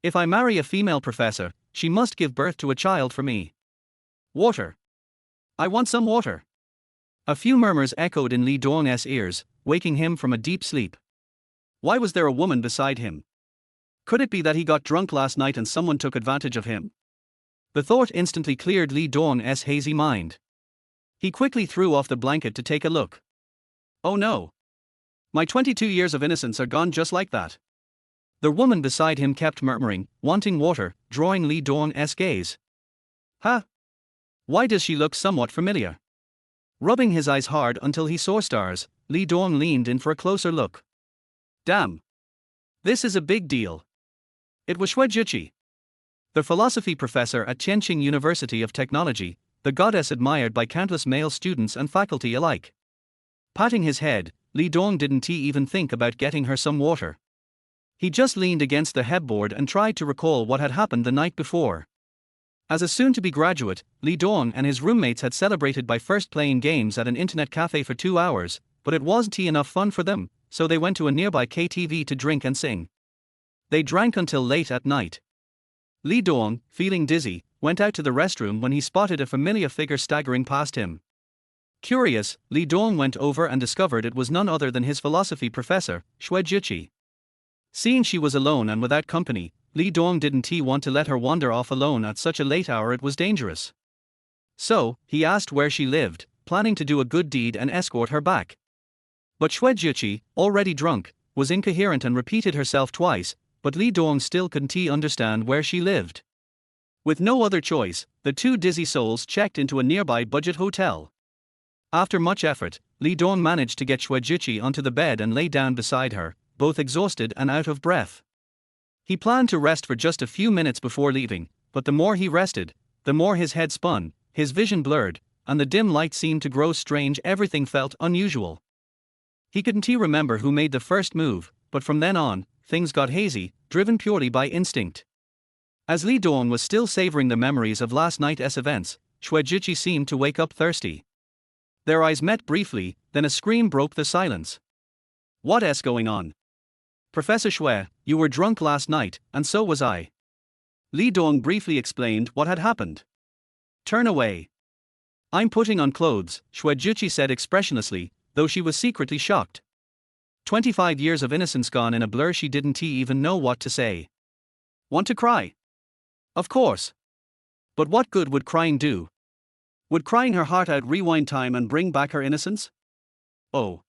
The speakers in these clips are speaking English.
If I marry a female professor, she must give birth to a child for me. Water. I want some water. A few murmurs echoed in Lee Dong's ears, waking him from a deep sleep. Why was there a woman beside him? Could it be that he got drunk last night and someone took advantage of him? The thought instantly cleared Lee Dong's hazy mind. He quickly threw off the blanket to take a look. Oh no! My 22 years of innocence are gone just like that. The woman beside him kept murmuring, wanting water, drawing Lee Dong's gaze. Huh? Why does she look somewhat familiar? Rubbing his eyes hard until he saw stars, Lee Dong leaned in for a closer look. Damn! This is a big deal. It was Xue Zhiqi, the philosophy professor at Tianqing University of Technology, the goddess admired by countless male students and faculty alike. Patting his head, Li Dong didn't even think about getting her some water. He just leaned against the headboard and tried to recall what had happened the night before. As a soon-to-be graduate, Li Dong and his roommates had celebrated by first playing games at an internet cafe for 2 hours, but it wasn't enough fun for them, so they went to a nearby KTV to drink and sing. They drank until late at night. Li Dong, feeling dizzy, went out to the restroom when he spotted a familiar figure staggering past him. Curious, Li Dong went over and discovered it was none other than his philosophy professor, Xue Zhiqi. Seeing she was alone and without company, Li Dong didn't want to let her wander off alone at such a late hour. It was dangerous. So, he asked where she lived, planning to do a good deed and escort her back. But Xue Zhiqi, already drunk, was incoherent and repeated herself twice, but Li Dong still couldn't understand where she lived. With no other choice, the two dizzy souls checked into a nearby budget hotel. After much effort, Li Dong managed to get Xue Zhiqi onto the bed and lay down beside her, both exhausted and out of breath. He planned to rest for just a few minutes before leaving, but the more he rested, the more his head spun, his vision blurred, and the dim light seemed to grow strange. Everything felt unusual. He couldn't remember who made the first move, but from then on, things got hazy, driven purely by instinct. As Li Dong was still savoring the memories of last night's events, Xue Zhiqi seemed to wake up thirsty. Their eyes met briefly, then a scream broke the silence. What's going on? Professor Xue, you were drunk last night, and so was I. Li Dong briefly explained what had happened. Turn away. I'm putting on clothes, Xue Zhiqi said expressionlessly, though she was secretly shocked. 25 years of innocence gone in a blur. She didn't even know what to say. Want to cry? Of course. But what good would crying do? Would crying her heart out rewind time and bring back her innocence? Oh.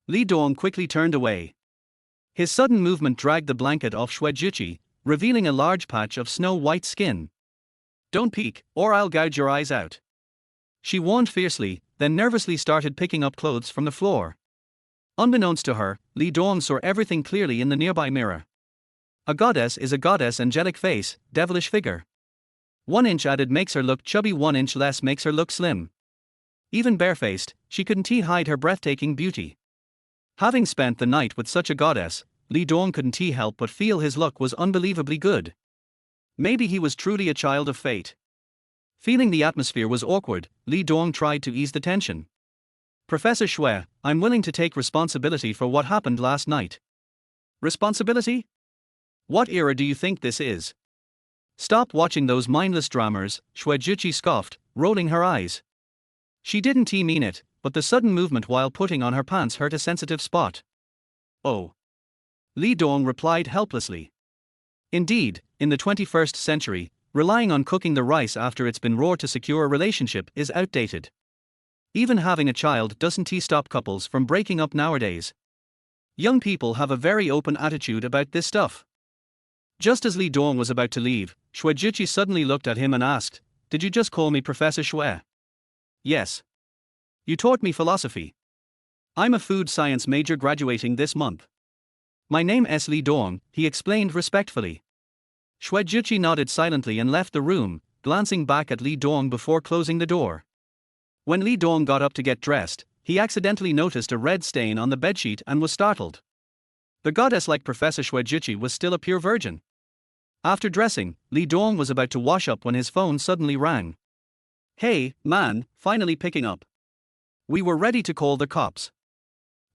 Li Dong quickly turned away. His sudden movement dragged the blanket off Xue Zhiqi, revealing a large patch of snow-white skin. Don't peek, or I'll gouge your eyes out. She warned fiercely, then nervously started picking up clothes from the floor. Unbeknownst to her, Li Dong saw everything clearly in the nearby mirror. A goddess is a goddess, angelic face, devilish figure. 1 inch added makes her look chubby, 1 inch less makes her look slim. Even barefaced, she couldn't hide her breathtaking beauty. Having spent the night with such a goddess, Li Dong couldn't help but feel his luck was unbelievably good. Maybe he was truly a child of fate. Feeling the atmosphere was awkward, Li Dong tried to ease the tension. Professor Xue, I'm willing to take responsibility for what happened last night. Responsibility? What era do you think this is? Stop watching those mindless dramas, Xue Zhiqi scoffed, rolling her eyes. She didn't mean it, but the sudden movement while putting on her pants hurt a sensitive spot. Oh. Li Dong replied helplessly. Indeed, in the 21st century, relying on cooking the rice after it's been raw to secure a relationship is outdated. Even having a child doesn't stop couples from breaking up nowadays. Young people have a very open attitude about this stuff. Just as Li Dong was about to leave, Xue Zhiqi suddenly looked at him and asked, Did you just call me Professor Xue? Yes. You taught me philosophy. I'm a food science major graduating this month. My name is Li Dong, he explained respectfully. Xue Zhiqi nodded silently and left the room, glancing back at Li Dong before closing the door. When Li Dong got up to get dressed, he accidentally noticed a red stain on the bedsheet and was startled. The goddess-like Professor Xue Zhiqi was still a pure virgin. After dressing, Li Dong was about to wash up when his phone suddenly rang. Hey, man, finally picking up. We were ready to call the cops.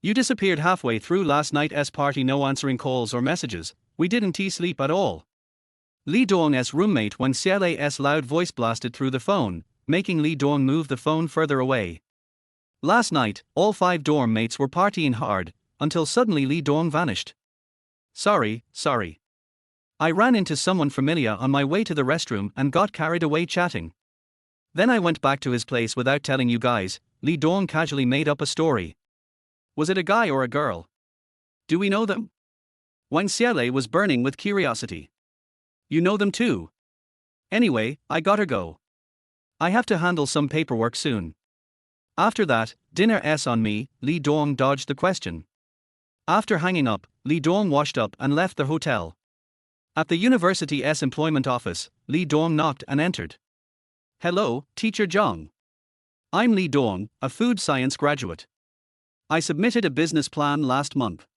You disappeared halfway through last night's party, no answering calls or messages, we didn't sleep at all. Li Dong's roommate when Xiale's loud voice blasted through the phone, making Li Dong move the phone further away. Last night, all 5 dorm mates were partying hard, until suddenly Li Dong vanished. Sorry. I ran into someone familiar on my way to the restroom and got carried away chatting. Then I went back to his place without telling you guys. Li Dong casually made up a story. Was it a guy or a girl? Do we know them? Wang Xiale was burning with curiosity. You know them too? Anyway, I gotta go. I have to handle some paperwork soon. After that, dinner's on me. Li Dong dodged the question. After hanging up, Li Dong washed up and left the hotel. At the university's employment office, Li Dong knocked and entered. Hello, Teacher Zhang. I'm Li Dong, a food science graduate. I submitted a business plan last month.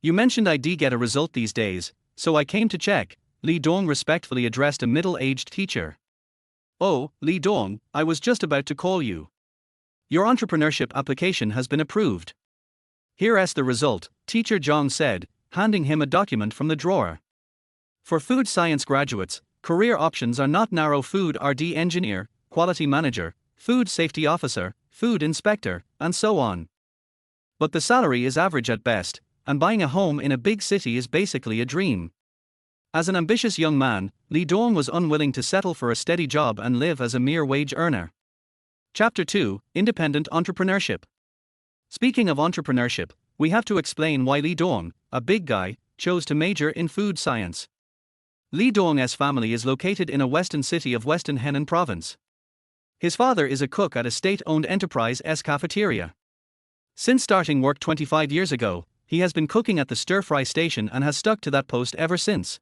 You mentioned I'd get a result these days, so I came to check. Li Dong respectfully addressed a middle-aged teacher. Oh, Li Dong, I was just about to call you. Your entrepreneurship application has been approved. Here's the result, Teacher Zhang said, handing him a document from the drawer. For food science graduates, career options are not narrow: food RD engineer, quality manager, food safety officer, food inspector, and so on. But the salary is average at best, and buying a home in a big city is basically a dream. As an ambitious young man, Li Dong was unwilling to settle for a steady job and live as a mere wage earner. Chapter 2: Independent Entrepreneurship. Speaking of entrepreneurship, we have to explain why Li Dong, a big guy, chose to major in food science. Li Dong's family is located in a western city of Western Henan province. His father is a cook at a state-owned enterprise's cafeteria. Since starting work 25 years ago, he has been cooking at the stir-fry station and has stuck to that post ever since.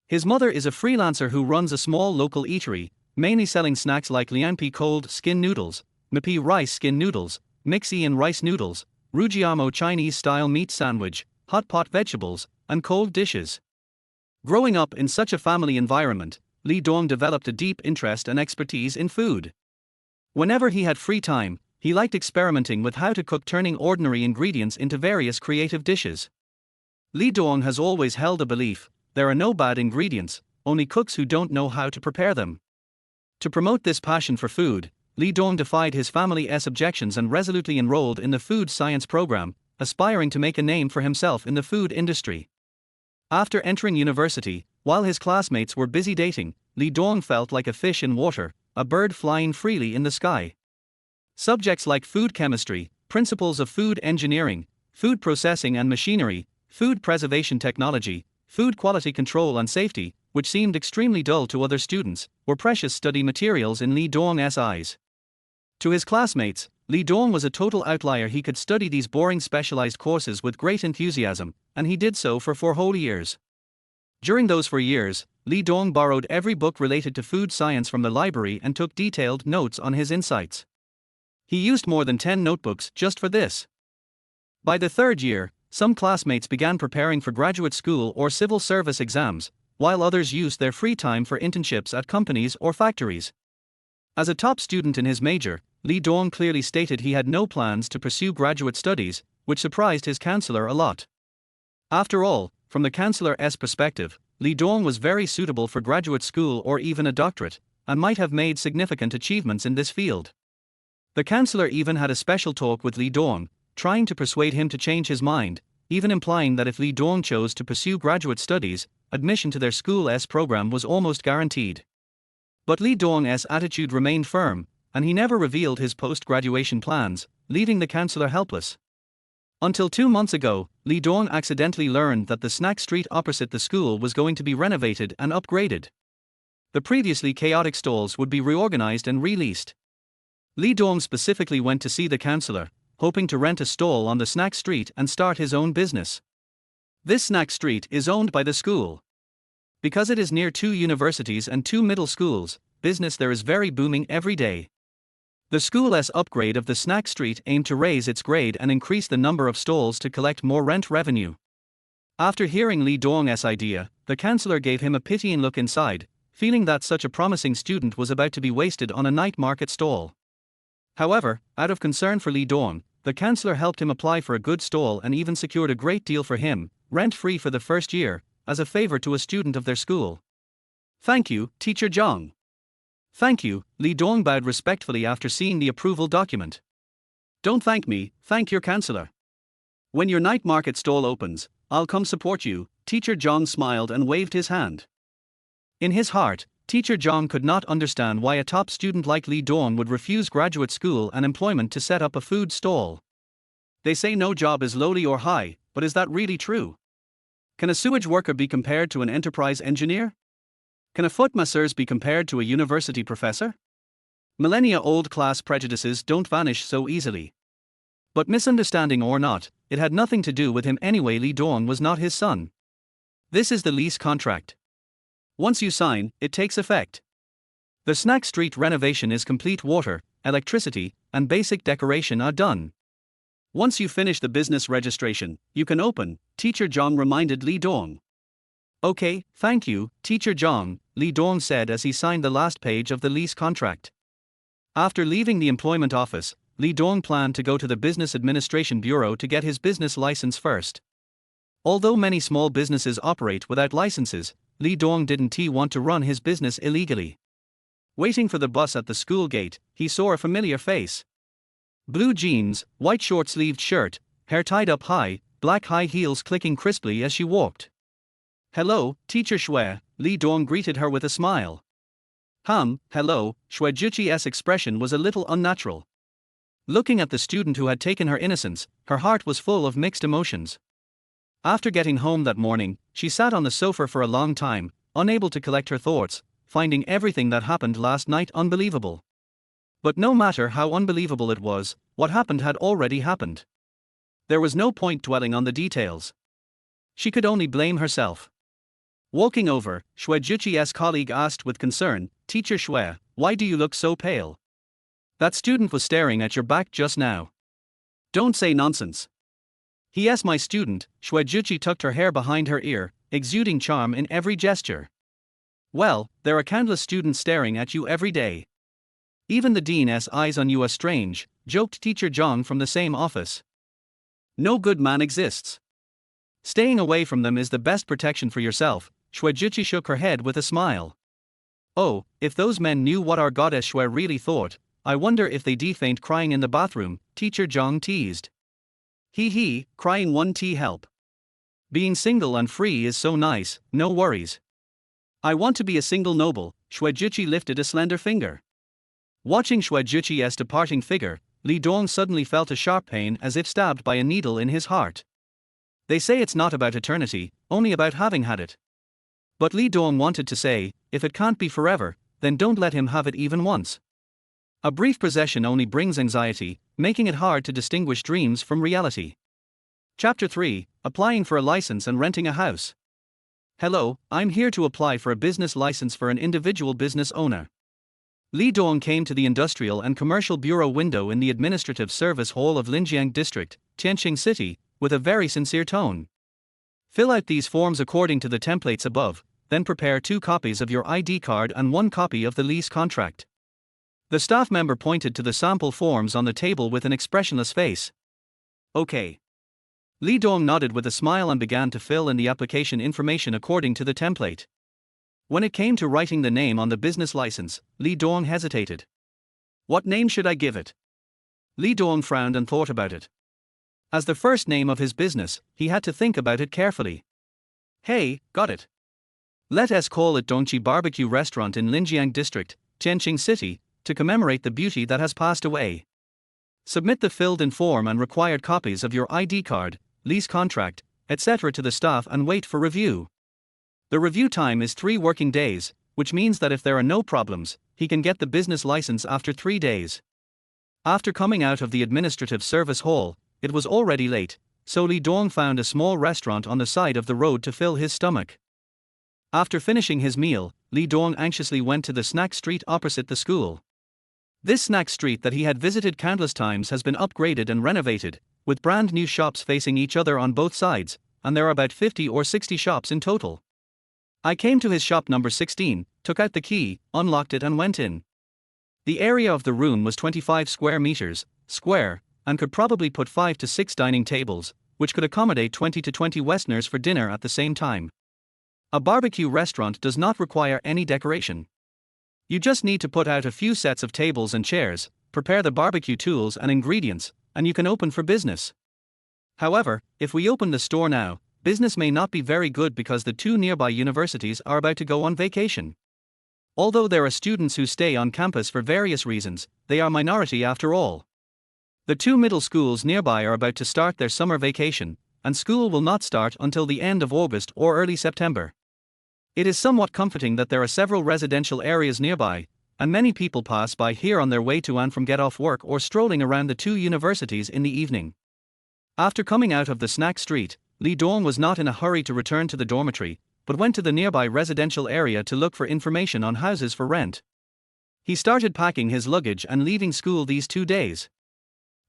His mother is a freelancer who runs a small local eatery, mainly selling snacks like lianpi cold skin noodles, mipi rice skin noodles, mixian rice noodles, rujiamo Chinese-style meat sandwich, hot pot vegetables, and cold dishes. Growing up in such a family environment, Li Dong developed a deep interest and expertise in food. Whenever he had free time, he liked experimenting with how to cook, turning ordinary ingredients into various creative dishes. Li Dong has always held a belief: there are no bad ingredients, only cooks who don't know how to prepare them. To promote this passion for food, Li Dong defied his family's objections and resolutely enrolled in the food science program, aspiring to make a name for himself in the food industry. After entering university, while his classmates were busy dating, Li Dong felt like a fish in water, a bird flying freely in the sky. Subjects like food chemistry, principles of food engineering, food processing and machinery, food preservation technology, food quality control and safety, which seemed extremely dull to other students, were precious study materials in Li Dong's eyes. To his classmates, Li Dong was a total outlier. He could study these boring specialized courses with great enthusiasm, and he did so for 4 whole years. During those 4 years, Li Dong borrowed every book related to food science from the library and took detailed notes on his insights. He used more than 10 notebooks just for this. By the 3rd year, some classmates began preparing for graduate school or civil service exams, while others used their free time for internships at companies or factories. As a top student in his major, Li Dong clearly stated he had no plans to pursue graduate studies, which surprised his counselor a lot. After all, from the counselor's perspective, Li Dong was very suitable for graduate school or even a doctorate, and might have made significant achievements in this field. The counselor even had a special talk with Li Dong, trying to persuade him to change his mind, even implying that if Li Dong chose to pursue graduate studies, admission to their school's program was almost guaranteed. But Li Dong's attitude remained firm, and he never revealed his post-graduation plans, leaving the counselor helpless. Until 2 months ago, Li Dong accidentally learned that the snack street opposite the school was going to be renovated and upgraded. The previously chaotic stalls would be reorganized and re-leased. Li Dong specifically went to see the counselor, hoping to rent a stall on the snack street and start his own business. This snack street is owned by the school. Because it is near 2 universities and 2 middle schools, business there is very booming every day. The school's upgrade of the snack street aimed to raise its grade and increase the number of stalls to collect more rent revenue. After hearing Li Dong's idea, the counselor gave him a pitying look inside, feeling that such a promising student was about to be wasted on a night market stall. However, out of concern for Li Dong, the counselor helped him apply for a good stall and even secured a great deal for him, rent-free for the first year, as a favor to a student of their school. Thank you, Teacher Zhang. Thank you, Li Dong bowed respectfully after seeing the approval document. Don't thank me, thank your counselor. When your night market stall opens, I'll come support you, Teacher Zhang smiled and waved his hand. In his heart, Teacher Zhang could not understand why a top student like Li Dong would refuse graduate school and employment to set up a food stall. They say no job is lowly or high, but is that really true? Can a sewage worker be compared to an enterprise engineer? Can a foot masseur be compared to a university professor? Millennia-old class prejudices don't vanish so easily. But misunderstanding or not, it had nothing to do with him anyway. Li Dong was not his son. This is the lease contract. Once you sign, it takes effect. The snack street renovation is complete. Water, electricity, and basic decoration are done. Once you finish the business registration, you can open, Teacher Zhang reminded Li Dong. Okay, thank you, Teacher Zhang, Li Dong said as he signed the last page of the lease contract. After leaving the employment office, Li Dong planned to go to the Business Administration Bureau to get his business license first. Although many small businesses operate without licenses, Li Dong didn't want to run his business illegally. Waiting for the bus at the school gate, he saw a familiar face. Blue jeans, white short-sleeved shirt, hair tied up high, black high heels clicking crisply as she walked. Hello, Teacher Shui, Li Dong greeted her with a smile. Hello, Shui Juqi's expression was a little unnatural. Looking at the student who had taken her innocence, her heart was full of mixed emotions. After getting home that morning, she sat on the sofa for a long time, unable to collect her thoughts, finding everything that happened last night unbelievable. But no matter how unbelievable it was, what happened had already happened. There was no point dwelling on the details. She could only blame herself. Walking over, Shui Juqi's colleague asked with concern, Teacher Shui, why do you look so pale? That student was staring at your back just now. Don't say nonsense. Yes, my student, Shui Juqi tucked her hair behind her ear, exuding charm in every gesture. Well, there are countless students staring at you every day. Even the dean's eyes on you are strange, joked Teacher Zhang from the same office. No good man exists. Staying away from them is the best protection for yourself, Shui Juqi shook her head with a smile. Oh, if those men knew what our goddess Shui really thought, I wonder if they faint crying in the bathroom, Teacher Zhang teased. Crying won't help. Being single and free is so nice, no worries. I want to be a single noble, Shui Juqi lifted a slender finger. Watching Shui Juqi's departing figure, Li Dong suddenly felt a sharp pain as if stabbed by a needle in his heart. They say it's not about eternity, only about having had it. But Li Dong wanted to say, if it can't be forever, then don't let him have it even once. A brief possession only brings anxiety, making it hard to distinguish dreams from reality. Chapter 3, Applying for a License and Renting a House. Hello, I'm here to apply for a business license for an individual business owner. Li Dong came to the Industrial and Commercial Bureau window in the Administrative Service Hall of Linjiang District, Tianqing City, with a very sincere tone. Fill out these forms according to the templates above, then prepare 2 copies of your ID card and 1 copy of the lease contract. The staff member pointed to the sample forms on the table with an expressionless face. Okay. Li Dong nodded with a smile and began to fill in the application information according to the template. When it came to writing the name on the business license, Li Dong hesitated. What name should I give it? Li Dong frowned and thought about it. As the first name of his business, he had to think about it carefully. Hey, got it. Let us call it Dongqi Barbecue Restaurant in Linjiang District, Tianqing City, to commemorate the beauty that has passed away. Submit the filled-in form and required copies of your ID card, lease contract, etc. to the staff and wait for review. The review time is 3 working days, which means that if there are no problems, he can get the business license after 3 days. After coming out of the administrative service hall, it was already late, so Li Dong found a small restaurant on the side of the road to fill his stomach. After finishing his meal, Li Dong anxiously went to the snack street opposite the school. This snack street that he had visited countless times has been upgraded and renovated, with brand new shops facing each other on both sides, and there are about 50 or 60 shops in total. I came to his shop number 16, took out the key, unlocked it and went in. The area of the room was 25 square meters, square, and could probably put 5 to 6 dining tables, which could accommodate 20 to 20 Westerners for dinner at the same time. A barbecue restaurant does not require any decoration. You just need to put out a few sets of tables and chairs, prepare the barbecue tools and ingredients, and you can open for business. However, if we open the store now, business may not be very good because the two nearby universities are about to go on vacation. Although there are students who stay on campus for various reasons, they are minority after all. The two middle schools nearby are about to start their summer vacation, and school will not start until the end of August or early September. It is somewhat comforting that there are several residential areas nearby, and many people pass by here on their way to and from get off work or strolling around the two universities in the evening. After coming out of the snack street, Lee Dong was not in a hurry to return to the dormitory, but went to the nearby residential area to look for information on houses for rent. He started packing his luggage and leaving school these 2 days.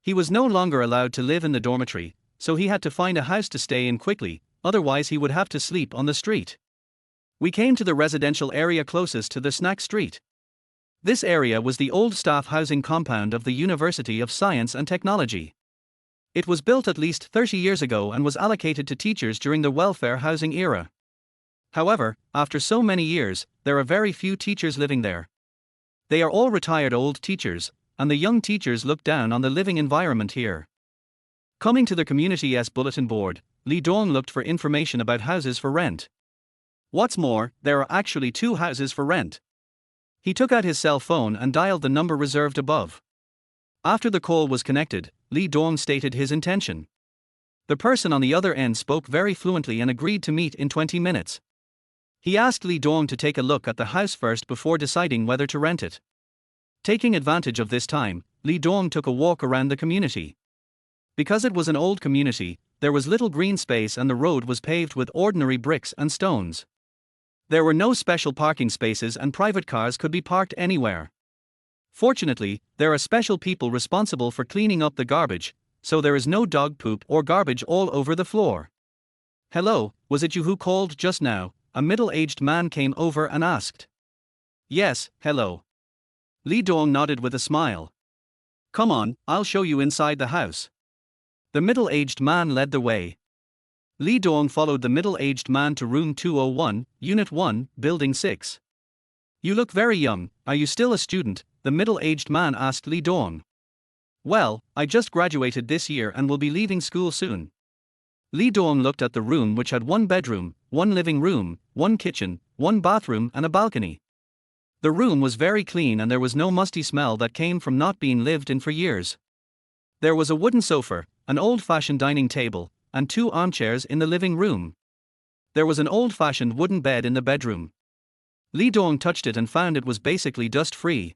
He was no longer allowed to live in the dormitory, so he had to find a house to stay in quickly, otherwise he would have to sleep on the street. We came to the residential area closest to the snack street. This area was the old staff housing compound of the University of Science and Technology. It was built at least 30 years ago and was allocated to teachers during the welfare housing era. However, after so many years, there are very few teachers living there. They are all retired old teachers, and the young teachers look down on the living environment here. Coming to the community's bulletin board, Lee Dong looked for information about houses for rent. What's more, there are actually 2 houses for rent. He took out his cell phone and dialed the number reserved above. After the call was connected, Lee Dong stated his intention. The person on the other end spoke very fluently and agreed to meet in 20 minutes. He asked Lee Dong to take a look at the house first before deciding whether to rent it. Taking advantage of this time, Lee Dong took a walk around the community. Because it was an old community, there was little green space and the road was paved with ordinary bricks and stones. There were no special parking spaces and private cars could be parked anywhere. Fortunately, there are special people responsible for cleaning up the garbage, so there is no dog poop or garbage all over the floor. "Hello, was it you who called just now?" a middle-aged man came over and asked. "Yes, hello." Lee Dong nodded with a smile. "Come on, I'll show you inside the house." The middle-aged man led the way. Lee Dong followed the middle-aged man to room 201, Unit 1, Building 6. "You look very young, are you still a student?" the middle-aged man asked Lee Dong. "Well, I just graduated this year and will be leaving school soon." Lee Dong looked at the room, which had 1 bedroom, 1 living room, 1 kitchen, 1 bathroom and a balcony. The room was very clean and there was no musty smell that came from not being lived in for years. There was a wooden sofa, an old-fashioned dining table, and 2 armchairs in the living room. There was an old-fashioned wooden bed in the bedroom. Lee Dong touched it and found it was basically dust-free.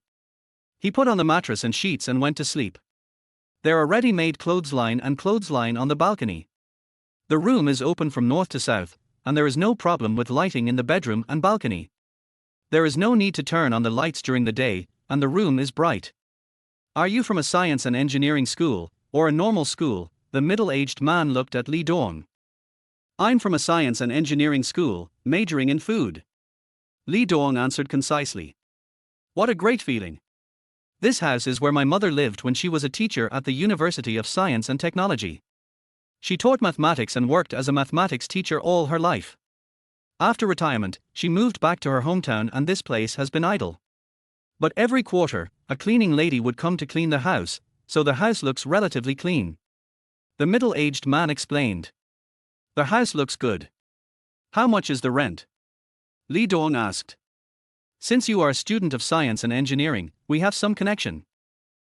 He put on the mattress and sheets and went to sleep. There are ready-made clothesline on the balcony. The room is open from north to south, and there is no problem with lighting in the bedroom and balcony. There is no need to turn on the lights during the day, and the room is bright. "Are you from a science and engineering school, or a normal school?" the middle-aged man looked at Lee Dong. "I'm from a science and engineering school, majoring in food." Lee Dong answered concisely. "What a great feeling. This house is where my mother lived when she was a teacher at the University of Science and Technology. She taught mathematics and worked as a mathematics teacher all her life. After retirement, she moved back to her hometown and this place has been idle. But every quarter, a cleaning lady would come to clean the house, so the house looks relatively clean." The middle-aged man explained. "The house looks good. How much is the rent?" Lee Dong asked. "Since you are a student of science and engineering, we have some connection.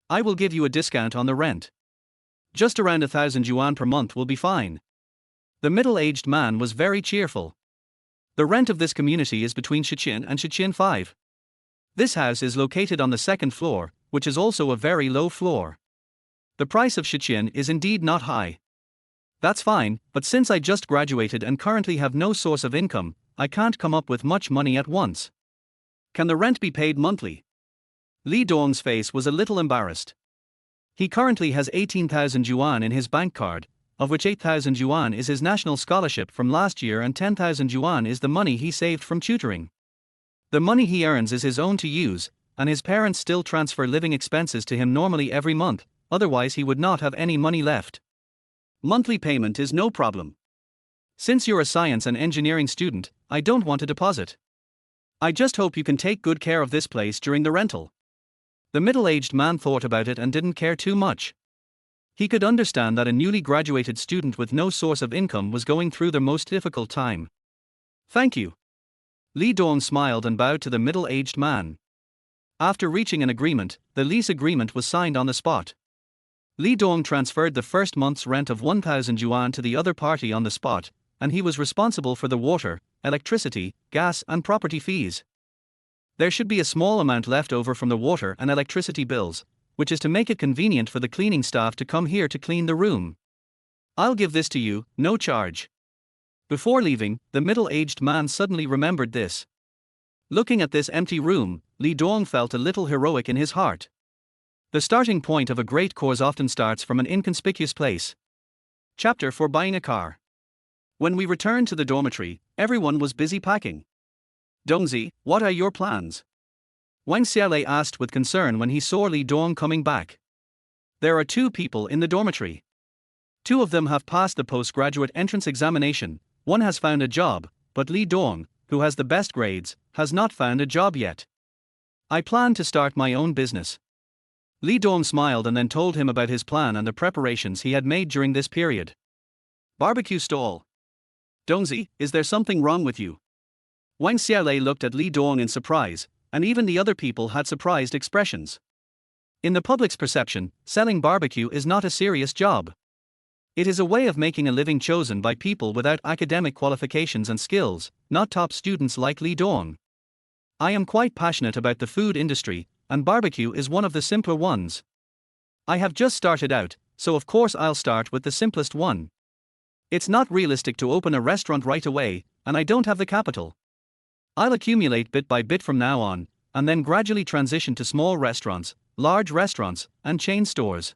I will give you a discount on the rent. Just around 1,000 yuan per month will be fine." The middle-aged man was very cheerful. The rent of this community is between Shiqin and Shiqin 5. This house is located on the 2nd floor, which is also a very low floor. The price of Shiqin is indeed not high. "That's fine, but since I just graduated and currently have no source of income, I can't come up with much money at once. Can the rent be paid monthly?" Lee Dong's face was a little embarrassed. He currently has 18,000 yuan in his bank card, of which 8,000 yuan is his national scholarship from last year and 10,000 yuan is the money he saved from tutoring. The money he earns is his own to use, and his parents still transfer living expenses to him normally every month, otherwise he would not have any money left. "Monthly payment is no problem. Since you're a science and engineering student, I don't want a deposit. I just hope you can take good care of this place during the rental. The middle-aged man thought about it and didn't care too much. He could understand that a newly graduated student with no source of income was going through the most difficult time. Thank you. Li Dong smiled and bowed to the middle-aged man. After reaching an agreement, the lease agreement was signed on the spot. Li Dong transferred the first month's rent of 1,000 yuan to the other party on the spot, and he was responsible for the water, electricity, gas and property fees. There should be a small amount left over from the water and electricity bills, which is to make it convenient for the cleaning staff to come here to clean the room. I'll give this to you, no charge. Before leaving, the middle-aged man suddenly remembered this. Looking at this empty room, Li Dong felt a little heroic in his heart. The starting point of a great cause often starts from an inconspicuous place. Chapter 4: Buying a car. When we returned to the dormitory, everyone was busy packing. Dongzi, what are your plans? Wang Xiaolei asked with concern when he saw Li Dong coming back. There are 2 people in the dormitory. 2 of them have passed the postgraduate entrance examination, one has found a job, but Li Dong, who has the best grades, has not found a job yet. I plan to start my own business. Li Dong smiled and then told him about his plan and the preparations he had made during this period. Barbecue stall. Dongzi, is there something wrong with you? Wang Xiaolei looked at Li Dong in surprise, and even the other people had surprised expressions. In the public's perception, selling barbecue is not a serious job. It is a way of making a living chosen by people without academic qualifications and skills, not top students like Li Dong. I am quite passionate about the food industry, and barbecue is one of the simpler ones. I have just started out, so of course I'll start with the simplest one. It's not realistic to open a restaurant right away, and I don't have the capital. I'll accumulate bit by bit from now on, and then gradually transition to small restaurants, large restaurants, and chain stores.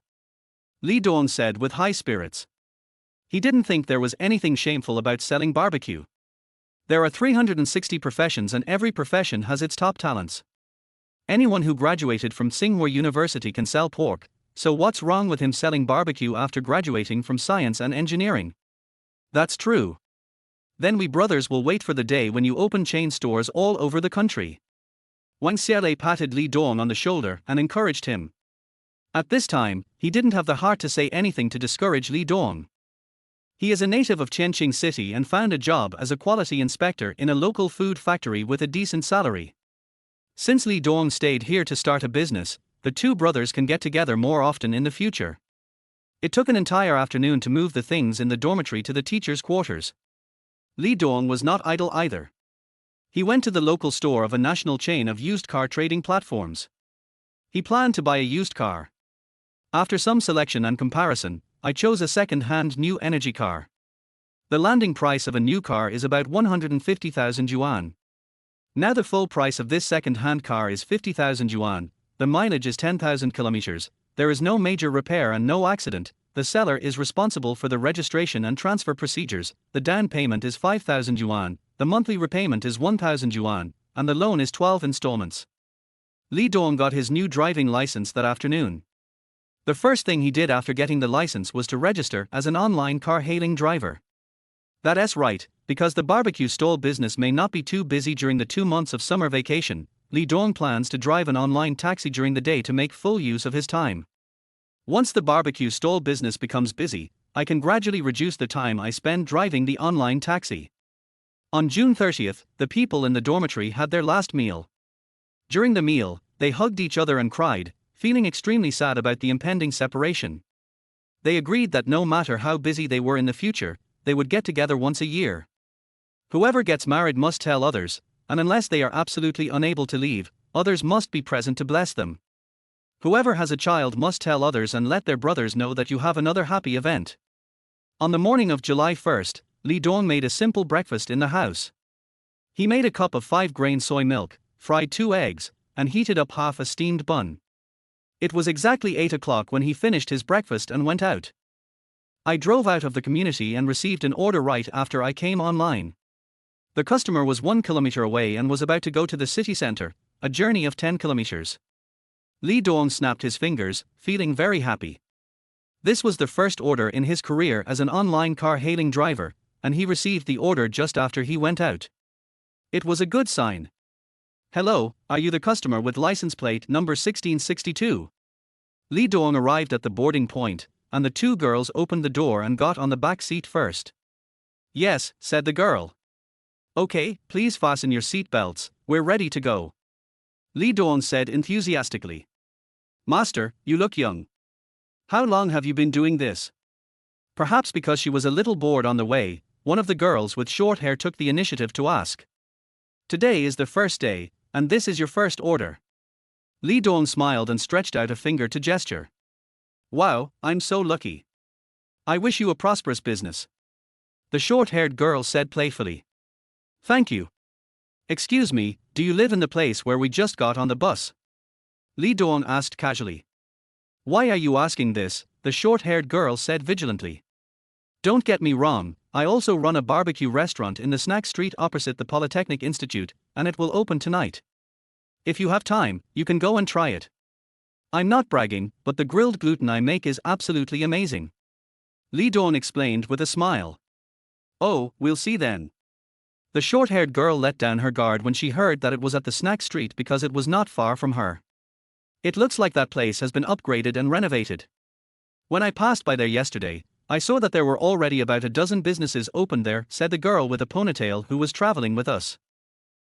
Li Dong said with high spirits. He didn't think there was anything shameful about selling barbecue. There are 360 professions and every profession has its top talents. Anyone who graduated from Tsinghua University can sell pork, so what's wrong with him selling barbecue after graduating from science and engineering? That's true. Then we brothers will wait for the day when you open chain stores all over the country. Wang Xiaolei patted Li Dong on the shoulder and encouraged him. At this time, he didn't have the heart to say anything to discourage Li Dong. He is a native of Tianqing City and found a job as a quality inspector in a local food factory with a decent salary. Since Li Dong stayed here to start a business, the 2 brothers can get together more often in the future. It took an entire afternoon to move the things in the dormitory to the teachers' quarters. Li Dong was not idle either. He went to the local store of a national chain of used car trading platforms. He planned to buy a used car. After some selection and comparison, I chose a second-hand new energy car. The landing price of a new car is about 150,000 yuan. Now the full price of this second-hand car is 50,000 yuan, the mileage is 10,000 kilometers, there is no major repair and no accident, the seller is responsible for the registration and transfer procedures, the down payment is 5,000 yuan, the monthly repayment is 1,000 yuan, and the loan is 12 installments. Li Dong got his new driving license that afternoon. The first thing he did after getting the license was to register as an online car-hailing driver. That's right, because the barbecue stall business may not be too busy during the 2 months of summer vacation, Li Dong plans to drive an online taxi during the day to make full use of his time. Once the barbecue stall business becomes busy, I can gradually reduce the time I spend driving the online taxi. On June 30th, the people in the dormitory had their last meal. During the meal, they hugged each other and cried, feeling extremely sad about the impending separation. They agreed that no matter how busy they were in the future, they would get together once a year. Whoever gets married must tell others, and unless they are absolutely unable to leave, others must be present to bless them. Whoever has a child must tell others and let their brothers know that you have another happy event. On the morning of July 1st, Li Dong made a simple breakfast in the house. He made a cup of 5-grain soy milk, fried 2 eggs, and heated up half a steamed bun. It was exactly 8 o'clock when he finished his breakfast and went out. I drove out of the community and received an order right after I came online. The customer was 1 kilometer away and was about to go to the city center, a journey of 10 kilometers. Li Dong snapped his fingers, feeling very happy. This was the first order in his career as an online car-hailing driver, and he received the order just after he went out. It was a good sign. "Hello, are you the customer with license plate number 1662? Lee Dong arrived at the boarding point, and the two girls opened the door and got on the back seat first. "Yes," said the girl. "Okay, please fasten your seat belts, we're ready to go," Lee Dong said enthusiastically. "Master, you look young. How long have you been doing this?" Perhaps because she was a little bored on the way, one of the girls with short hair took the initiative to ask. "Today is the first day, and this is your first order." Lee Dong smiled and stretched out a finger to gesture. "Wow, I'm so lucky. I wish you a prosperous business," the short-haired girl said playfully. "Thank you. Excuse me, do you live in the place where we just got on the bus?" Lee Dong asked casually. "Why are you asking this?" the short-haired girl said vigilantly. "Don't get me wrong, I also run a barbecue restaurant in the snack street opposite the Polytechnic Institute, and it will open tonight. If you have time, you can go and try it. I'm not bragging, but the grilled gluten I make is absolutely amazing," Lee Dong explained with a smile. "Oh, we'll see then." The short-haired girl let down her guard when she heard that it was at the snack street because it was not far from her. "It looks like that place has been upgraded and renovated. When I passed by there yesterday, I saw that there were already about a dozen businesses open there," said the girl with a ponytail who was traveling with us.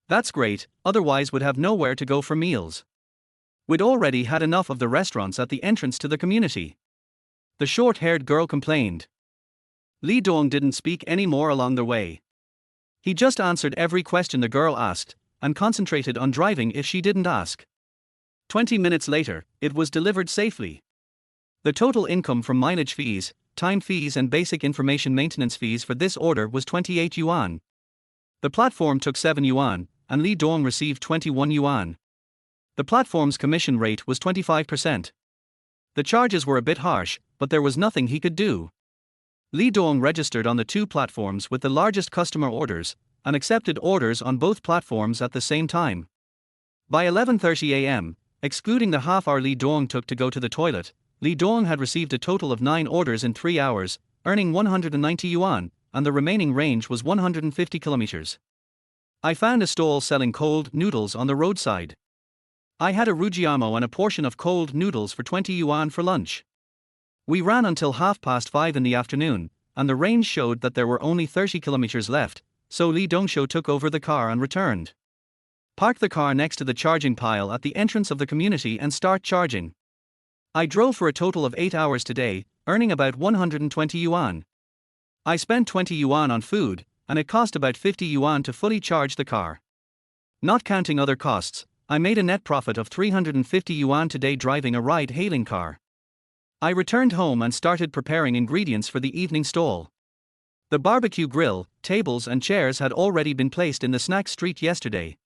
"That's great, otherwise we'd have nowhere to go for meals. We'd already had enough of the restaurants at the entrance to the community," the short-haired girl complained. Lee Dong didn't speak any more along the way. He just answered every question the girl asked, and concentrated on driving if she didn't ask. 20 minutes later, it was delivered safely. The total income from mileage fees, time fees and basic information maintenance fees for this order was 28 yuan. The platform took 7 yuan, and Lee Dong received 21 yuan. The platform's commission rate was 25%. The charges were a bit harsh, but there was nothing he could do. Lee Dong registered on the two platforms with the largest customer orders, and accepted orders on both platforms at the same time. By 11:30 a.m., excluding the half-hour Lee Dong took to go to the toilet, Lee Dong had received a total of 9 orders in 3 hours, earning 190 yuan, and the remaining range was 150 kilometers. I found a stall selling cold noodles on the roadside. I had a rujiamo and a portion of cold noodles for 20 yuan for lunch. We ran until 5:30 in the afternoon, and the range showed that there were only 30 kilometers left, so Lee Dongsho took over the car and returned. Park the car next to the charging pile at the entrance of the community and start charging. I drove for a total of 8 hours today, earning about 120 yuan. I spent 20 yuan on food, and it cost about 50 yuan to fully charge the car. Not counting other costs, I made a net profit of 350 yuan today driving a ride-hailing car. I returned home and started preparing ingredients for the evening stall. The barbecue grill, tables and chairs had already been placed in the snack street yesterday.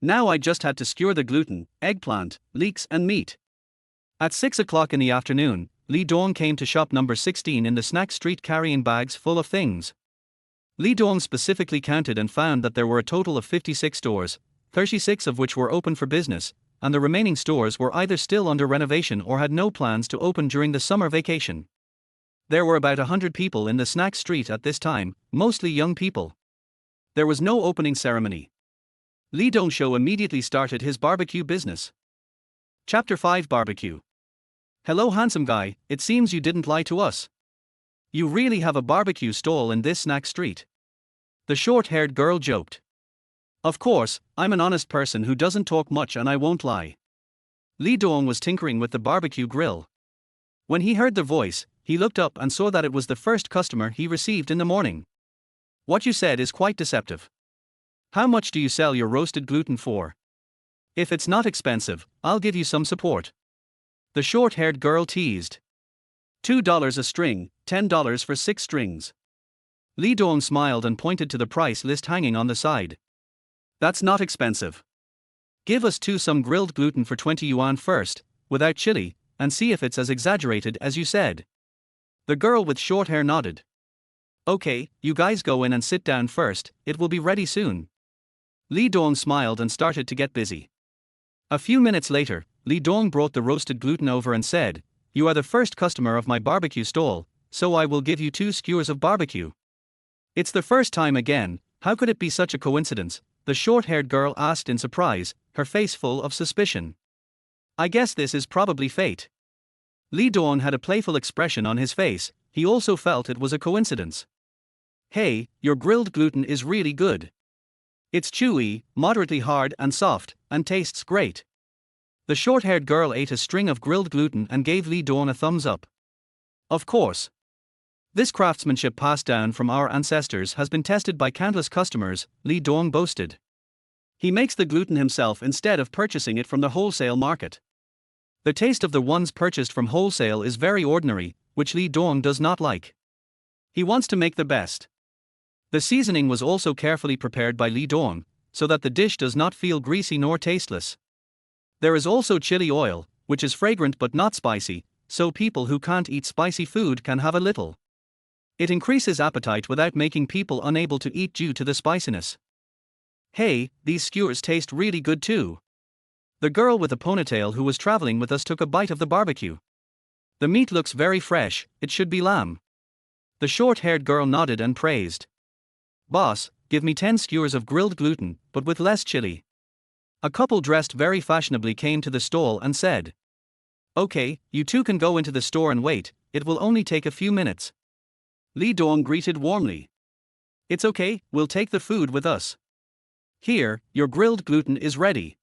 Now I just had to skewer the gluten, eggplant, leeks and meat. At 6 o'clock in the afternoon, Lee Dong came to shop number 16 in the snack street carrying bags full of things. Lee Dong specifically counted and found that there were a total of 56 stores, 36 of which were open for business, and the remaining stores were either still under renovation or had no plans to open during the summer vacation. There were about 100 people in the snack street at this time, mostly young people. There was no opening ceremony. Lee Dongsho immediately started his barbecue business. Chapter 5 Barbecue. "Hello handsome guy, it seems you didn't lie to us. You really have a barbecue stall in this snack street," the short-haired girl joked. "Of course, I'm an honest person who doesn't talk much and I won't lie." Lee Dong was tinkering with the barbecue grill. When he heard the voice, he looked up and saw that it was the first customer he received in the morning. "What you said is quite deceptive. How much do you sell your roasted gluten for? If it's not expensive, I'll give you some support," the short-haired girl teased. $2 a string, $10 for 6 strings. Lee Dong smiled and pointed to the price list hanging on the side. "That's not expensive. Give us some grilled gluten for 20 yuan first, without chili, and see if it's as exaggerated as you said." The girl with short hair nodded. "Okay, you guys go in and sit down first, it will be ready soon." Lee Dong smiled and started to get busy. A few minutes later, Lee Dong brought the roasted gluten over and said, "You are the first customer of my barbecue stall, so I will give you 2 skewers of barbecue." It's the first time again, how could it be such a coincidence? The short-haired girl asked in surprise, her face full of suspicion. I guess this is probably fate. Lee Dong had a playful expression on his face, he also felt it was a coincidence. Hey, your grilled gluten is really good. It's chewy, moderately hard and soft, and tastes great. The short-haired girl ate a string of grilled gluten and gave Lee Dong a thumbs up. Of course. This craftsmanship passed down from our ancestors has been tested by countless customers, Lee Dong boasted. He makes the gluten himself instead of purchasing it from the wholesale market. The taste of the ones purchased from wholesale is very ordinary, which Lee Dong does not like. He wants to make the best. The seasoning was also carefully prepared by Lee Dong, so that the dish does not feel greasy nor tasteless. There is also chili oil, which is fragrant but not spicy, so people who can't eat spicy food can have a little. It increases appetite without making people unable to eat due to the spiciness. Hey, these skewers taste really good too. The girl with a ponytail who was traveling with us took a bite of the barbecue. The meat looks very fresh, it should be lamb. The short-haired girl nodded and praised. Boss, give me 10 skewers of grilled gluten, but with less chili. A couple dressed very fashionably came to the stall and said. Okay, you two can go into the store and wait, it will only take a few minutes. Lee Dong greeted warmly. It's okay, we'll take the food with us. Here, your grilled gluten is ready.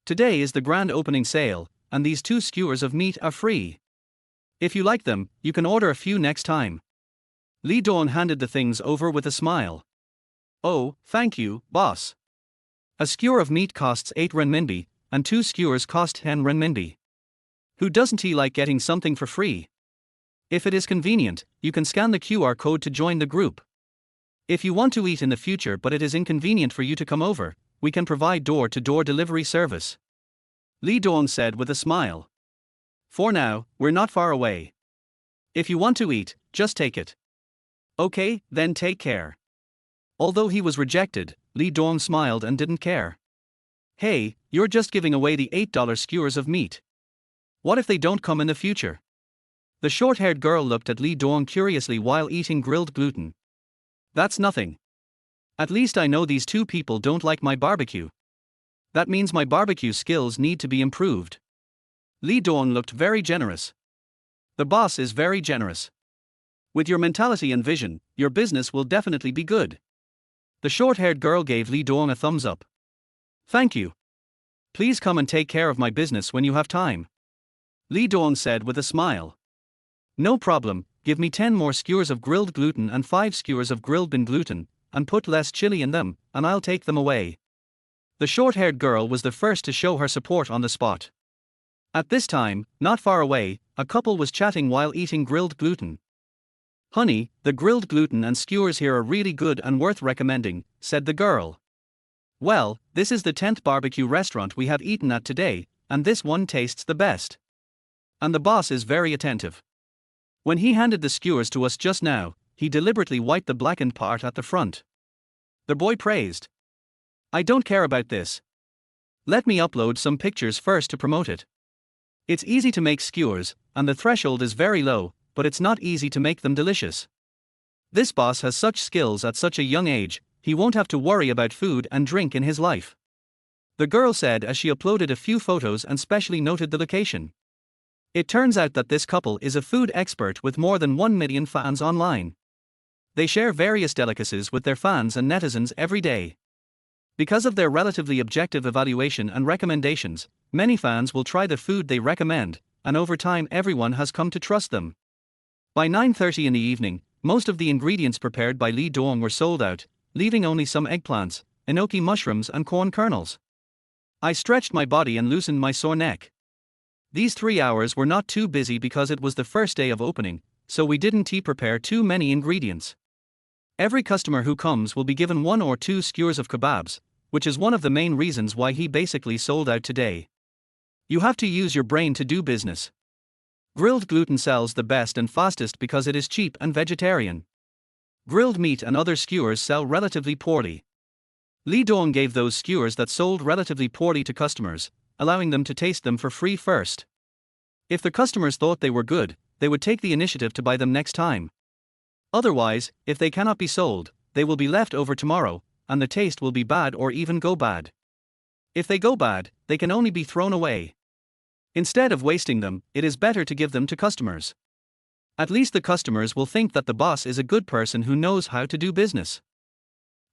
Today is the grand opening sale, and these 2 skewers of meat are free. If you like them, you can order a few next time. Lee Dong handed the things over with a smile. Oh, thank you, boss. A skewer of meat costs 8 renminbi, and 2 skewers cost 10 renminbi. Who doesn't he like getting something for free? If it is convenient, you can scan the QR code to join the group. If you want to eat in the future but it is inconvenient for you to come over, we can provide door-to-door delivery service. Lee Dong said with a smile. For now, we're not far away. If you want to eat, just take it. Okay, then take care. Although he was rejected, Lee Dong smiled and didn't care. Hey, you're just giving away the $8 skewers of meat. What if they don't come in the future? The short-haired girl looked at Lee Dong curiously while eating grilled gluten. That's nothing. At least I know these 2 people don't like my barbecue. That means my barbecue skills need to be improved. Lee Dong looked very generous. The boss is very generous. With your mentality and vision, your business will definitely be good. The short-haired girl gave Lee Dong a thumbs up. Thank you. Please come and take care of my business when you have time. Lee Dong said with a smile. No problem, give me 10 more skewers of grilled gluten and 5 skewers of grilled bean gluten, and put less chili in them, and I'll take them away. The short-haired girl was the first to show her support on the spot. At this time, not far away, a couple was chatting while eating grilled gluten. Honey, the grilled gluten and skewers here are really good and worth recommending, said the girl. Well, this is the 10th barbecue restaurant we have eaten at today, and this one tastes the best. And the boss is very attentive. When he handed the skewers to us just now, he deliberately wiped the blackened part at the front. The boy praised. I don't care about this. Let me upload some pictures first to promote it. It's easy to make skewers, and the threshold is very low, but it's not easy to make them delicious. This boss has such skills at such a young age, he won't have to worry about food and drink in his life. The girl said as she uploaded a few photos and specially noted the location. It turns out that this couple is a food expert with more than 1 million fans online. They share various delicacies with their fans and netizens every day. Because of their relatively objective evaluation and recommendations, many fans will try the food they recommend, and over time everyone has come to trust them. By 9:30 in the evening, most of the ingredients prepared by Lee Dong were sold out, leaving only some eggplants, enoki mushrooms and corn kernels. I stretched my body and loosened my sore neck. These 3 hours were not too busy because it was the first day of opening, so we didn't prepare too many ingredients. Every customer who comes will be given 1 or 2 skewers of kebabs, which is one of the main reasons why he basically sold out today. You have to use your brain to do business. Grilled gluten sells the best and fastest because it is cheap and vegetarian. Grilled meat and other skewers sell relatively poorly. Lee Dong gave those skewers that sold relatively poorly to customers, allowing them to taste them for free first. If the customers thought they were good, they would take the initiative to buy them next time. Otherwise, if they cannot be sold, they will be left over tomorrow, and the taste will be bad or even go bad. If they go bad, they can only be thrown away. Instead of wasting them, it is better to give them to customers. At least the customers will think that the boss is a good person who knows how to do business.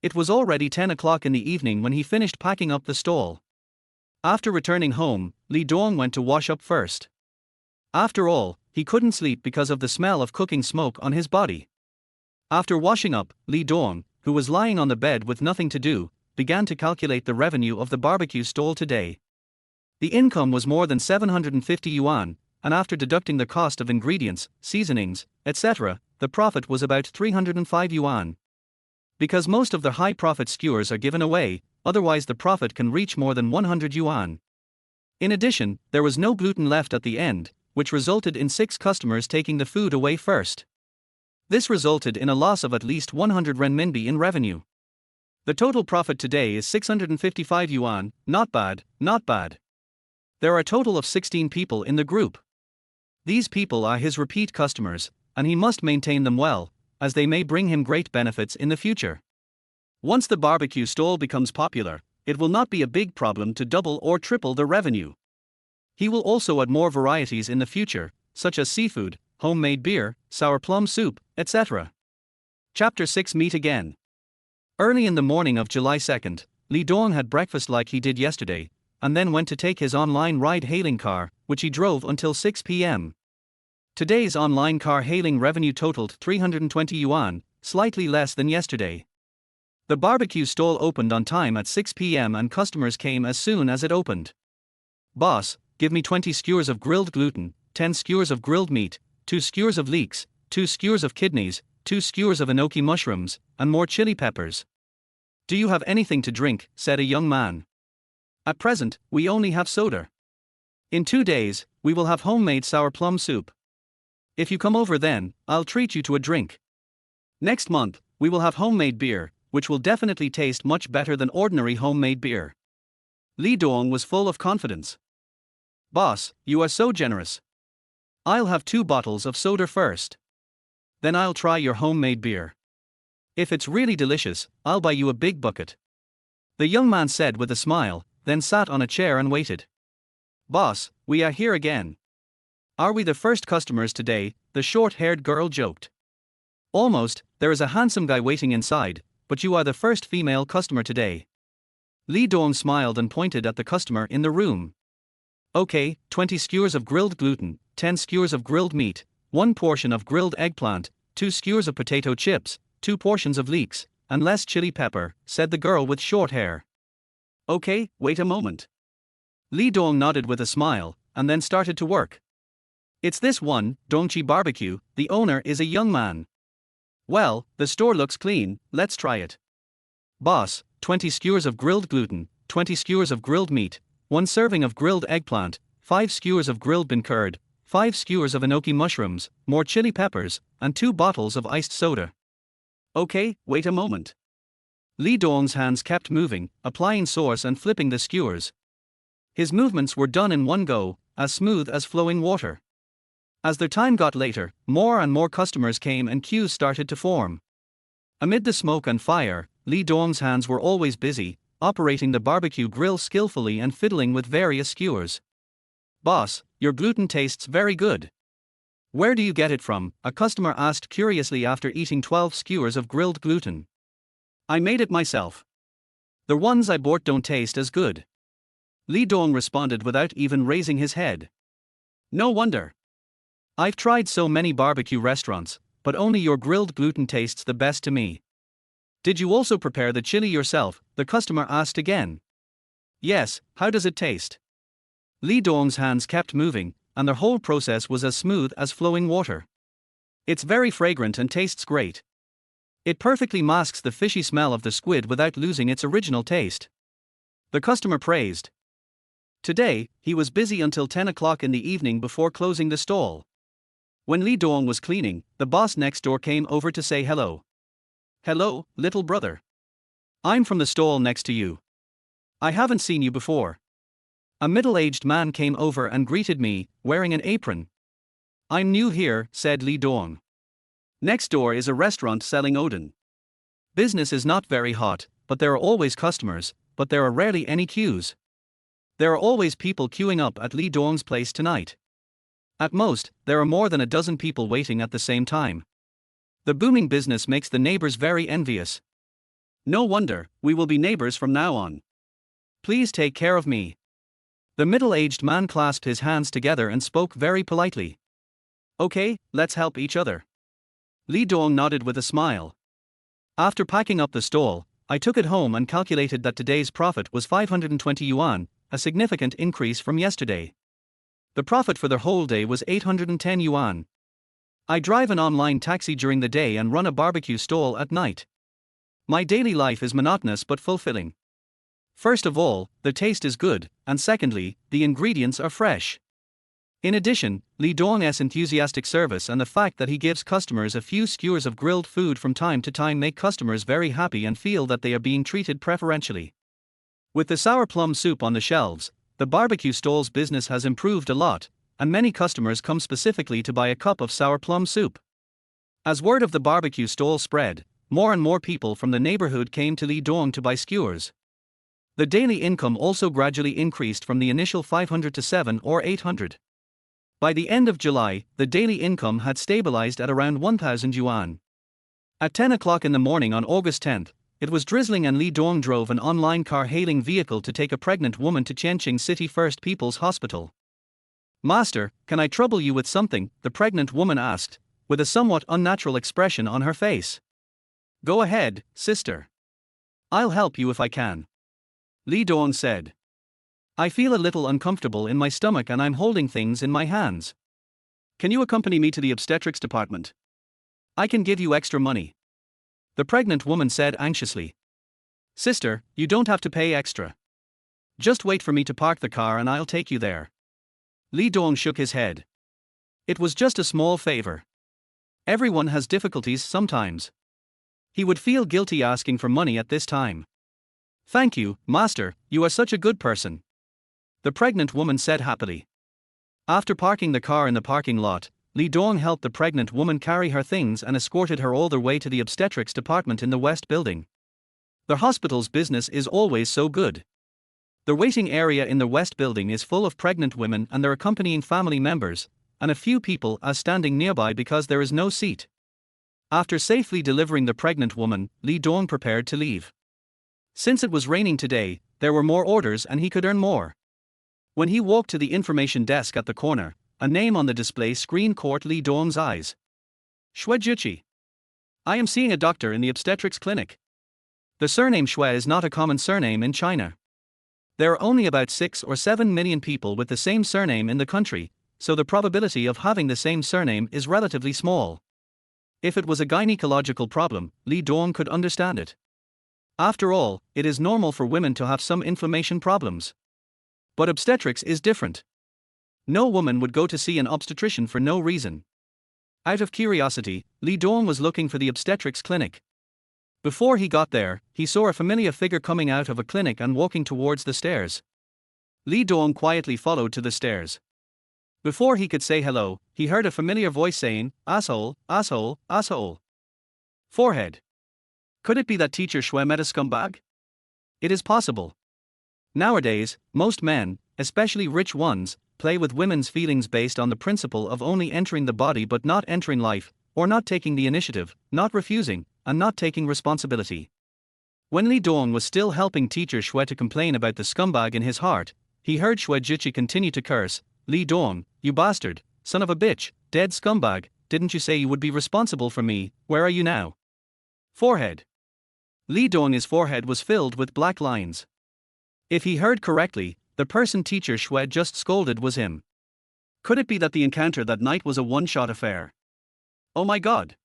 It was already 10 o'clock in the evening when he finished packing up the stall. After returning home, Lee Dong went to wash up first. After all, he couldn't sleep because of the smell of cooking smoke on his body. After washing up, Lee Dong, who was lying on the bed with nothing to do, began to calculate the revenue of the barbecue stall today. The income was more than 750 yuan, and after deducting the cost of ingredients, seasonings, etc., the profit was about 305 yuan. Because most of the high-profit skewers are given away, otherwise the profit can reach more than 100 yuan. In addition, there was no gluten left at the end, which resulted in 6 customers taking the food away first. This resulted in a loss of at least 100 renminbi in revenue. The total profit today is 655 yuan, not bad, not bad. There are a total of 16 people in the group. These people are his repeat customers, and he must maintain them well, as they may bring him great benefits in the future. Once the barbecue stall becomes popular, it will not be a big problem to double or triple the revenue. He will also add more varieties in the future, such as seafood, homemade beer, sour plum soup, etc. Chapter 6 Meet again. Early in the morning of July 2nd, Lee Dong had breakfast like he did yesterday, and then went to take his online ride-hailing car, which he drove until 6 p.m. Today's online car hailing revenue totaled 320 yuan, slightly less than yesterday. The barbecue stall opened on time at 6 p.m. and customers came as soon as it opened. "Boss, give me 20 skewers of grilled gluten, 10 skewers of grilled meat, 2 skewers of leeks, 2 skewers of kidneys, 2 skewers of enoki mushrooms, and more chili peppers." "Do you have anything to drink?" said a young man. "At present, we only have soda. In 2 days, we will have homemade sour plum soup. If you come over then, I'll treat you to a drink. Next month, we will have homemade beer, which will definitely taste much better than ordinary homemade beer." Lee Dong was full of confidence. "Boss, you are so generous. I'll have 2 bottles of soda first. Then I'll try your homemade beer. If it's really delicious, I'll buy you a big bucket," the young man said with a smile, then sat on a chair and waited. "Boss, we are here again. Are we the first customers today?" the short-haired girl joked. "Almost, there is a handsome guy waiting inside, but you are the first female customer today." Lee Dong smiled and pointed at the customer in the room. "Okay, 20 skewers of grilled gluten, 10 skewers of grilled meat, 1 portion of grilled eggplant, 2 skewers of potato chips, 2 portions of leeks, and less chili pepper," said the girl with short hair. "Okay, wait a moment." Lee Dong nodded with a smile, and then started to work. "It's this one, Dongchi Barbecue, the owner is a young man. Well, the store looks clean, let's try it. Boss, 20 skewers of grilled gluten, 20 skewers of grilled meat, 1 serving of grilled eggplant, 5 skewers of grilled bean curd, 5 skewers of enoki mushrooms, more chili peppers, and 2 bottles of iced soda." "Okay, wait a moment." Lee Dong's hands kept moving, applying sauce and flipping the skewers. His movements were done in one go, as smooth as flowing water. As the time got later, more and more customers came and queues started to form. Amid the smoke and fire, Lee Dong's hands were always busy, operating the barbecue grill skillfully and fiddling with various skewers. "Boss, your gluten tastes very good. Where do you get it from?" a customer asked curiously after eating 12 skewers of grilled gluten. "I made it myself. The ones I bought don't taste as good." Lee Dong responded without even raising his head. "No wonder. I've tried so many barbecue restaurants, but only your grilled gluten tastes the best to me." "Did you also prepare the chili yourself?" the customer asked again. "Yes, how does it taste?" Lee Dong's hands kept moving, and the whole process was as smooth as flowing water. "It's very fragrant and tastes great. It perfectly masks the fishy smell of the squid without losing its original taste," the customer praised. Today, he was busy until 10 o'clock in the evening before closing the stall. When Lee Dong was cleaning, the boss next door came over to say hello. "Hello, little brother. I'm from the stall next to you. I haven't seen you before." A middle-aged man came over and greeted me, wearing an apron. "I'm new here," said Lee Dong. Next door is a restaurant selling Odin. Business is not very hot, but there are always customers, but there are rarely any queues. There are always people queuing up at Lee Dong's place tonight. At most, there are more than a dozen people waiting at the same time. The booming business makes the neighbors very envious. No wonder, we will be neighbors from now on. Please take care of me. The middle-aged man clasped his hands together and spoke very politely. Okay, let's help each other. Lee Dong nodded with a smile. After packing up the stall, I took it home and calculated that today's profit was 520 yuan, a significant increase from yesterday. The profit for the whole day was 810 yuan. I drive an online taxi during the day and run a barbecue stall at night. My daily life is monotonous but fulfilling. First of all, the taste is good, and secondly, the ingredients are fresh. In addition, Lee Dong's enthusiastic service and the fact that he gives customers a few skewers of grilled food from time to time make customers very happy and feel that they are being treated preferentially. With the sour plum soup on the shelves, the barbecue stall's business has improved a lot, and many customers come specifically to buy a cup of sour plum soup. As word of the barbecue stall spread, more and more people from the neighborhood came to Lee Dong to buy skewers. The daily income also gradually increased from the initial 500 to 700 or 800. By the end of July, the daily income had stabilized at around 1,000 yuan. At 10 o'clock in the morning on August 10th, it was drizzling and Lee Dong drove an online car-hailing vehicle to take a pregnant woman to Tianqing City First People's Hospital. "Master, can I trouble you with something?" the pregnant woman asked, with a somewhat unnatural expression on her face. "Go ahead, sister. I'll help you if I can," Lee Dong said. "I feel a little uncomfortable in my stomach and I'm holding things in my hands. Can you accompany me to the obstetrics department? I can give you extra money," the pregnant woman said anxiously. "Sister, you don't have to pay extra. Just wait for me to park the car and I'll take you there." Lee Dong shook his head. It was just a small favor. Everyone has difficulties sometimes. He would feel guilty asking for money at this time. "Thank you, master, you are such a good person," the pregnant woman said happily. After parking the car in the parking lot, Lee Dong helped the pregnant woman carry her things and escorted her all the way to the obstetrics department in the West Building. The hospital's business is always so good. The waiting area in the West Building is full of pregnant women and their accompanying family members, and a few people are standing nearby because there is no seat. After safely delivering the pregnant woman, Lee Dong prepared to leave. Since it was raining today, there were more orders and he could earn more. When he walked to the information desk at the corner, a name on the display screen caught Lee Dong's eyes. "Xue Juqi. I am seeing a doctor in the obstetrics clinic." The surname Xue is not a common surname in China. There are only about 6 or 7 million people with the same surname in the country, so the probability of having the same surname is relatively small. If it was a gynecological problem, Lee Dong could understand it. After all, it is normal for women to have some inflammation problems. But obstetrics is different. No woman would go to see an obstetrician for no reason. Out of curiosity, Lee Dong was looking for the obstetrics clinic. Before he got there, he saw a familiar figure coming out of a clinic and walking towards the stairs. Lee Dong quietly followed to the stairs. Before he could say hello, he heard a familiar voice saying, "Asshole, asshole, asshole." Forehead. Could it be that teacher Xue met a scumbag? It is possible. Nowadays, most men, especially rich ones, play with women's feelings based on the principle of only entering the body but not entering life, or not taking the initiative, not refusing, and not taking responsibility. When Li Dong was still helping teacher Xue to complain about the scumbag in his heart, he heard Xue Juqi continue to curse, "Li Dong, you bastard, son of a bitch, dead scumbag, didn't you say you would be responsible for me, where are you now?" Forehead. Li Dong's forehead was filled with black lines. If he heard correctly, the person teacher Xue just scolded was him. Could it be that the encounter that night was a one-shot affair? Oh my god!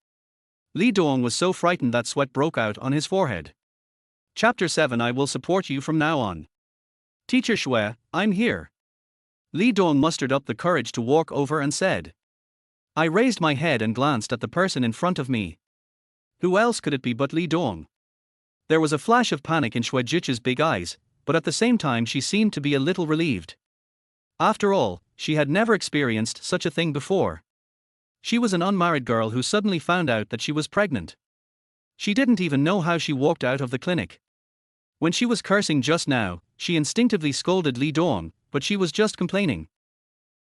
Li Dong was so frightened that sweat broke out on his forehead. Chapter 7. I will support you from now on. Teacher Xue, I'm here. Li Dong mustered up the courage to walk over and said. I raised my head and glanced at the person in front of me. Who else could it be but Li Dong? There was a flash of panic in Xue Juqi's big eyes, but at the same time she seemed to be a little relieved. After all, she had never experienced such a thing before. She was an unmarried girl who suddenly found out that she was pregnant. She didn't even know how she walked out of the clinic. When she was cursing just now, she instinctively scolded Li Dong, but she was just complaining.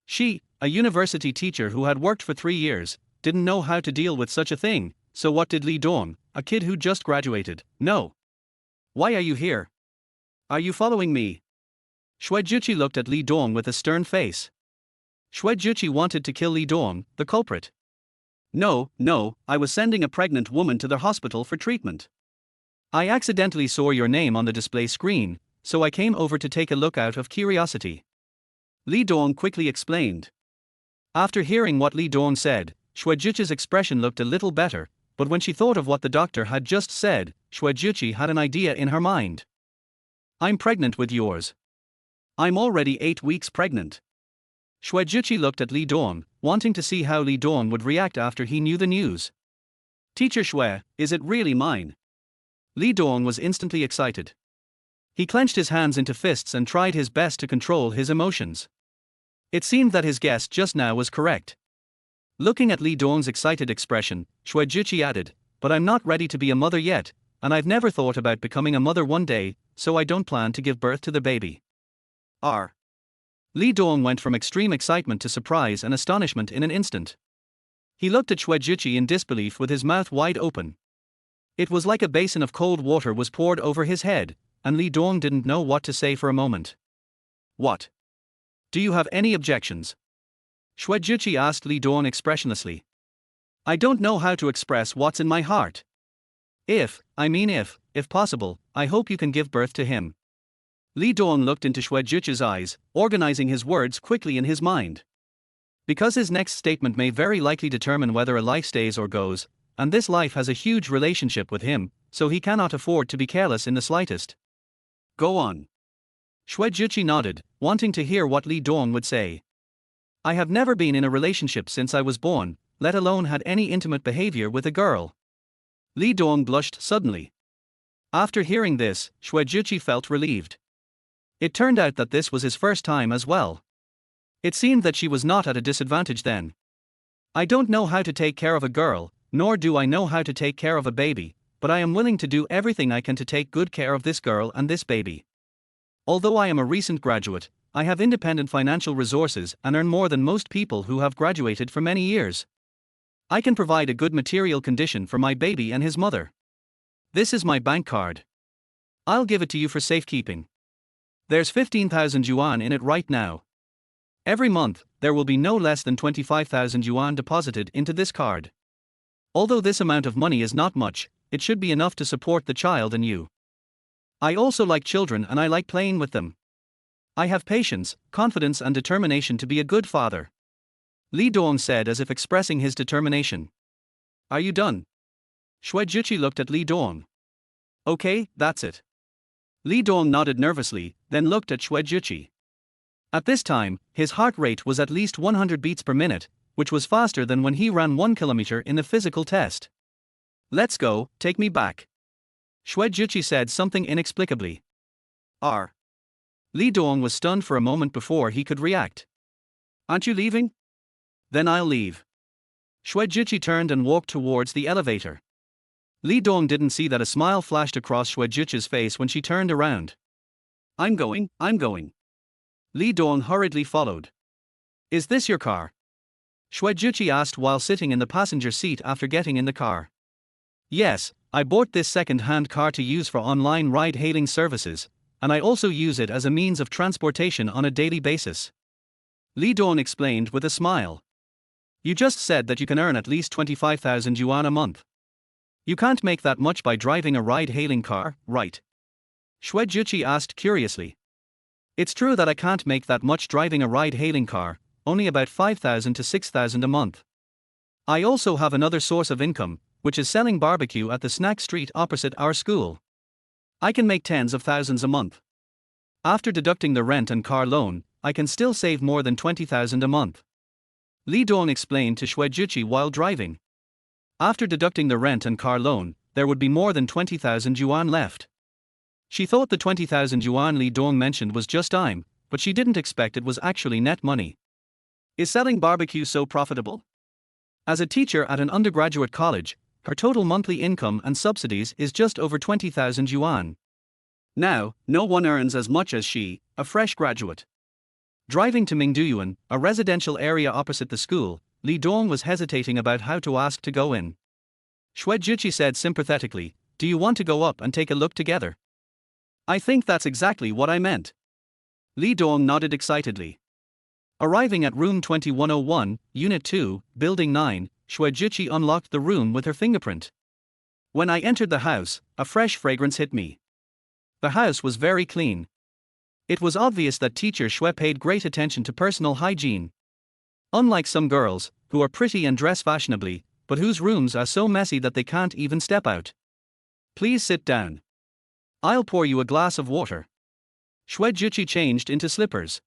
She, a university teacher who had worked for 3 years, didn't know how to deal with such a thing, so what did Li Dong, a kid who just graduated, know? Why are you here? Are you following me? Juchi looked at Li Dong with a stern face. Juchi wanted to kill Li Dong, the culprit. No, I was sending a pregnant woman to the hospital for treatment. I accidentally saw your name on the display screen, so I came over to take a look out of curiosity. Li Dong quickly explained. After hearing what Li Dong said, Juchi's expression looked a little better, but when she thought of what the doctor had just said, Juchi had an idea in her mind. I'm pregnant with yours. I'm already 8 weeks pregnant. Juchi looked at Li Dong, wanting to see how Li Dong would react after he knew the news. Teacher Shui, is it really mine? Li Dong was instantly excited. He clenched his hands into fists and tried his best to control his emotions. It seemed that his guess just now was correct. Looking at Li Dong's excited expression, Juchi added, but I'm not ready to be a mother yet, and I've never thought about becoming a mother one day, so I don't plan to give birth to the baby. Li Dong went from extreme excitement to surprise and astonishment in an instant. He looked at Juchi in disbelief with his mouth wide open. It was like a basin of cold water was poured over his head, and Li Dong didn't know what to say for a moment. What? Do you have any objections? Juchi asked Li Dong expressionlessly. I don't know how to express what's in my heart. If possible, I hope you can give birth to him. Li Dong looked into Juchi's eyes, organizing his words quickly in his mind. Because his next statement may very likely determine whether a life stays or goes, and this life has a huge relationship with him, so he cannot afford to be careless in the slightest. Go on. Juchi nodded, wanting to hear what Li Dong would say. I have never been in a relationship since I was born, let alone had any intimate behavior with a girl. Li Dong blushed suddenly. After hearing this, Juchi felt relieved. It turned out that this was his first time as well. It seemed that she was not at a disadvantage then. I don't know how to take care of a girl, nor do I know how to take care of a baby, but I am willing to do everything I can to take good care of this girl and this baby. Although I am a recent graduate, I have independent financial resources and earn more than most people who have graduated for many years. I can provide a good material condition for my baby and his mother. This is my bank card. I'll give it to you for safekeeping. There's 15,000 yuan in it right now. Every month, there will be no less than 25,000 yuan deposited into this card. Although this amount of money is not much, it should be enough to support the child and you. I also like children and I like playing with them. I have patience, confidence and determination to be a good father. Li Dong said as if expressing his determination. Are you done? Juchi looked at Li Dong. Okay, that's it. Li Dong nodded nervously, then looked at Juchi. At this time, his heart rate was at least 100 beats per minute, which was faster than when he ran 1 kilometer in the physical test. Let's go, take me back. Juchi said something inexplicably. Li Dong was stunned for a moment before he could react. Aren't you leaving? Then I'll leave. Juchi turned and walked towards the elevator. Li Dong didn't see that a smile flashed across Juchi's face when she turned around. I'm going. Li Dong hurriedly followed. Is this your car? Juchi asked while sitting in the passenger seat after getting in the car. Yes, I bought this second-hand car to use for online ride-hailing services, and I also use it as a means of transportation on a daily basis. Li Dong explained with a smile. You just said that you can earn at least 25,000 yuan a month. You can't make that much by driving a ride-hailing car, right? Juchi asked curiously. It's true that I can't make that much driving a ride-hailing car, only about 5,000 to 6,000 a month. I also have another source of income, which is selling barbecue at the snack street opposite our school. I can make tens of thousands a month. After deducting the rent and car loan, I can still save more than 20,000 a month. Li Dong explained to Juchi while driving. After deducting the rent and car loan, there would be more than 20,000 yuan left. She thought the 20,000 yuan Li Dong mentioned was just time, but she didn't expect it was actually net money. Is selling barbecue so profitable? As a teacher at an undergraduate college, her total monthly income and subsidies is just over 20,000 yuan. Now, no one earns as much as she, a fresh graduate. Driving to Mingduyuan, a residential area opposite the school, Li Dong was hesitating about how to ask to go in. Juchi said sympathetically, "Do you want to go up and take a look together?" "I think that's exactly what I meant." Li Dong nodded excitedly. Arriving at room 2101, Unit 2, Building 9, Juchi unlocked the room with her fingerprint. When I entered the house, a fresh fragrance hit me. The house was very clean. It was obvious that teacher Xue paid great attention to personal hygiene. Unlike some girls, who are pretty and dress fashionably, but whose rooms are so messy that they can't even step out. "Please sit down. I'll pour you a glass of water." Juchi changed into slippers.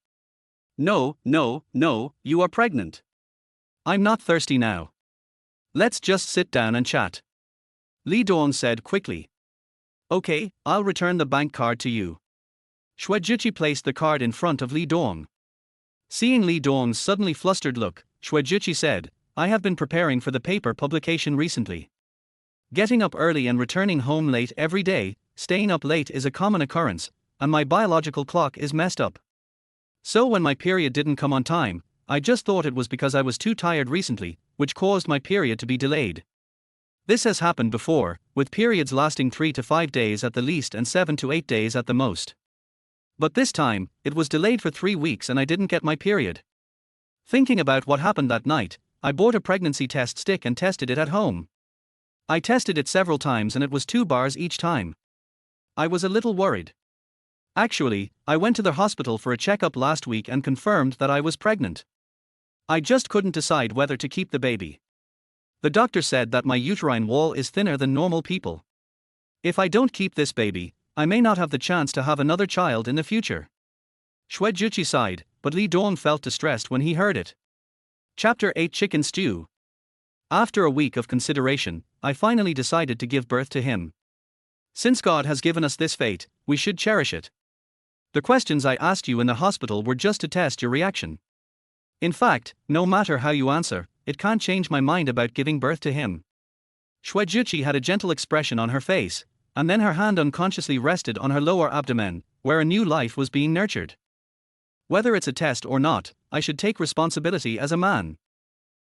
No, you are pregnant." "I'm not thirsty now. Let's just sit down and chat," Li Dong said quickly. "Okay, I'll return the bank card to you." Juchi placed the card in front of Li Dong. Seeing Li Dong's suddenly flustered look, Juchi said, "I have been preparing for the paper publication recently. Getting up early and returning home late every day, staying up late is a common occurrence, and my biological clock is messed up. So when my period didn't come on time, I just thought it was because I was too tired recently, which caused my period to be delayed. This has happened before, with periods lasting 3 to 5 days at the least and 7 to 8 days at the most. But this time, it was delayed for 3 weeks and I didn't get my period. Thinking about what happened that night, I bought a pregnancy test stick and tested it at home. I tested it several times and it was 2 bars each time. I was a little worried. Actually, I went to the hospital for a checkup last week and confirmed that I was pregnant. I just couldn't decide whether to keep the baby. The doctor said that my uterine wall is thinner than normal people. If I don't keep this baby, I may not have the chance to have another child in the future." Juchi sighed, but Li Dong felt distressed when he heard it. Chapter 8 Chicken Stew. After a week of consideration, I finally decided to give birth to him. Since God has given us this fate, we should cherish it. The questions I asked you in the hospital were just to test your reaction. In fact, no matter how you answer, it can't change my mind about giving birth to him. Juchi had a gentle expression on her face, and then her hand unconsciously rested on her lower abdomen, where a new life was being nurtured. Whether it's a test or not, I should take responsibility as a man.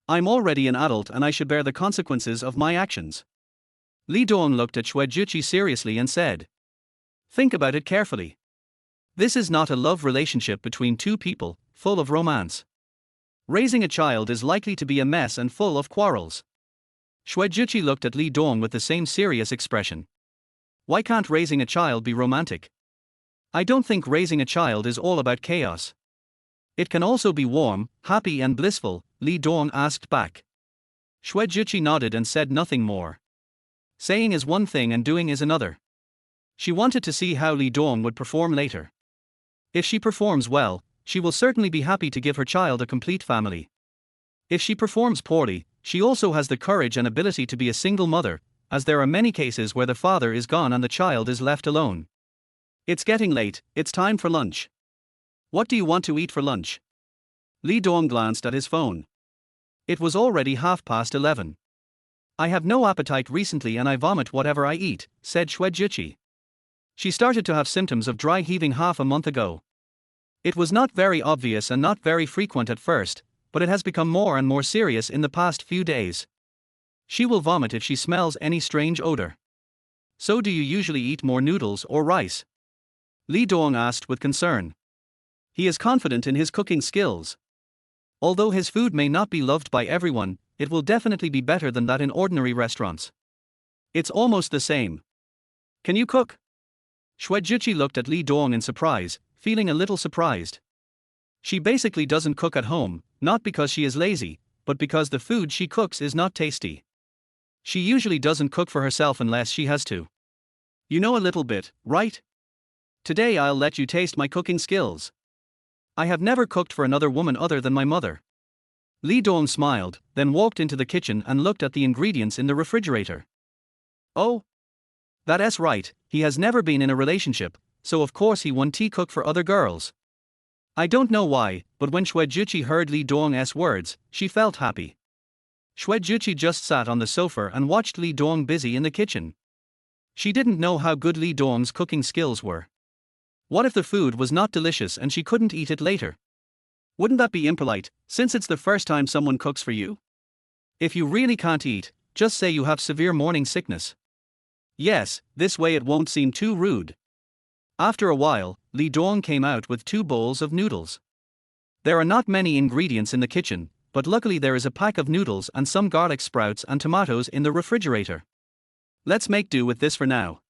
I'm already an adult and I should bear the consequences of my actions. Li Dong looked at Juchi seriously and said, "Think about it carefully. This is not a love relationship between two people, full of romance. Raising a child is likely to be a mess and full of quarrels." Juchi looked at Li Dong with the same serious expression. "Why can't raising a child be romantic?" "I don't think raising a child is all about chaos. It can also be warm, happy and blissful," Li Dong asked back. Juchi nodded and said nothing more. Saying is one thing and doing is another. She wanted to see how Li Dong would perform later. If she performs well, she will certainly be happy to give her child a complete family. If she performs poorly, she also has the courage and ability to be a single mother, as there are many cases where the father is gone and the child is left alone. "It's getting late, it's time for lunch. What do you want to eat for lunch?" Li Dong glanced at his phone. It was already 11:30. "I have no appetite recently and I vomit whatever I eat," said Juchi. She started to have symptoms of dry heaving half a month ago. It was not very obvious and not very frequent at first, but it has become more and more serious in the past few days. She will vomit if she smells any strange odor. "So do you usually eat more noodles or rice?" Li Dong asked with concern. He is confident in his cooking skills. Although his food may not be loved by everyone, it will definitely be better than that in ordinary restaurants. "It's almost the same. Can you cook?" Juchi looked at Li Dong in surprise, feeling a little surprised. She basically doesn't cook at home, not because she is lazy, but because the food she cooks is not tasty. She usually doesn't cook for herself unless she has to. "You know a little bit, right? Today I'll let you taste my cooking skills. I have never cooked for another woman other than my mother." Li Dong smiled, then walked into the kitchen and looked at the ingredients in the refrigerator. "Oh, that's right, he has never been in a relationship, so of course he won't cook for other girls." I don't know why, but when Juchi heard Li Dong's words, she felt happy. Juchi just sat on the sofa and watched Li Dong busy in the kitchen. She didn't know how good Li Dong's cooking skills were. What if the food was not delicious and she couldn't eat it later? Wouldn't that be impolite, since it's the first time someone cooks for you? If you really can't eat, just say you have severe morning sickness. Yes, this way it won't seem too rude. After a while, Li Dong came out with 2 bowls of noodles. There are not many ingredients in the kitchen, but luckily there is a pack of noodles and some garlic sprouts and tomatoes in the refrigerator. Let's make do with this for now.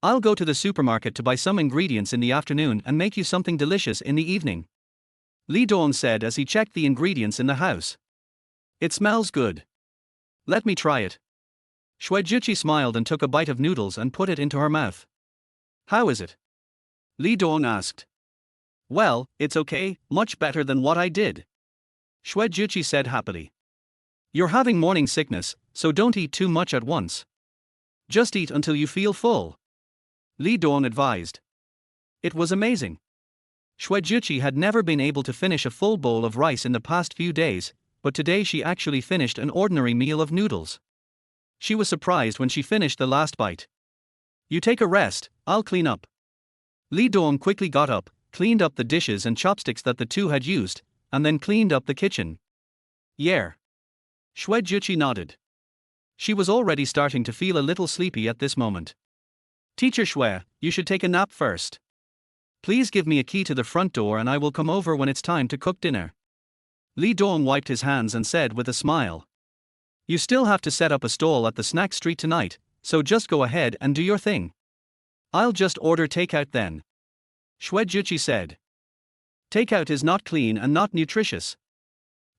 I'll go to the supermarket to buy some ingredients in the afternoon and make you something delicious in the evening. Li Dong said as he checked the ingredients in the house. It smells good. Let me try it. Juchi smiled and took a bite of noodles and put it into her mouth. How is it? Li Dong asked. Well, it's okay, much better than what I did. Juchi said happily. You're having morning sickness, so don't eat too much at once. Just eat until you feel full. Li Dong advised. It was amazing. Juchi had never been able to finish a full bowl of rice in the past few days, but today she actually finished an ordinary meal of noodles. She was surprised when she finished the last bite. You take a rest, I'll clean up. Li Dong quickly got up, cleaned up the dishes and chopsticks that the two had used, and then cleaned up the kitchen. Yeah. Juchi nodded. She was already starting to feel a little sleepy at this moment. Teacher Shui, you should take a nap first. Please give me a key to the front door and I will come over when it's time to cook dinner. Li Dong wiped his hands and said with a smile. You still have to set up a stall at the snack street tonight, so just go ahead and do your thing. I'll just order takeout then. Juchi said. Takeout is not clean and not nutritious.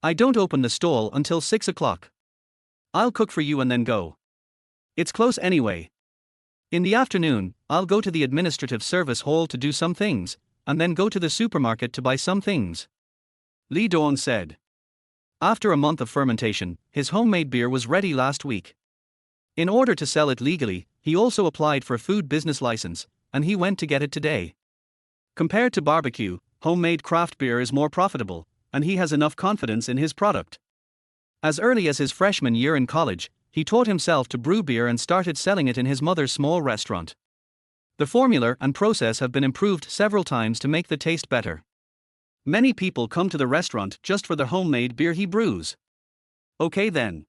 I don't open the stall until 6 o'clock. I'll cook for you and then go. It's close anyway. In the afternoon, I'll go to the administrative service hall to do some things, and then go to the supermarket to buy some things. Li Dong said. After a month of fermentation, his homemade beer was ready last week. In order to sell it legally, he also applied for a food business license, and he went to get it today. Compared to barbecue, homemade craft beer is more profitable, and he has enough confidence in his product. As early as his freshman year in college, he taught himself to brew beer and started selling it in his mother's small restaurant. The formula and process have been improved several times to make the taste better. Many people come to the restaurant just for the homemade beer he brews. Okay then.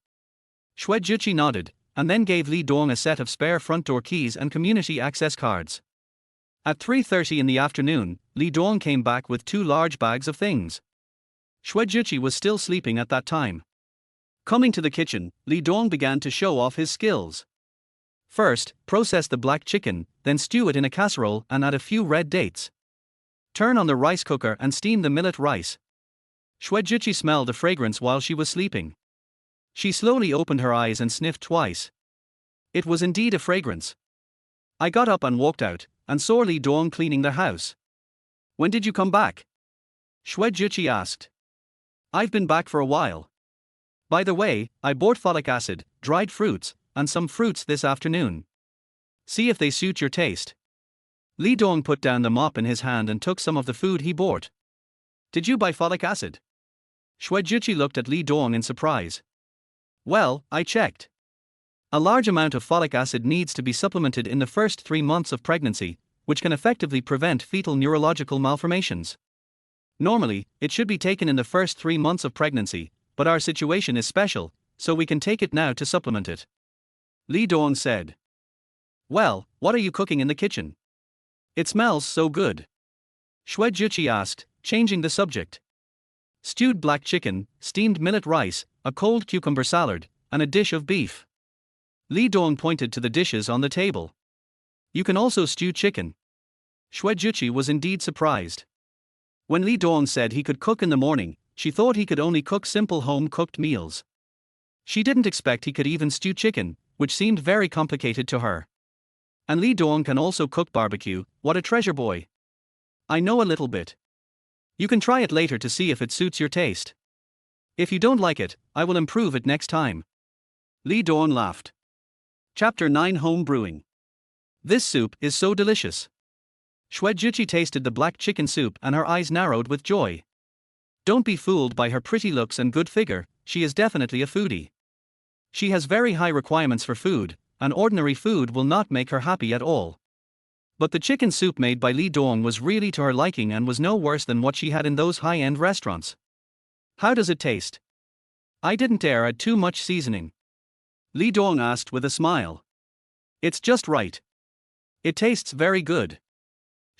Juchi nodded, and then gave Li Dong a set of spare front door keys and community access cards. At 3:30 in the afternoon, Li Dong came back with 2 large bags of things. Juchi was still sleeping at that time. Coming to the kitchen, Li Dong began to show off his skills. First, process the black chicken, then stew it in a casserole and add a few red dates. Turn on the rice cooker and steam the millet rice. Juchi smelled the fragrance while she was sleeping. She slowly opened her eyes and sniffed twice. It was indeed a fragrance. I got up and walked out, and saw Li Dong cleaning the house. When did you come back? Juchi asked. I've been back for a while. By the way, I bought folic acid, dried fruits, and some fruits this afternoon. See if they suit your taste. Li Dong put down the mop in his hand and took some of the food he bought. Did you buy folic acid? Juchi looked at Li Dong in surprise. Well, I checked. A large amount of folic acid needs to be supplemented in the first 3 months of pregnancy, which can effectively prevent fetal neurological malformations. Normally, it should be taken in the first 3 months of pregnancy, but our situation is special, so we can take it now to supplement it. Li Dong said. Well, what are you cooking in the kitchen? It smells so good. Juchi asked, changing the subject. Stewed black chicken, steamed millet rice, a cold cucumber salad, and a dish of beef. Li Dong pointed to the dishes on the table. You can also stew chicken. Juchi was indeed surprised. When Li Dong said he could cook in the morning, she thought he could only cook simple home-cooked meals. She didn't expect he could even stew chicken, which seemed very complicated to her. And Li Dong can also cook barbecue, what a treasure boy. I know a little bit. You can try it later to see if it suits your taste. If you don't like it, I will improve it next time. Li Dong laughed. Chapter 9 Home Brewing. This soup is so delicious. Juchi tasted the black chicken soup and her eyes narrowed with joy. Don't be fooled by her pretty looks and good figure, she is definitely a foodie. She has very high requirements for food, and ordinary food will not make her happy at all. But the chicken soup made by Lee Dong was really to her liking and was no worse than what she had in those high-end restaurants. How does it taste? I didn't dare add too much seasoning. Lee Dong asked with a smile. It's just right. It tastes very good.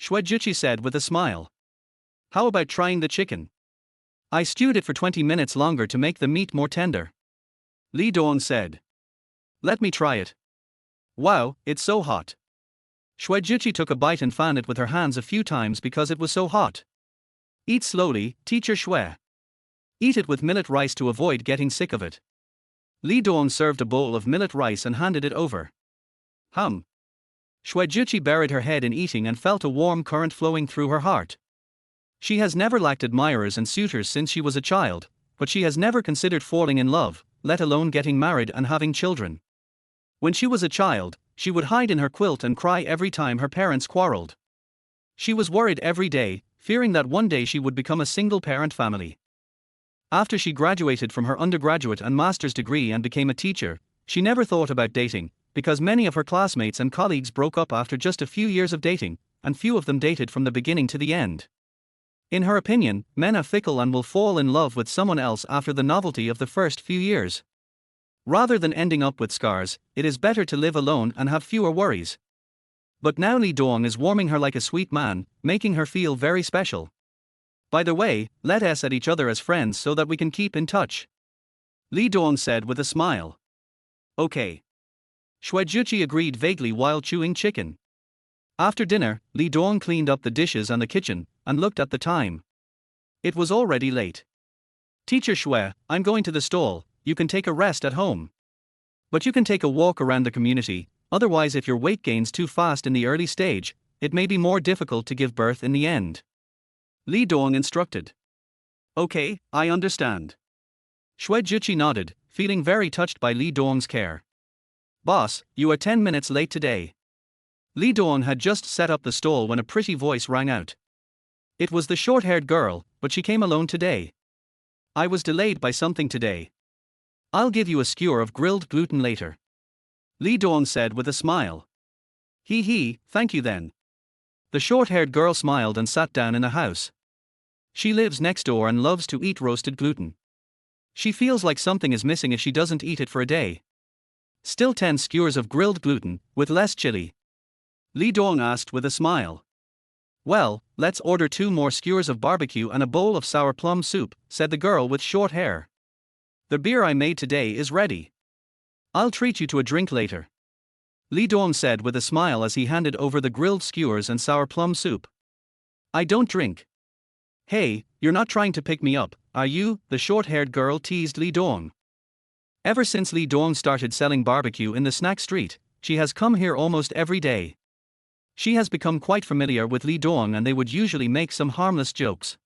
Shwejuchi said with a smile. How about trying the chicken? I stewed it for 20 minutes longer to make the meat more tender. Lee Dong said. Let me try it. Wow, it's so hot. Shwejuchi took a bite and fanned it with her hands a few times because it was so hot. Eat slowly, teacher Shwe. Eat it with millet rice to avoid getting sick of it. Lee Dong served a bowl of millet rice and handed it over. Hum. Shwejuchi buried her head in eating and felt a warm current flowing through her heart. She has never lacked admirers and suitors since she was a child, but she has never considered falling in love, let alone getting married and having children. When she was a child, she would hide in her quilt and cry every time her parents quarreled. She was worried every day, fearing that one day she would become a single-parent family. After she graduated from her undergraduate and master's degree and became a teacher, she never thought about dating, because many of her classmates and colleagues broke up after just a few years of dating, and few of them dated from the beginning to the end. In her opinion, men are fickle and will fall in love with someone else after the novelty of the first few years. Rather than ending up with scars, it is better to live alone and have fewer worries. But now Lee Dong is warming her like a sweet man, making her feel very special. By the way, let us at each other as friends so that we can keep in touch. Lee Dong said with a smile. Okay. Shwejuchi agreed vaguely while chewing chicken. After dinner, Lee Dong cleaned up the dishes and the kitchen, and looked at the time. It was already late. Teacher Shwe, I'm going to the stall, you can take a rest at home. But you can take a walk around the community, otherwise if your weight gains too fast in the early stage, it may be more difficult to give birth in the end. Lee Dong instructed. Okay, I understand. Shwejuchi nodded, feeling very touched by Lee Dong's care. Boss, you are 10 minutes late today. Lee Dong had just set up the stall when a pretty voice rang out. It was the short-haired girl, but she came alone today. I was delayed by something today. I'll give you a skewer of grilled gluten later. Lee Dong said with a smile. Hee, thank you then. The short-haired girl smiled and sat down in the house. She lives next door and loves to eat roasted gluten. She feels like something is missing if she doesn't eat it for a day. Still 10 skewers of grilled gluten, with less chili? Lee Dong asked with a smile. Well, let's order 2 more skewers of barbecue and a bowl of sour plum soup, said the girl with short hair. The beer I made today is ready. I'll treat you to a drink later. Lee Dong said with a smile as he handed over the grilled skewers and sour plum soup. I don't drink. Hey, you're not trying to pick me up, are you? The short-haired girl teased Lee Dong. Ever since Lee Dong started selling barbecue in the snack street, she has come here almost every day. She has become quite familiar with Lee Dong and they would usually make some harmless jokes.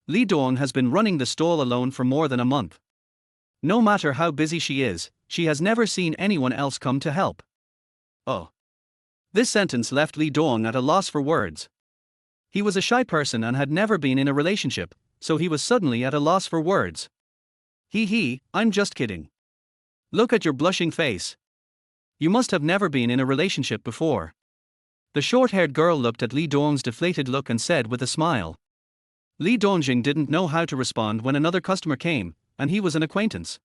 Lee Dong has been running the stall alone for more than a month. No matter how busy she is, she has never seen anyone else come to help. Oh. This sentence left Lee Dong at a loss for words. He was a shy person and had never been in a relationship, so he was suddenly at a loss for words. I'm just kidding. Look at your blushing face. You must have never been in a relationship before. The short-haired girl looked at Lee Dong's deflated look and said with a smile. Lee Dongjing didn't know how to respond when another customer came, and he was an acquaintance.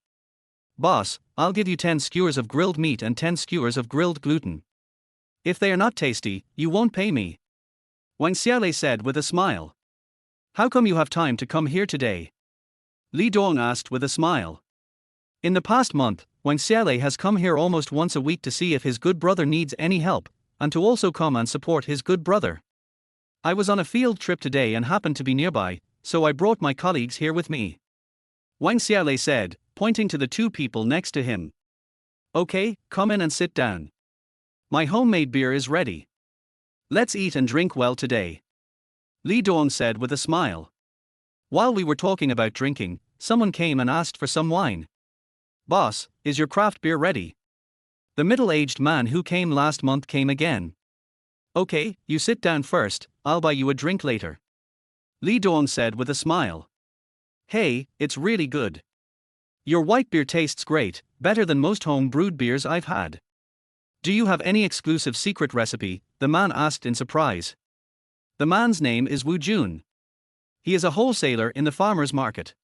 Boss, I'll give you 10 skewers of grilled meat and 10 skewers of grilled gluten. If they are not tasty, you won't pay me. Wang Xiaolei said with a smile. How come you have time to come here today? Lee Dong asked with a smile. In the past month, Wang Xiaolei has come here almost once a week to see if his good brother needs any help, and to also come and support his good brother. I was on a field trip today and happened to be nearby, so I brought my colleagues here with me. Wang Xiaolei said, pointing to the 2 people next to him. Okay, come in and sit down. My homemade beer is ready. Let's eat and drink well today. Lee Dong said with a smile. While we were talking about drinking, someone came and asked for some wine. Boss, is your craft beer ready? The middle-aged man who came last month came again. Okay, you sit down first, I'll buy you a drink later. Lee Dong said with a smile. Hey, it's really good. Your white beer tastes great, better than most home brewed beers I've had. Do you have any exclusive secret recipe? The man asked in surprise. The man's name is Wu Jun. He is a wholesaler in the farmer's market.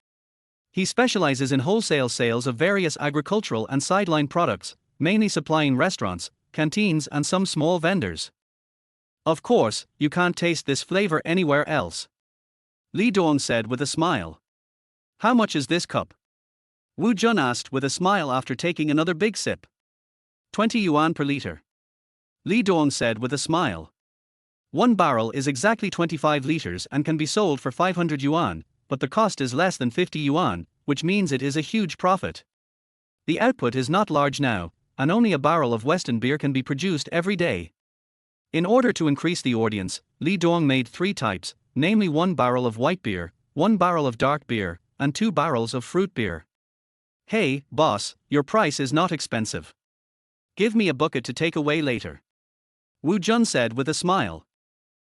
He specializes in wholesale sales of various agricultural and sideline products, mainly supplying restaurants, canteens, and some small vendors. Of course, you can't taste this flavor anywhere else. Li Dong said with a smile. How much is this cup? Wu Jun asked with a smile after taking another big sip. 20 yuan per liter. Li Dong said with a smile. One barrel is exactly 25 liters and can be sold for 500 yuan, but the cost is less than 50 yuan, which means it is a huge profit. The output is not large now, and only a barrel of Western beer can be produced every day. In order to increase the audience, Li Dong made 3 types, namely 1 barrel of white beer, 1 barrel of dark beer, and 2 barrels of fruit beer. Hey, boss, your price is not expensive. Give me a bucket to take away later. Wu Jun said with a smile.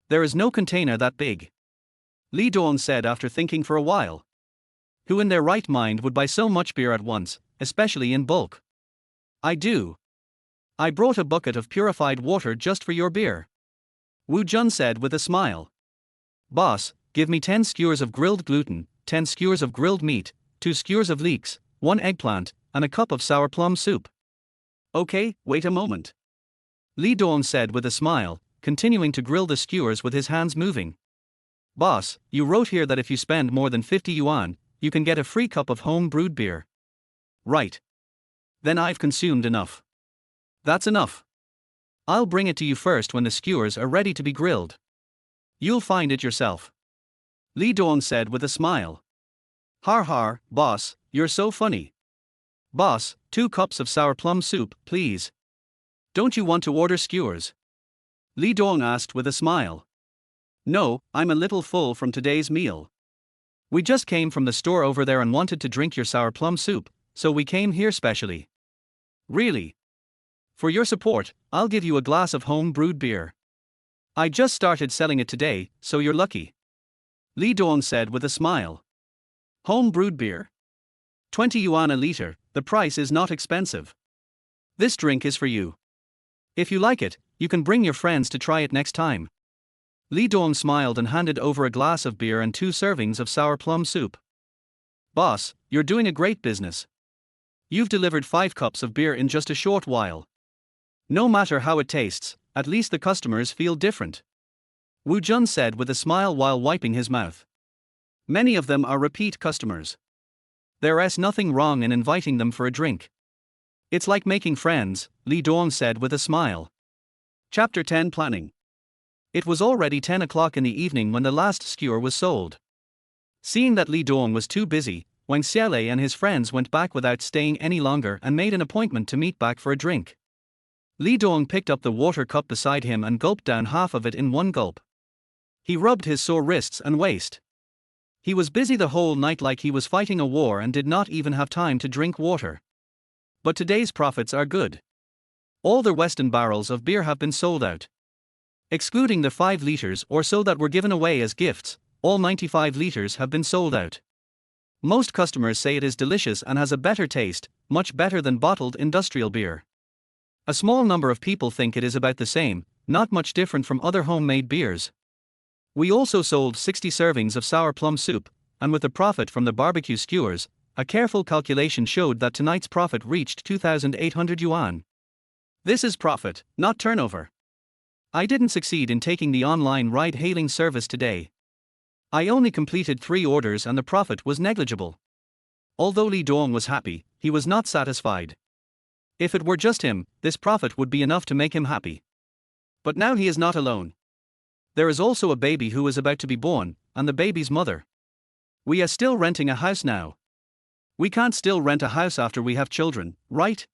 There is no container that big. Li Dong said after thinking for a while. Who in their right mind would buy so much beer at once, especially in bulk? I do. I brought a bucket of purified water just for your beer. Wu Jun said with a smile. Boss, give me 10 skewers of grilled gluten, 10 skewers of grilled meat, 2 skewers of leeks, 1 eggplant, and a cup of sour plum soup. Okay, wait a moment. Li Dong said with a smile, continuing to grill the skewers with his hands moving. Boss, you wrote here that if you spend more than 50 yuan, you can get a free cup of home brewed beer. Right. Then I've consumed enough. That's enough. I'll bring it to you first when the skewers are ready to be grilled. You'll find it yourself. Li Dong said with a smile. Har har, boss, you're so funny. Boss, 2 cups of sour plum soup, please. Don't you want to order skewers? Li Dong asked with a smile. No, I'm a little full from today's meal. We just came from the store over there and wanted to drink your sour plum soup, so we came here specially. Really? For your support, I'll give you a glass of home brewed beer. I just started selling it today, so you're lucky. Li Dong said with a smile. Home brewed beer? 20 yuan a liter, the price is not expensive. This drink is for you. If you like it, you can bring your friends to try it next time. Li Dong smiled and handed over a glass of beer and 2 servings of sour plum soup. Boss, you're doing a great business. You've delivered 5 cups of beer in just a short while. No matter how it tastes, at least the customers feel different. Wu Jun said with a smile while wiping his mouth. Many of them are repeat customers. There's nothing wrong in inviting them for a drink. It's like making friends, Li Dong said with a smile. Chapter 10 Planning. It was already 10 o'clock in the evening when the last skewer was sold. Seeing that Li Dong was too busy, Wang Xiaolei and his friends went back without staying any longer and made an appointment to meet back for a drink. Li Dong picked up the water cup beside him and gulped down half of it in one gulp. He rubbed his sore wrists and waist. He was busy the whole night like he was fighting a war and did not even have time to drink water. But today's profits are good. All the Western barrels of beer have been sold out. Excluding the 5 liters or so that were given away as gifts, all 95 liters have been sold out. Most customers say it is delicious and has a better taste, much better than bottled industrial beer. A small number of people think it is about the same, not much different from other homemade beers. We also sold 60 servings of sour plum soup, and with the profit from the barbecue skewers, a careful calculation showed that tonight's profit reached 2,800 yuan. This is profit, not turnover. I didn't succeed in taking the online ride-hailing service today. I only completed 3 orders and the profit was negligible. Although Li Dong was happy, he was not satisfied. If it were just him, this profit would be enough to make him happy. But now he is not alone. There is also a baby who is about to be born, and the baby's mother. We are still renting a house now. We can't still rent a house after we have children, right?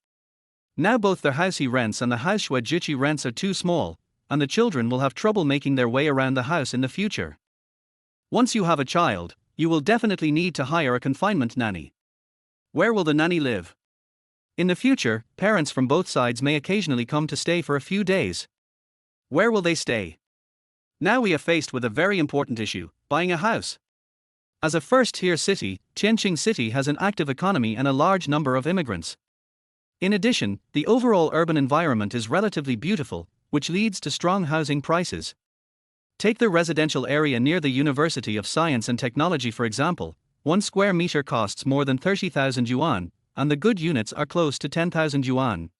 Now both the house he rents and the house Xue Jiqi rents are too small, and the children will have trouble making their way around the house in the future. Once you have a child, you will definitely need to hire a confinement nanny. Where will the nanny live? In the future, parents from both sides may occasionally come to stay for a few days. Where will they stay? Now we are faced with a very important issue, buying a house. As a first-tier city, Tianjin City has an active economy and a large number of immigrants. In addition, the overall urban environment is relatively beautiful, which leads to strong housing prices. Take the residential area near the University of Science and Technology for example. 1 square meter costs more than 30,000 yuan, and the good units are close to 10,000 yuan.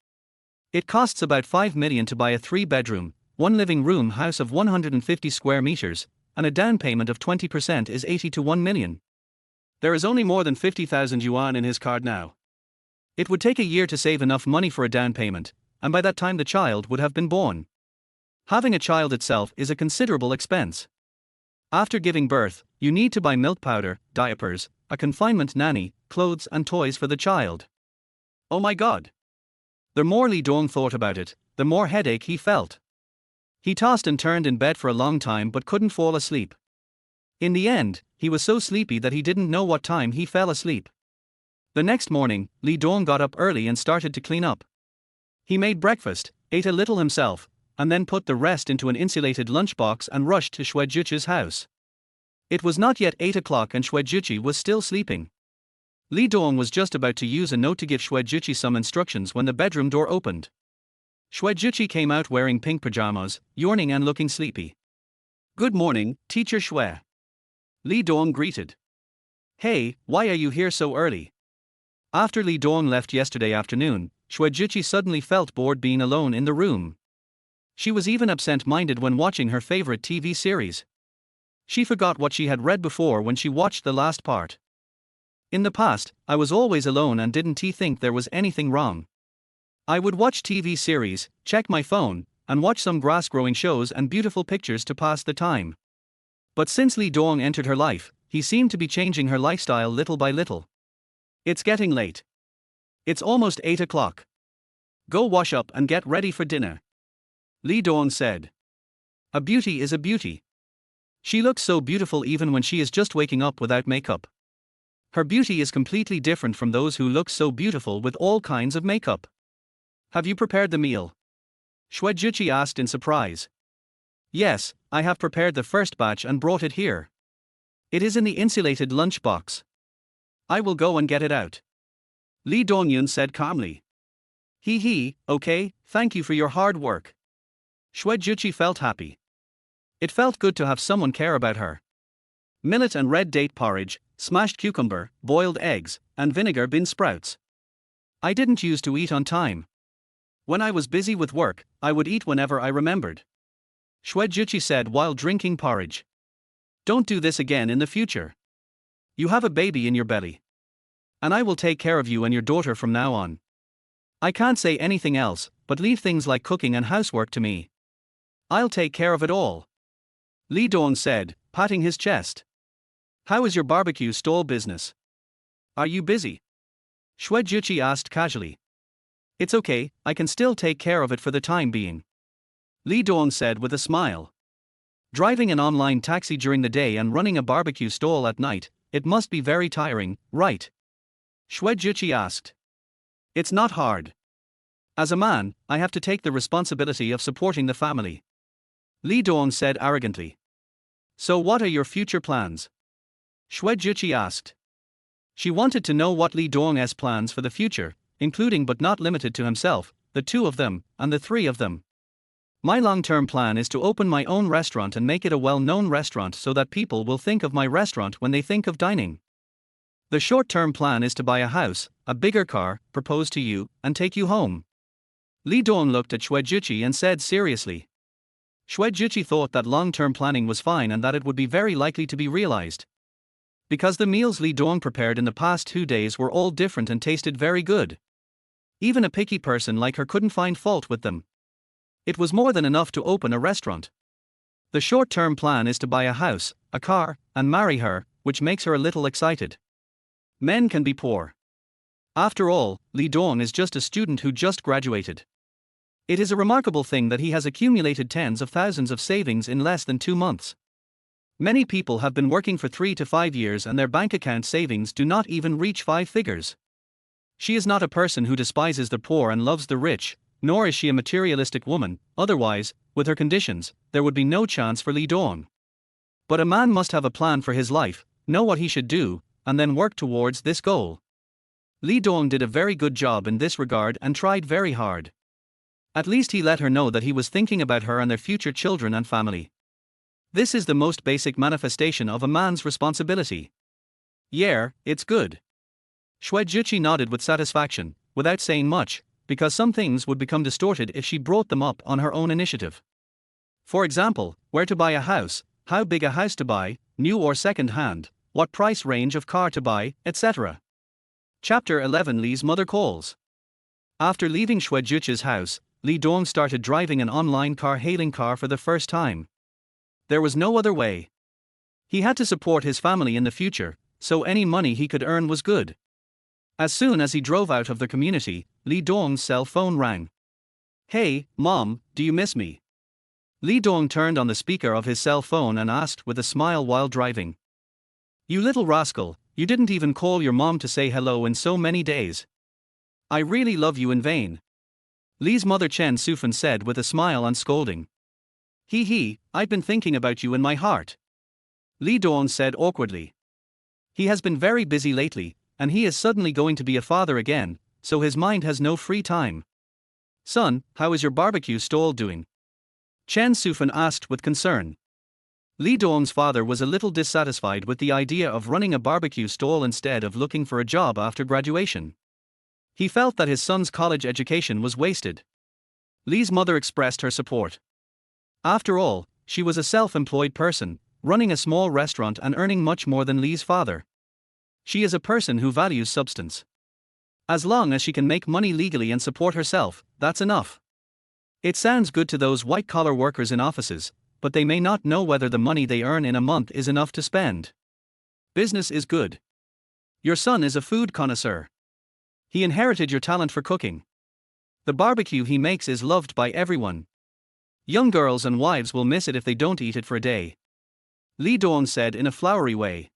It costs about 5 million to buy a 3-bedroom, 1 living room house of 150 square meters, and a down payment of 20% is 80 to 1 million. There is only more than 50,000 yuan in his card now. It would take a year to save enough money for a down payment, and by that time the child would have been born. Having a child itself is a considerable expense. After giving birth, you need to buy milk powder, diapers, a confinement nanny, clothes and toys for the child. Oh my God! The more Li Dong thought about it, the more headache he felt. He tossed and turned in bed for a long time but couldn't fall asleep. In the end, he was so sleepy that he didn't know what time he fell asleep. The next morning, Li Dong got up early and started to clean up. He made breakfast, ate a little himself, and then put the rest into an insulated lunchbox and rushed to Xuejuqi's house. It was not yet 8 o'clock and Xuejuqi was still sleeping. Li Dong was just about to use a note to give Xuejuqi some instructions when the bedroom door opened. Xuejuqi came out wearing pink pajamas, yawning and looking sleepy. "Good morning, Teacher Xue." Li Dong greeted. "Hey, why are you here so early?" After Li Dong left yesterday afternoon, Xuejuqi suddenly felt bored being alone in the room. She was even absent-minded when watching her favorite TV series. She forgot what she had read before when she watched the last part. "In the past, I was always alone and didn't think there was anything wrong. I would watch TV series, check my phone, and watch some grass-growing shows and beautiful pictures to pass the time. But since Li Dong entered her life, he seemed to be changing her lifestyle little by little. It's getting late. It's almost 8 o'clock. Go wash up and get ready for dinner," Li Dong said. A beauty is a beauty. She looks so beautiful even when she is just waking up without makeup. Her beauty is completely different from those who look so beautiful with all kinds of makeup. "Have you prepared the meal?" Xuejuqi asked in surprise. "Yes, I have prepared the first batch and brought it here. It is in the insulated lunchbox. I will go and get it out," Li Dongyun said calmly. He, okay, thank you for your hard work." Xuejuqi felt happy. It felt good to have someone care about her. Millet and red date porridge, smashed cucumber, boiled eggs, and vinegar bean sprouts. "I didn't used to eat on time. When I was busy with work, I would eat whenever I remembered," Xuejuqi said while drinking porridge. "Don't do this again in the future. You have a baby in your belly. And I will take care of you and your daughter from now on. I can't say anything else, but leave things like cooking and housework to me. I'll take care of it all," Li Dong said, patting his chest. "How is your barbecue stall business? Are you busy?" Xuejuqi asked casually. "It's okay, I can still take care of it for the time being," Li Dong said with a smile. Driving an online taxi during the day and running a barbecue stall at night, it must be very tiring, right? Xuejuqi asked. "It's not hard. As a man, I have to take the responsibility of supporting the family," Li Dong said arrogantly. "So what are your future plans?" Xuejuqi asked. She wanted to know what Li Dong's plans for the future, including but not limited to himself, the two of them, and the three of them. "My long-term plan is to open my own restaurant and make it a well-known restaurant so that people will think of my restaurant when they think of dining. The short-term plan is to buy a house, a bigger car, propose to you, and take you home." Li Dong looked at Xuejuqi and said seriously. Xuejuqi thought that long-term planning was fine and that it would be very likely to be realized. Because the meals Li Dong prepared in the past 2 days were all different and tasted very good. Even a picky person like her couldn't find fault with them. It was more than enough to open a restaurant. The short-term plan is to buy a house, a car, and marry her, which makes her a little excited. Men can be poor. After all, Li Dong is just a student who just graduated. It is a remarkable thing that he has accumulated tens of thousands of savings in less than 2 months. Many people have been working for 3 to 5 years and their bank account savings do not even reach 5 figures. She is not a person who despises the poor and loves the rich, nor is she a materialistic woman, otherwise, with her conditions, there would be no chance for Li Dong. But a man must have a plan for his life, know what he should do, and then work towards this goal. Lee Dong did a very good job in this regard and tried very hard. At least he let her know that he was thinking about her and their future children and family. This is the most basic manifestation of a man's responsibility. Yeah, it's good. Xue Juqi nodded with satisfaction, without saying much, because some things would become distorted if she brought them up on her own initiative. For example, where to buy a house, how big a house to buy, new or second hand, what price range of car to buy, etc. Chapter 11. Lee's mother calls. After leaving Xue Juqi's house, Lee Dong started driving an online car-hailing car for the first time. There was no other way. He had to support his family in the future, so any money he could earn was good. As soon as he drove out of the community, Lee Dong's cell phone rang. "Hey, Mom, do you miss me?" Lee Dong turned on the speaker of his cell phone and asked with a smile while driving. "You little rascal, you didn't even call your mom to say hello in so many days. I really love you in vain." Lee's mother Chen Sufan said with a smile and scolding. He, I've been thinking about you in my heart." Lee Dong said awkwardly. He has been very busy lately, and he is suddenly going to be a father again, so his mind has no free time. "Son, how is your barbecue stall doing?" Chen Sufan asked with concern. Lee Dong's father was a little dissatisfied with the idea of running a barbecue stall instead of looking for a job after graduation. He felt that his son's college education was wasted. Lee's mother expressed her support. After all, she was a self-employed person, running a small restaurant and earning much more than Lee's father. She is a person who values substance. As long as she can make money legally and support herself, that's enough. It sounds good to those white-collar workers in offices, but they may not know whether the money they earn in a month is enough to spend. Business is good. Your son is a food connoisseur. He inherited your talent for cooking. The barbecue he makes is loved by everyone. Young girls and wives will miss it if they don't eat it for a day. Lee Dong said in a flowery way.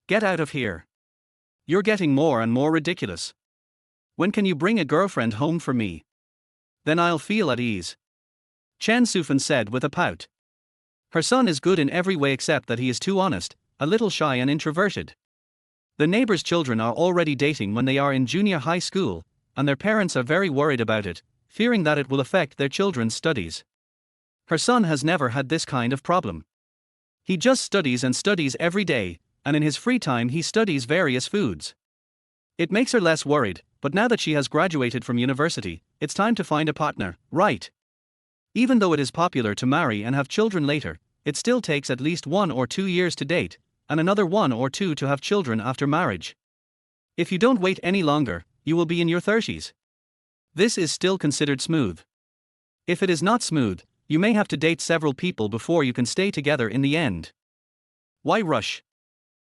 "Get out of here. You're getting more and more ridiculous. When can you bring a girlfriend home for me? Then I'll feel at ease." Chen Sufan said with a pout. Her son is good in every way except that he is too honest, a little shy and introverted. The neighbors' children are already dating when they are in junior high school, and their parents are very worried about it, fearing that it will affect their children's studies. Her son has never had this kind of problem. He just studies and studies every day, and in his free time he studies various foods. It makes her less worried, but now that she has graduated from university, it's time to find a partner, right? Even though it is popular to marry and have children later, it still takes at least 1 or 2 years to date, and another 1 or 2 to have children after marriage. If you don't wait any longer, you will be in your 30s. This is still considered smooth. If it is not smooth, you may have to date several people before you can stay together in the end. Why rush?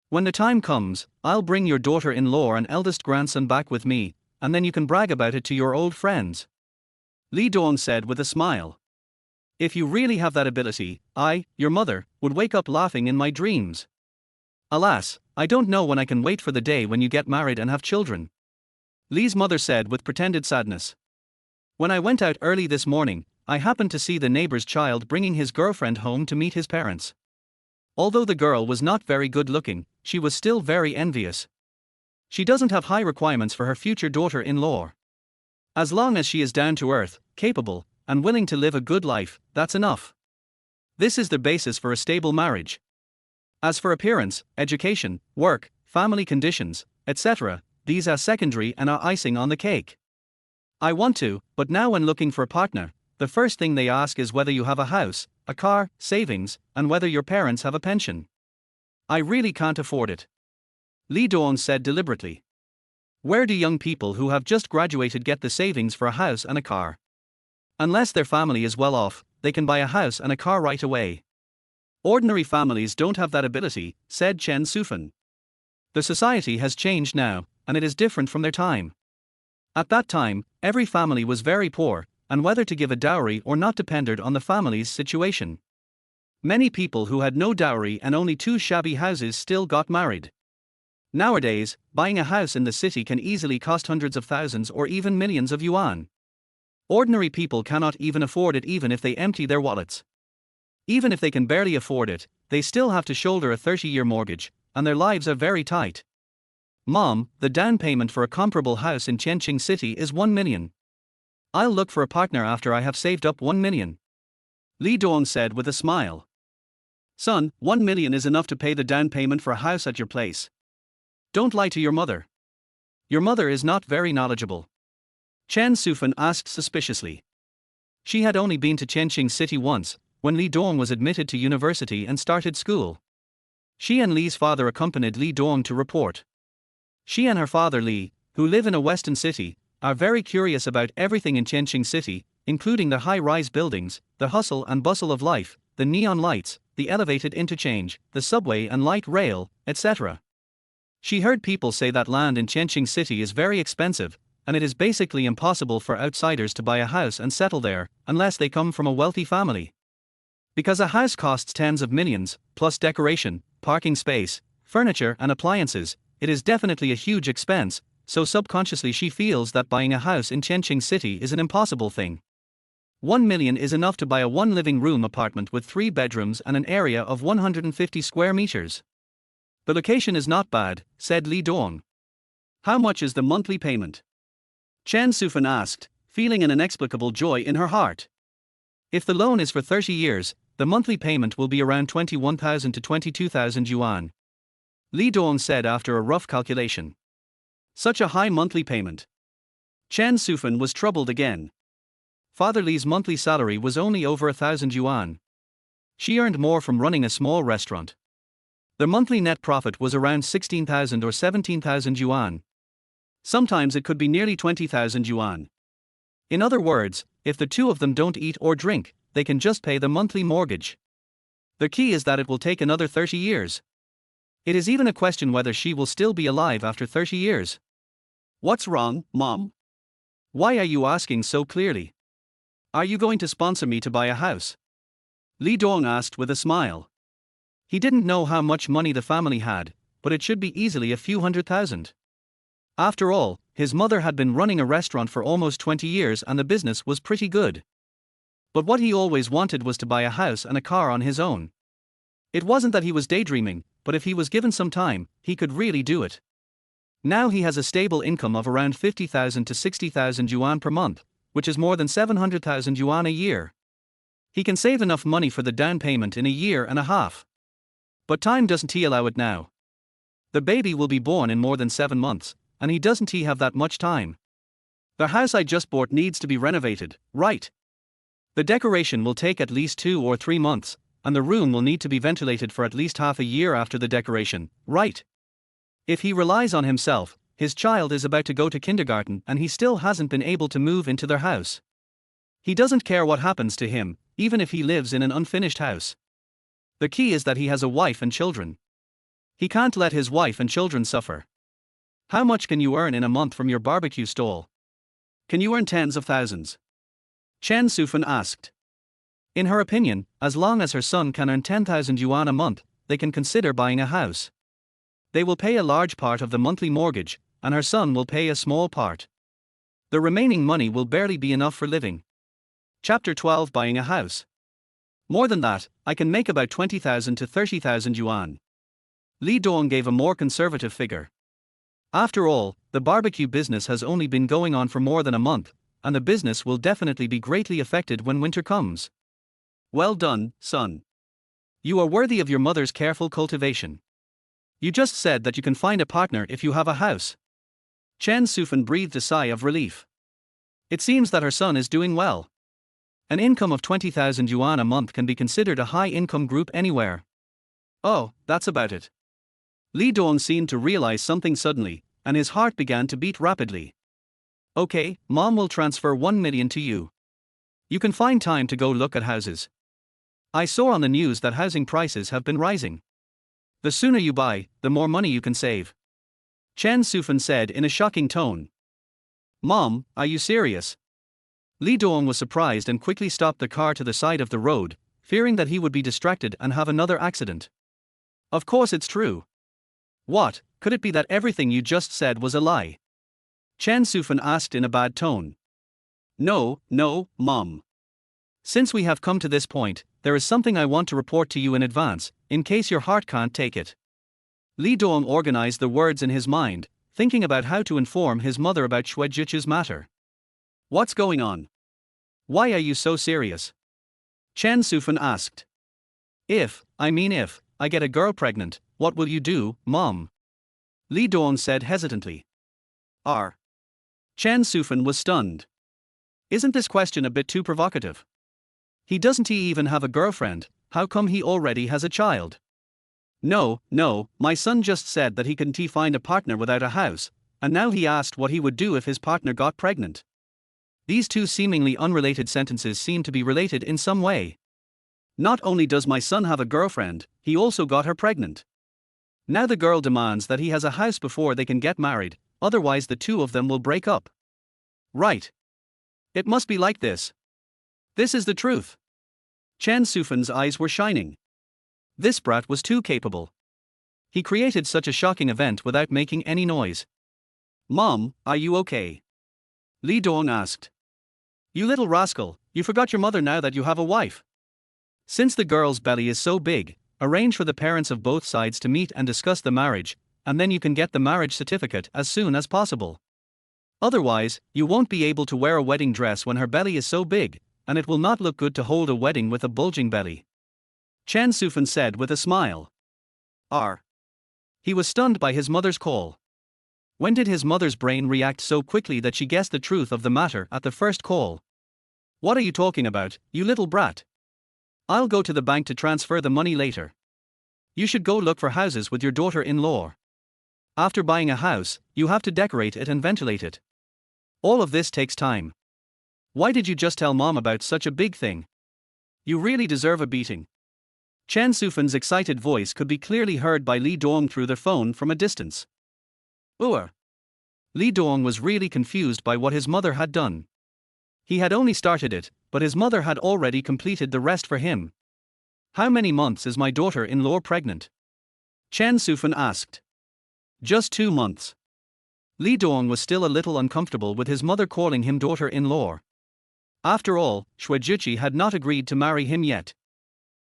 When the time comes, I'll bring your daughter-in-law and eldest grandson back with me, and then you can brag about it to your old friends. Lee Dong said with a smile. If you really have that ability, I, your mother, would wake up laughing in my dreams. Alas, I don't know when I can wait for the day when you get married and have children. Lee's mother said with pretended sadness. When I went out early this morning, I happened to see the neighbor's child bringing his girlfriend home to meet his parents. Although the girl was not very good looking, she was still very envious. She doesn't have high requirements for her future daughter-in-law. As long as she is down to earth, capable, and willing to live a good life, that's enough. This is the basis for a stable marriage. As for appearance, education, work, family conditions, etc., these are secondary and are icing on the cake. I want to, but now when looking for a partner, the first thing they ask is whether you have a house, a car, savings, and whether your parents have a pension. I really can't afford it. Lee Dong said deliberately. Where do young people who have just graduated get the savings for a house and a car? Unless their family is well off, they can buy a house and a car right away. Ordinary families don't have that ability, said Chen Sufan. The society has changed now, and it is different from their time. At that time, every family was very poor, and whether to give a dowry or not depended on the family's situation. Many people who had no dowry and only 2 shabby houses still got married. Nowadays, buying a house in the city can easily cost hundreds of thousands or even millions of yuan. Ordinary people cannot even afford it even if they empty their wallets. Even if they can barely afford it, they still have to shoulder a 30-year mortgage, and their lives are very tight. Mom, the down payment for a comparable house in Tianqing City is 1 million. I'll look for a partner after I have saved up 1 million. Li Dong said with a smile. Son, 1 million is enough to pay the down payment for a house at your place. Don't lie to your mother. Your mother is not very knowledgeable. Chen Sufan asked suspiciously. She had only been to Tianqing City once, when Li Dong was admitted to university and started school. She and Li's father accompanied Li Dong to report. She and her father Li, who live in a western city, are very curious about everything in Tianqing City, including the high-rise buildings, the hustle and bustle of life, the neon lights, the elevated interchange, the subway and light rail, etc. She heard people say that land in Tianqing City is very expensive, and it is basically impossible for outsiders to buy a house and settle there, unless they come from a wealthy family. Because a house costs tens of millions, plus decoration, parking space, furniture and appliances, it is definitely a huge expense, so subconsciously she feels that buying a house in Tianqing City is an impossible thing. 1 million is enough to buy a one-living-room apartment with 3 bedrooms and an area of 150 square meters. The location is not bad, said Li Dong. How much is the monthly payment? Chen Sufan asked, feeling an inexplicable joy in her heart. If the loan is for 30 years, the monthly payment will be around 21,000 to 22,000 yuan. Li Dong said after a rough calculation. Such a high monthly payment. Chen Sufan was troubled again. Father Li's monthly salary was only over 1,000 yuan. She earned more from running a small restaurant. Their monthly net profit was around 16,000 or 17,000 yuan. Sometimes it could be nearly 20,000 yuan. In other words, if the two of them don't eat or drink, they can just pay the monthly mortgage. The key is that it will take another 30 years. It is even a question whether she will still be alive after 30 years. What's wrong, Mom? Why are you asking so clearly? Are you going to sponsor me to buy a house? Li Dong asked with a smile. He didn't know how much money the family had, but it should be easily a few 100,000. After all, his mother had been running a restaurant for almost 20 years and the business was pretty good. But what he always wanted was to buy a house and a car on his own. It wasn't that he was daydreaming, but if he was given some time, he could really do it. Now he has a stable income of around 50,000 to 60,000 yuan per month, which is more than 700,000 yuan a year. He can save enough money for the down payment in a year and a half. But time doesn't allow it now. The baby will be born in more than 7 months, and he doesn't have that much time. The house I just bought needs to be renovated, right? The decoration will take at least 2 or 3 months, and the room will need to be ventilated for at least half a year after the decoration, right? If he relies on himself, his child is about to go to kindergarten and he still hasn't been able to move into their house. He doesn't care what happens to him, even if he lives in an unfinished house. The key is that he has a wife and children. He can't let his wife and children suffer. How much can you earn in a month from your barbecue stall? Can you earn tens of thousands? Chen Sufan asked. In her opinion, as long as her son can earn 10,000 yuan a month, they can consider buying a house. They will pay a large part of the monthly mortgage, and her son will pay a small part. The remaining money will barely be enough for living. Chapter 12: Buying a house. More than that, I can make about 20,000 to 30,000 yuan. Li Dong gave a more conservative figure. After all, the barbecue business has only been going on for more than a month, and the business will definitely be greatly affected when winter comes. Well done, son. You are worthy of your mother's careful cultivation. You just said that you can find a partner if you have a house. Chen Sufan breathed a sigh of relief. It seems that her son is doing well. An income of 20,000 yuan a month can be considered a high-income group anywhere. Oh, that's about it. Li Dong seemed to realize something suddenly, and his heart began to beat rapidly. Okay, Mom will transfer 1 million to you. You can find time to go look at houses. I saw on the news that housing prices have been rising. The sooner you buy, the more money you can save. Chen Sufan said in a shocking tone. Mom, are you serious? Li Dong was surprised and quickly stopped the car to the side of the road, fearing that he would be distracted and have another accident. Of course it's true. What, could it be that everything you just said was a lie? Chen Sufan asked in a bad tone. No, Mom. Since we have come to this point, there is something I want to report to you in advance, in case your heart can't take it. Li Dong organized the words in his mind, thinking about how to inform his mother about Xuejichu's matter. What's going on? Why are you so serious? Chen Sufan asked. If I get a girl pregnant, what will you do, Mom? Li Dong said hesitantly. R. Chen Sufan was stunned. Isn't this question a bit too provocative? Doesn't he even have a girlfriend? How come he already has a child? No, my son just said that he couldn't find a partner without a house, and now he asked what he would do if his partner got pregnant. These two seemingly unrelated sentences seem to be related in some way. Not only does my son have a girlfriend, he also got her pregnant. Now the girl demands that he has a house before they can get married, otherwise the two of them will break up. Right. It must be like this. This is the truth. Chen Sufan's eyes were shining. This brat was too capable. He created such a shocking event without making any noise. Mom, are you okay? Li Dong asked. You little rascal, you forgot your mother now that you have a wife. Since the girl's belly is so big, arrange for the parents of both sides to meet and discuss the marriage, and then you can get the marriage certificate as soon as possible. Otherwise, you won't be able to wear a wedding dress when her belly is so big, and it will not look good to hold a wedding with a bulging belly. Chen Sufan said with a smile. R. He was stunned by his mother's call. When did his mother's brain react so quickly that she guessed the truth of the matter at the first call? What are you talking about, you little brat? I'll go to the bank to transfer the money later. You should go look for houses with your daughter-in-law. After buying a house, you have to decorate it and ventilate it. All of this takes time. Why did you just tell Mom about such a big thing? You really deserve a beating. Chen Sufan's excited voice could be clearly heard by Li Dong through the phone from a distance. Li Dong was really confused by what his mother had done. He had only started it, but his mother had already completed the rest for him. How many months is my daughter-in-law pregnant? Chen Sufan asked. Just 2 months. Li Dong was still a little uncomfortable with his mother calling him daughter-in-law. After all, Xuejichu had not agreed to marry him yet.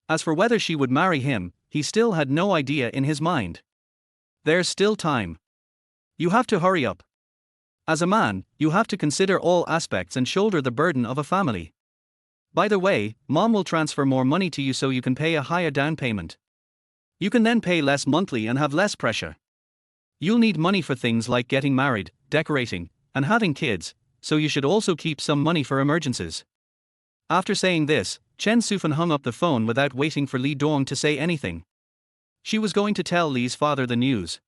As for whether she would marry him, he still had no idea in his mind. There's still time. You have to hurry up. As a man, you have to consider all aspects and shoulder the burden of a family. By the way, Mom will transfer more money to you so you can pay a higher down payment. You can then pay less monthly and have less pressure. You'll need money for things like getting married, decorating, and having kids, so you should also keep some money for emergencies. After saying this, Chen Sufan hung up the phone without waiting for Li Dong to say anything. She was going to tell Li's father the news.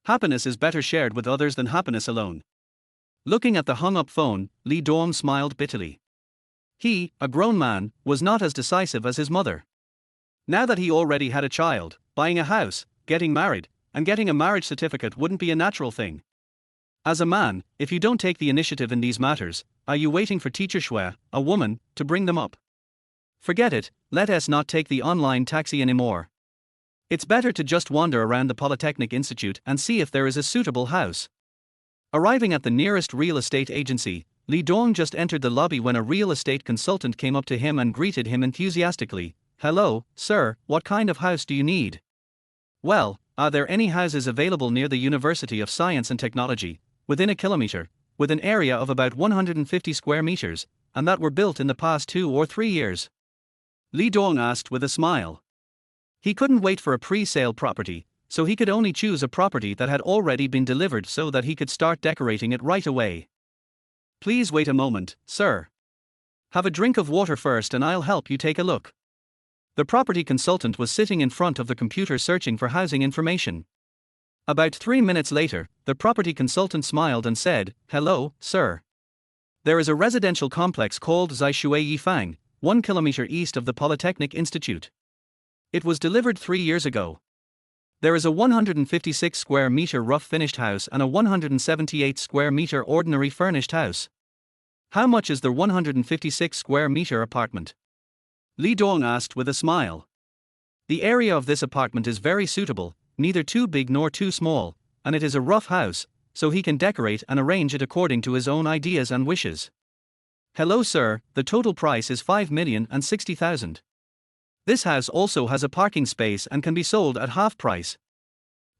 Happiness is better shared with others than happiness alone. Looking at the hung-up phone, Li Dong smiled bitterly. He, a grown man, was not as decisive as his mother. Now that he already had a child, buying a house, getting married, and getting a marriage certificate wouldn't be a natural thing. As a man, if you don't take the initiative in these matters, are you waiting for teacher Xue, a woman, to bring them up? Forget it, let us not take the online taxi anymore. It's better to just wander around the Polytechnic Institute and see if there is a suitable house. Arriving at the nearest real estate agency, Li Dong just entered the lobby when a real estate consultant came up to him and greeted him enthusiastically. Hello, sir, what kind of house do you need? Well, are there any houses available near the University of Science and Technology, within a kilometer, with an area of about 150 square meters, and that were built in the past 2 or 3 years? Li Dong asked with a smile. He couldn't wait for a pre-sale property, so he could only choose a property that had already been delivered so that he could start decorating it right away. Please wait a moment, sir. Have a drink of water first and I'll help you take a look. The property consultant was sitting in front of the computer searching for housing information. About 3 minutes later, the property consultant smiled and said, Hello, sir. There is a residential complex called Zai Yifang, 1 kilometer east of the Polytechnic Institute. It was delivered 3 years ago. There is a 156 square meter rough finished house and a 178 square meter ordinary furnished house. How much is the 156 square meter apartment? Li Dong asked with a smile. The area of this apartment is very suitable, neither too big nor too small, and it is a rough house, so he can decorate and arrange it according to his own ideas and wishes. Hello sir, the total price is 5,060,000. This house also has a parking space and can be sold at half price.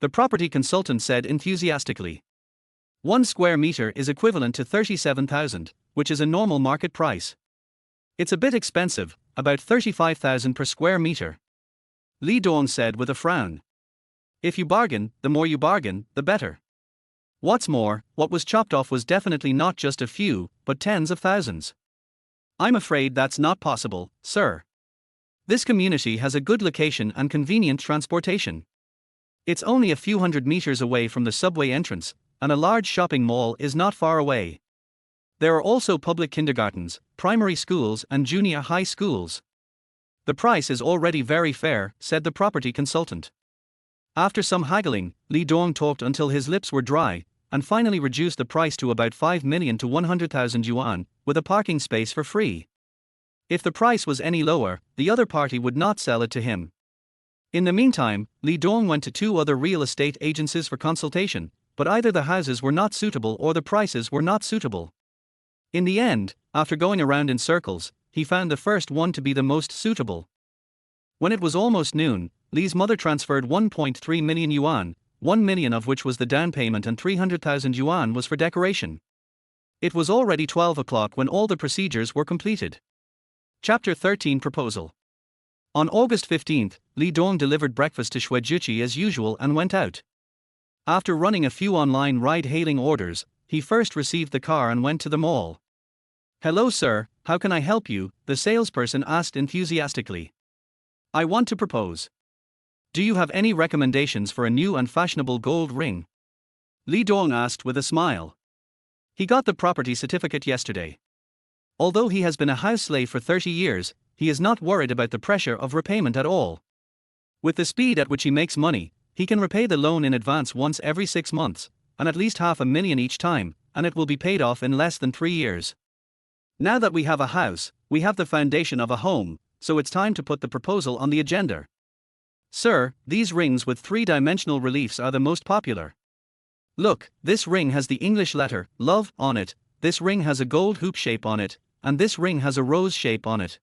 The property consultant said enthusiastically. 1 square meter is equivalent to 37,000, which is a normal market price. It's a bit expensive, about 35,000 per square meter. Li Dong said with a frown. If you bargain, the more you bargain, the better. What's more, what was chopped off was definitely not just a few, but tens of thousands. I'm afraid that's not possible, sir. This community has a good location and convenient transportation. It's only a few hundred meters away from the subway entrance, and a large shopping mall is not far away. There are also public kindergartens, primary schools, and junior high schools. The price is already very fair, said the property consultant. After some haggling, Li Dong talked until his lips were dry, and finally reduced the price to about 5 million to 100,000 yuan, with a parking space for free. If the price was any lower, the other party would not sell it to him. In the meantime, Li Dong went to 2 other real estate agencies for consultation, but either the houses were not suitable or the prices were not suitable. In the end, after going around in circles, he found the first one to be the most suitable. When it was almost noon, Li's mother transferred 1.3 million yuan, 1 million of which was the down payment and 300,000 yuan was for decoration. It was already 12 o'clock when all the procedures were completed. Chapter 13 Proposal. On August 15, Li Dong delivered breakfast to Xuejuqi as usual and went out. After running a few online ride-hailing orders, he first received the car and went to the mall. "Hello sir, how can I help you?" the salesperson asked enthusiastically. "I want to propose. Do you have any recommendations for a new and fashionable gold ring?" Li Dong asked with a smile. He got the property certificate yesterday. Although he has been a house slave for 30 years, he is not worried about the pressure of repayment at all. With the speed at which he makes money, he can repay the loan in advance once every 6 months, and at least 500,000 each time, and it will be paid off in less than 3 years. Now that we have a house, we have the foundation of a home, so it's time to put the proposal on the agenda. Sir, these rings with 3-dimensional reliefs are the most popular. Look, this ring has the English letter, love, on it, this ring has a gold hoop shape on it, and this ring has a rose shape on it.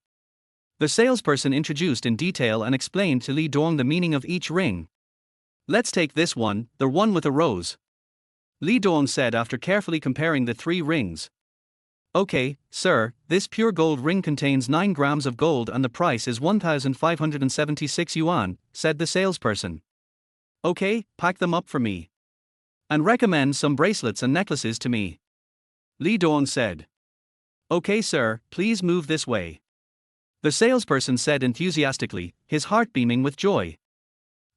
The salesperson introduced in detail and explained to Li Dong the meaning of each ring. Let's take this one, the one with a rose. Li Dong said after carefully comparing the 3 rings. Okay, sir, this pure gold ring contains 9 grams of gold and the price is 1,576 yuan, said the salesperson. Okay, pack them up for me. And recommend some bracelets and necklaces to me. Li Dong said. Okay sir, please move this way. The salesperson said enthusiastically, his heart beaming with joy.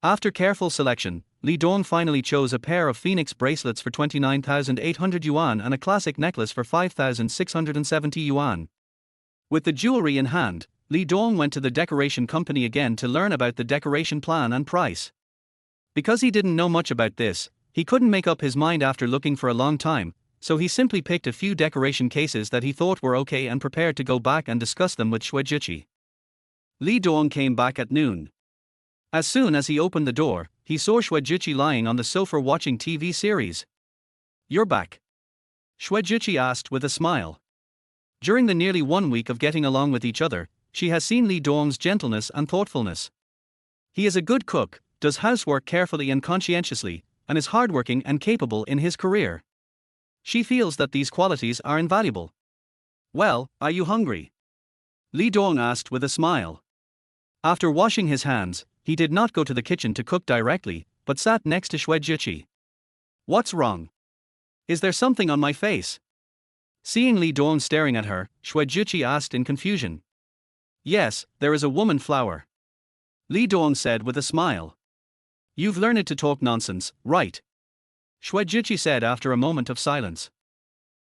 After careful selection, Li Dong finally chose a pair of phoenix bracelets for 29,800 yuan and a classic necklace for 5,670 yuan. With the jewelry in hand, Li Dong went to the decoration company again to learn about the decoration plan and price. Because he didn't know much about this, he couldn't make up his mind after looking for a long time, so he simply picked a few decoration cases that he thought were okay and prepared to go back and discuss them with Xuejuqi. Li Dong came back at noon. As soon as he opened the door, he saw Xuejuqi lying on the sofa watching TV series. "You're back?" Xuejuqi asked with a smile. During the nearly 1 week of getting along with each other, she has seen Li Dong's gentleness and thoughtfulness. He is a good cook, does housework carefully and conscientiously, and is hardworking and capable in his career. She feels that these qualities are invaluable. "Well, are you hungry?" Li Dong asked with a smile. After washing his hands, he did not go to the kitchen to cook directly, but sat next to Xuejuqi. "What's wrong? Is there something on my face?" Seeing Li Dong staring at her, Xuejuqi asked in confusion. "Yes, there is a woman flower," Li Dong said with a smile. "You've learned to talk nonsense, right?" Xuejuqi said after a moment of silence.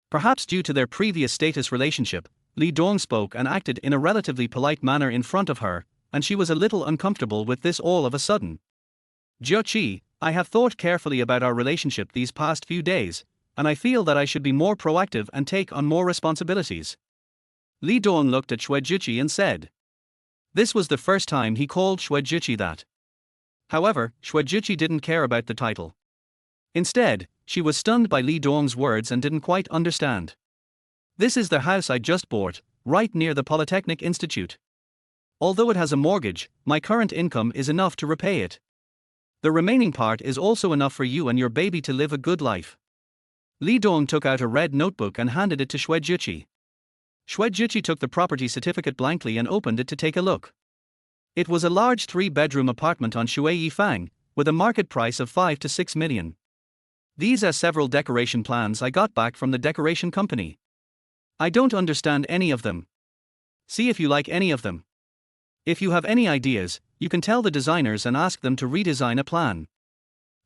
Perhaps due to their previous status relationship, Li Dong spoke and acted in a relatively polite manner in front of her, and she was a little uncomfortable with this all of a sudden. "Juqi, I have thought carefully about our relationship these past few days, and I feel that I should be more proactive and take on more responsibilities." Li Dong looked at Xuejuqi and said. This was the first time he called Xuejuqi that. However, Xuejuqi didn't care about the title. Instead, she was stunned by Li Dong's words and didn't quite understand. "This is the house I just bought, right near the Polytechnic Institute. Although it has a mortgage, my current income is enough to repay it. The remaining part is also enough for you and your baby to live a good life. Lee Dong took out a red notebook and handed it to Shwejuchi. Shwejuchi took the property certificate blankly and opened it to take a look. It was a large 3-bedroom apartment on Shui Yifang, with a market price of 5 to 6 million. These are several decoration plans I got back from the decoration company. I don't understand any of them. See if you like any of them. If you have any ideas, you can tell the designers and ask them to redesign a plan.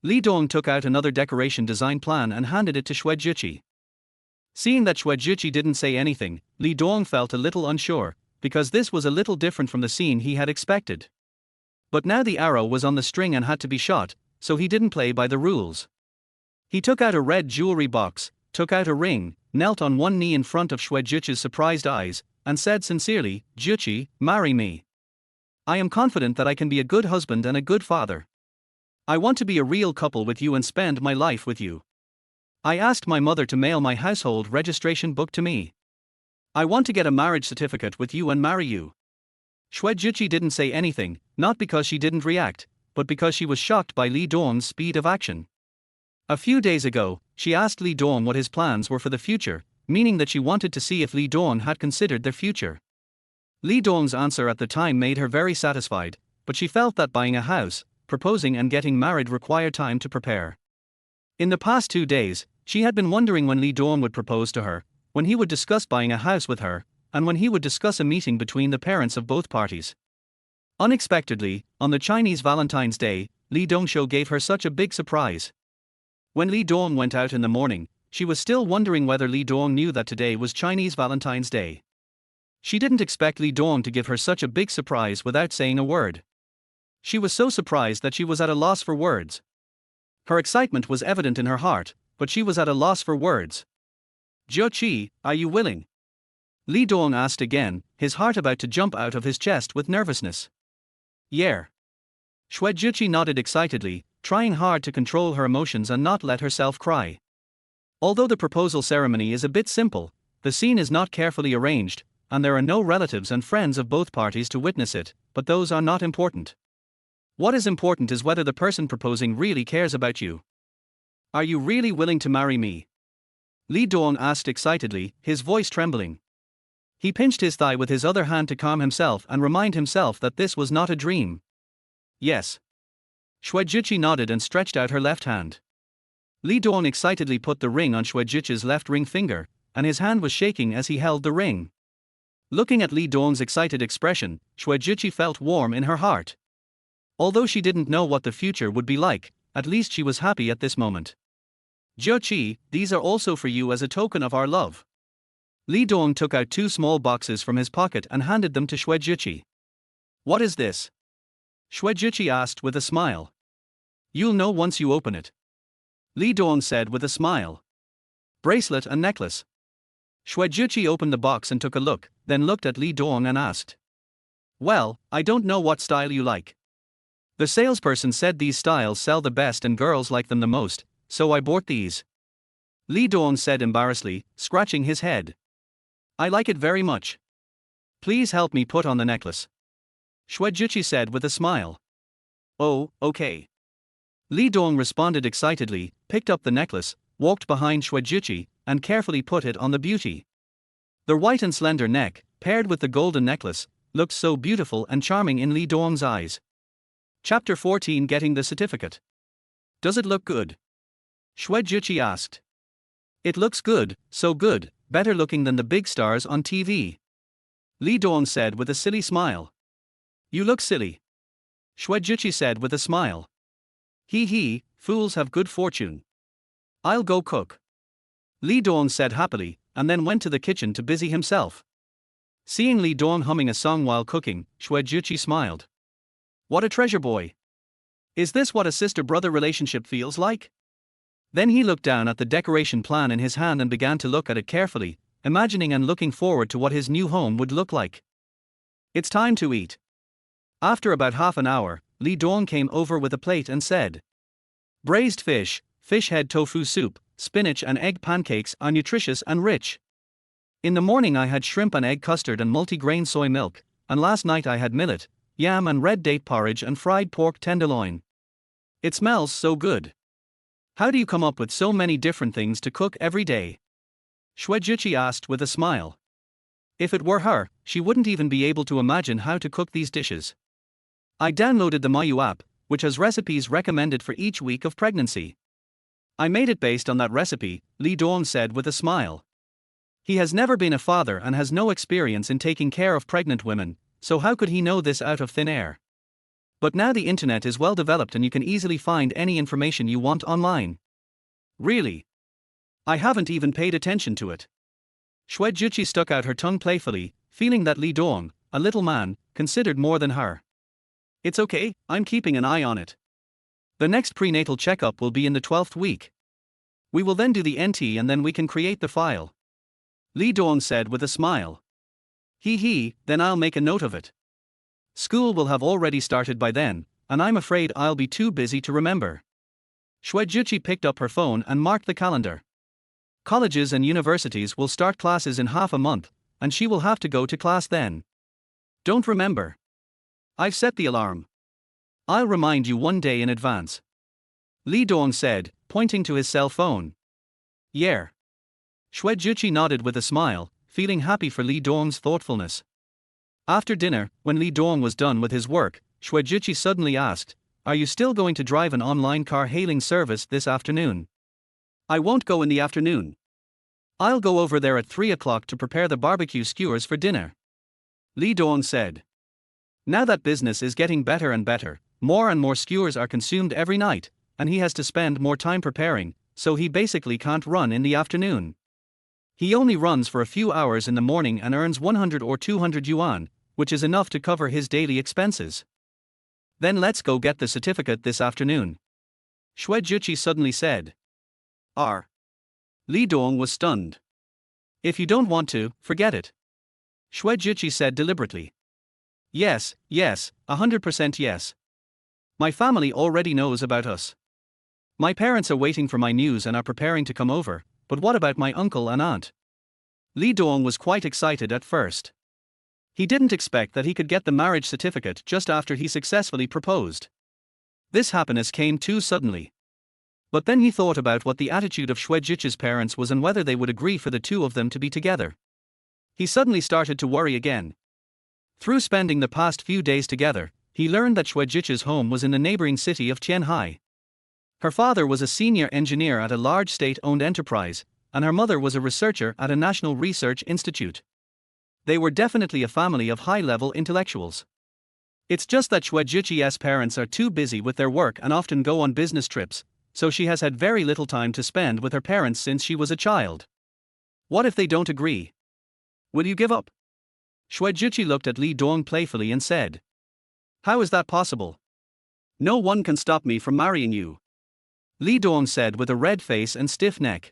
Lee Dong took out another decoration design plan and handed it to Shwejuchi. Seeing that Shwejuchi didn't say anything, Lee Dong felt a little unsure, because this was a little different from the scene he had expected. But now the arrow was on the string and had to be shot, so he didn't play by the rules. He took out a red jewelry box, took out a ring, knelt on one knee in front of Shwejuchi's surprised eyes, and said sincerely, "Juchi, marry me. I am confident that I can be a good husband and a good father. I want to be a real couple with you and spend my life with you. I asked my mother to mail my household registration book to me. I want to get a marriage certificate with you and marry you." Shwejuchi didn't say anything, not because she didn't react, but because she was shocked by Lee Dong's speed of action. A few days ago, she asked Lee Dong what his plans were for the future, meaning that she wanted to see if Lee Dong had considered their future. Lee Dong's answer at the time made her very satisfied, but she felt that buying a house, proposing and getting married required time to prepare. In the past 2 days, she had been wondering when Lee Dong would propose to her, when he would discuss buying a house with her, and when he would discuss a meeting between the parents of both parties. Unexpectedly, on the Chinese Valentine's Day, Lee Dong-sho gave her such a big surprise. When Lee Dong went out in the morning, she was still wondering whether Lee Dong knew that today was Chinese Valentine's Day. She didn't expect Lee Dong to give her such a big surprise without saying a word. She was so surprised that she was at a loss for words. Her excitement was evident in her heart, but she was at a loss for words. "Juchi, are you willing?" Lee Dong asked again, his heart about to jump out of his chest with nervousness. "Yeah." Shwejuchi nodded excitedly, trying hard to control her emotions and not let herself cry. Although the proposal ceremony is a bit simple, the scene is not carefully arranged, and there are no relatives and friends of both parties to witness it, but those are not important. What is important is whether the person proposing really cares about you. "Are you really willing to marry me?" Lee Dong asked excitedly, his voice trembling. He pinched his thigh with his other hand to calm himself and remind himself that this was not a dream. "Yes." Shwejuchi nodded and stretched out her left hand. Lee Dong excitedly put the ring on Shwejuchi's left ring finger, and his hand was shaking as he held the ring. Looking at Lee Dong's excited expression, Shwejuchi felt warm in her heart. Although she didn't know what the future would be like, at least she was happy at this moment. "Juchi, these are also for you as a token of our love." Lee Dong took out 2 small boxes from his pocket and handed them to Shwejuchi. "What is this?" Shwejuchi asked with a smile. "You'll know once you open it." Lee Dong said with a smile. "Bracelet and necklace." Shwejuchi opened the box and took a look, then looked at Lee Dong and asked, "Well, I don't know what style you like. The salesperson said these styles sell the best and girls like them the most, so I bought these." Lee Dong said embarrassedly, scratching his head. "I like it very much. Please help me put on the necklace." Shwejuchi said with a smile. "Oh, okay." Lee Dong responded excitedly, picked up the necklace, walked behind Shwejuchi, and carefully put it on the beauty. The white and slender neck, paired with the golden necklace, looked so beautiful and charming in Lee Dong's eyes. Chapter 14, Getting the Certificate. "Does it look good?" Shwejuchi asked. "It looks good, so good, better looking than the big stars on TV." Lee Dong said with a silly smile. "You look silly." Shwejuchi said with a smile. He, fools have good fortune. I'll go cook." Lee Dong said happily, and then went to the kitchen to busy himself. Seeing Lee Dong humming a song while cooking, Shwejuchi smiled. "What a treasure boy. Is this what a sister-brother relationship feels like?" Then he looked down at the decoration plan in his hand and began to look at it carefully, imagining and looking forward to what his new home would look like. "It's time to eat." After about half an hour, Lee Dong came over with a plate and said, "Braised fish, fish head tofu soup, spinach and egg pancakes are nutritious and rich. In the morning I had shrimp and egg custard and multigrain soy milk, and last night I had millet, yam and red date porridge and fried pork tenderloin. It smells so good. How do you come up with so many different things to cook every day? Shwejuchi asked with a smile. If it were her, she wouldn't even be able to imagine how to cook these dishes. I downloaded the Mayu app, which has recipes recommended for each week of pregnancy. I made it based on that recipe, Lee Dong said with a smile. He has never been a father and has no experience in taking care of pregnant women, so how could he know this out of thin air? But now the internet is well developed and you can easily find any information you want online. Really? I haven't even paid attention to it. Shwejuchi stuck out her tongue playfully, feeling that Lee Dong, a little man, considered more than her. It's okay, I'm keeping an eye on it. The next prenatal checkup will be in the 12th week. We will then do the NT and then we can create the file. Lee Dong said with a smile. Then I'll make a note of it. School will have already started by then, and I'm afraid I'll be too busy to remember. Shwejuchi picked up her phone and marked the calendar. Colleges and universities will start classes in half a month, and she will have to go to class then. Don't remember. I've set the alarm. I'll remind you one day in advance. Lee Dong said, pointing to his cell phone. Yeah. Shwejuchi nodded with a smile, feeling happy for Lee Dong's thoughtfulness. After dinner, when Lee Dong was done with his work, Shwejuchi suddenly asked, "Are you still going to drive an online car hailing service this afternoon?" I won't go in the afternoon. I'll go over there at 3 o'clock to prepare the barbecue skewers for dinner. Lee Dong said. Now that business is getting better and better, more and more skewers are consumed every night, and he has to spend more time preparing, so he basically can't run in the afternoon. He only runs for a few hours in the morning and earns 100 or 200 yuan, which is enough to cover his daily expenses. Then let's go get the certificate this afternoon. Shwejuchi suddenly said. Lee Dong was stunned. If you don't want to, forget it. Shwejuchi said deliberately. Yes, 100% yes. My family already knows about us. My parents are waiting for my news and are preparing to come over, but what about my uncle and aunt? Lee Dong was quite excited at first. He didn't expect that he could get the marriage certificate just after he successfully proposed. This happiness came too suddenly. But then he thought about what the attitude of Shwejuchi's parents was and whether they would agree for the two of them to be together. He suddenly started to worry again. Through spending the past few days together, he learned that Shwejuchi's home was in the neighboring city of Tianhai. Her father was a senior engineer at a large state-owned enterprise, and her mother was a researcher at a national research institute. They were definitely a family of high-level intellectuals. It's just that Shwejuchi's parents are too busy with their work and often go on business trips, so she has had very little time to spend with her parents since she was a child. What if they don't agree? Will you give up? Shwejuchi looked at Lee Dong playfully and said. How is that possible? No one can stop me from marrying you. Lee Dong said with a red face and stiff neck.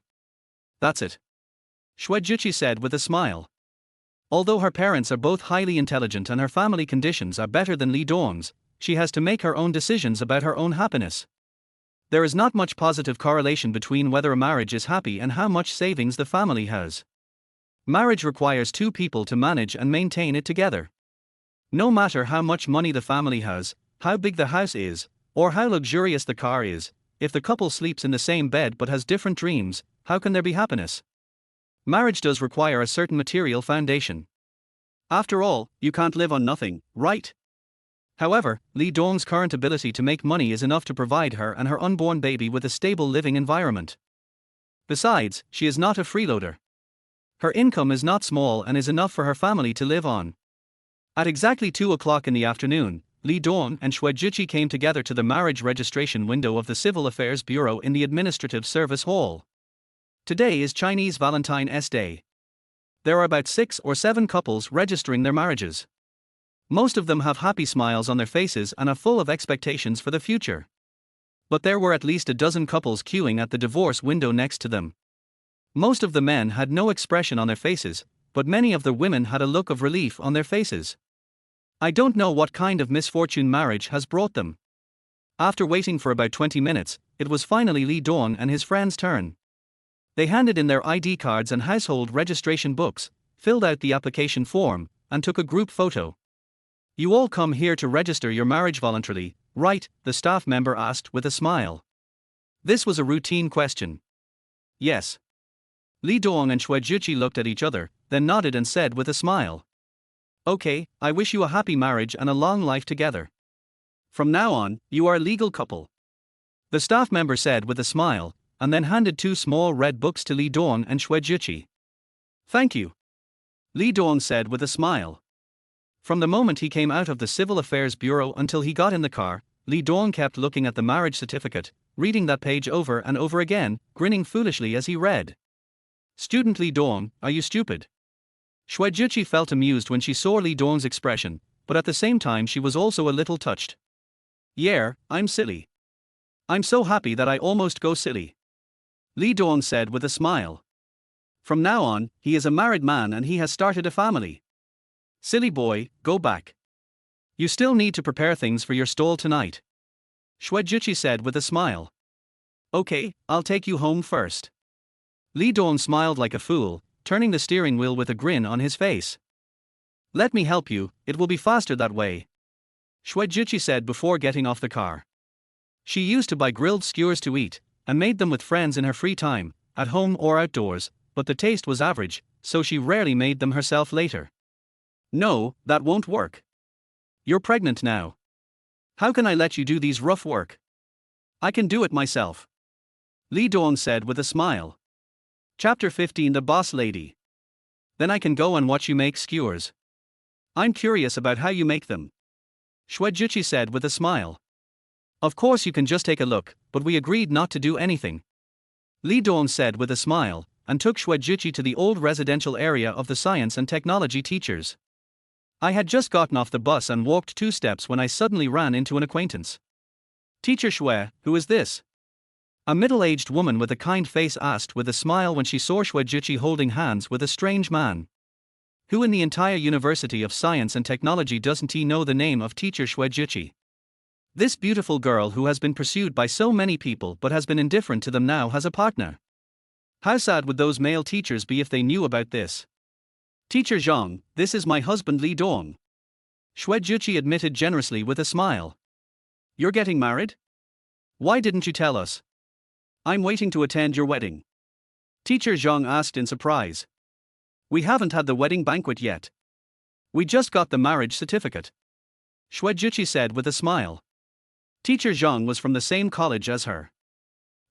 That's it. Shwejuchi said with a smile. Although her parents are both highly intelligent and her family conditions are better than Lee Dong's, she has to make her own decisions about her own happiness. There is not much positive correlation between whether a marriage is happy and how much savings the family has. Marriage requires two people to manage and maintain it together. No matter how much money the family has, how big the house is, or how luxurious the car is, if the couple sleeps in the same bed but has different dreams, how can there be happiness? Marriage does require a certain material foundation. After all, you can't live on nothing, right? However, Lee Dong's current ability to make money is enough to provide her and her unborn baby with a stable living environment. Besides, she is not a freeloader. Her income is not small and is enough for her family to live on. At exactly 2 o'clock in the afternoon, Lee Dong and Shwejuchi came together to the marriage registration window of the Civil Affairs Bureau in the Administrative Service Hall. Today is Chinese Valentine's Day. There are about 6 or 7 couples registering their marriages. Most of them have happy smiles on their faces and are full of expectations for the future. But there were at least a dozen couples queuing at the divorce window next to them. Most of the men had no expression on their faces, but many of the women had a look of relief on their faces. I don't know what kind of misfortune marriage has brought them. After waiting for about 20 minutes, it was finally Lee Dong and his friend's turn. They handed in their ID cards and household registration books, filled out the application form, and took a group photo. You all come here to register your marriage voluntarily, Right, the staff member asked with a smile. This was a routine question. Yes. Li Dong and Xuejuqi looked at each other, then nodded and said with a smile. Okay, I wish you a happy marriage and a long life together. From now on, you are a legal couple. The staff member said with a smile, and then handed 2 small red books to Li Dong and Xuejuqi. Thank you. Li Dong said with a smile. From the moment he came out of the Civil Affairs Bureau until he got in the car, Li Dong kept looking at the marriage certificate, reading that page over and over again, grinning foolishly as he read. Student Li Dong, are you stupid? Xuejuqi felt amused when she saw Li Dong's expression, but at the same time she was also a little touched. Yeah, I'm silly. I'm so happy that I almost go silly. Li Dong said with a smile. From now on, he is a married man and he has started a family. Silly boy, go back. You still need to prepare things for your stall tonight. Xuejuqi said with a smile. Okay, I'll take you home first. Li Dong smiled like a fool, turning the steering wheel with a grin on his face. Let me help you, it will be faster that way. Xuejuqi said before getting off the car. She used to buy grilled skewers to eat, and made them with friends in her free time, at home or outdoors, but the taste was average, so she rarely made them herself later. No, that won't work. You're pregnant now. How can I let you do these rough work? I can do it myself. Li Dong said with a smile. Chapter 15 The Boss Lady. Then I can go and watch you make skewers. I'm curious about how you make them. Xuejuqi said with a smile. Of course you can just take a look, but we agreed not to do anything. Li Dong said with a smile, and took Xuejuqi to the old residential area of the science and technology teachers. I had just gotten off the bus and walked 2 steps when I suddenly ran into an acquaintance. Teacher Xue, who is this? A middle-aged woman with a kind face asked with a smile when she saw Xuejuqi holding hands with a strange man. Who in the entire University of Science and Technology doesn't know the name of Teacher Xuejuqi? This beautiful girl who has been pursued by so many people but has been indifferent to them now has a partner. How sad would those male teachers be if they knew about this? Teacher Zhang, this is my husband Li Dong. Xuejuqi admitted generously with a smile. You're getting married? Why didn't you tell us? I'm waiting to attend your wedding. Teacher Zhang asked in surprise. We haven't had the wedding banquet yet. We just got the marriage certificate. Xuejuqi said with a smile. Teacher Zhang was from the same college as her.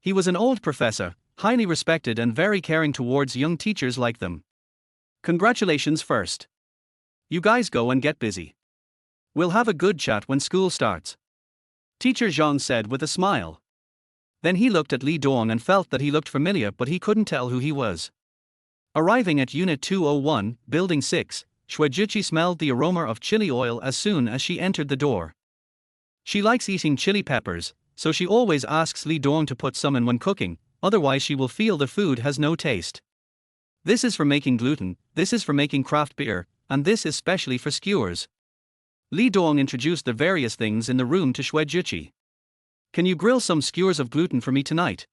He was an old professor, highly respected and very caring towards young teachers like them. Congratulations first. You guys go and get busy. We'll have a good chat when school starts. Teacher Zhang said with a smile. Then he looked at Li Dong and felt that he looked familiar but he couldn't tell who he was. Arriving at Unit 201, Building 6, Xuejuqi smelled the aroma of chili oil as soon as she entered the door. She likes eating chili peppers, so she always asks Li Dong to put some in when cooking, otherwise she will feel the food has no taste. This is for making gluten, this is for making craft beer, and this is specially for skewers. Li Dong introduced the various things in the room to Xuejuqi. Can you grill some skewers of gluten for me tonight?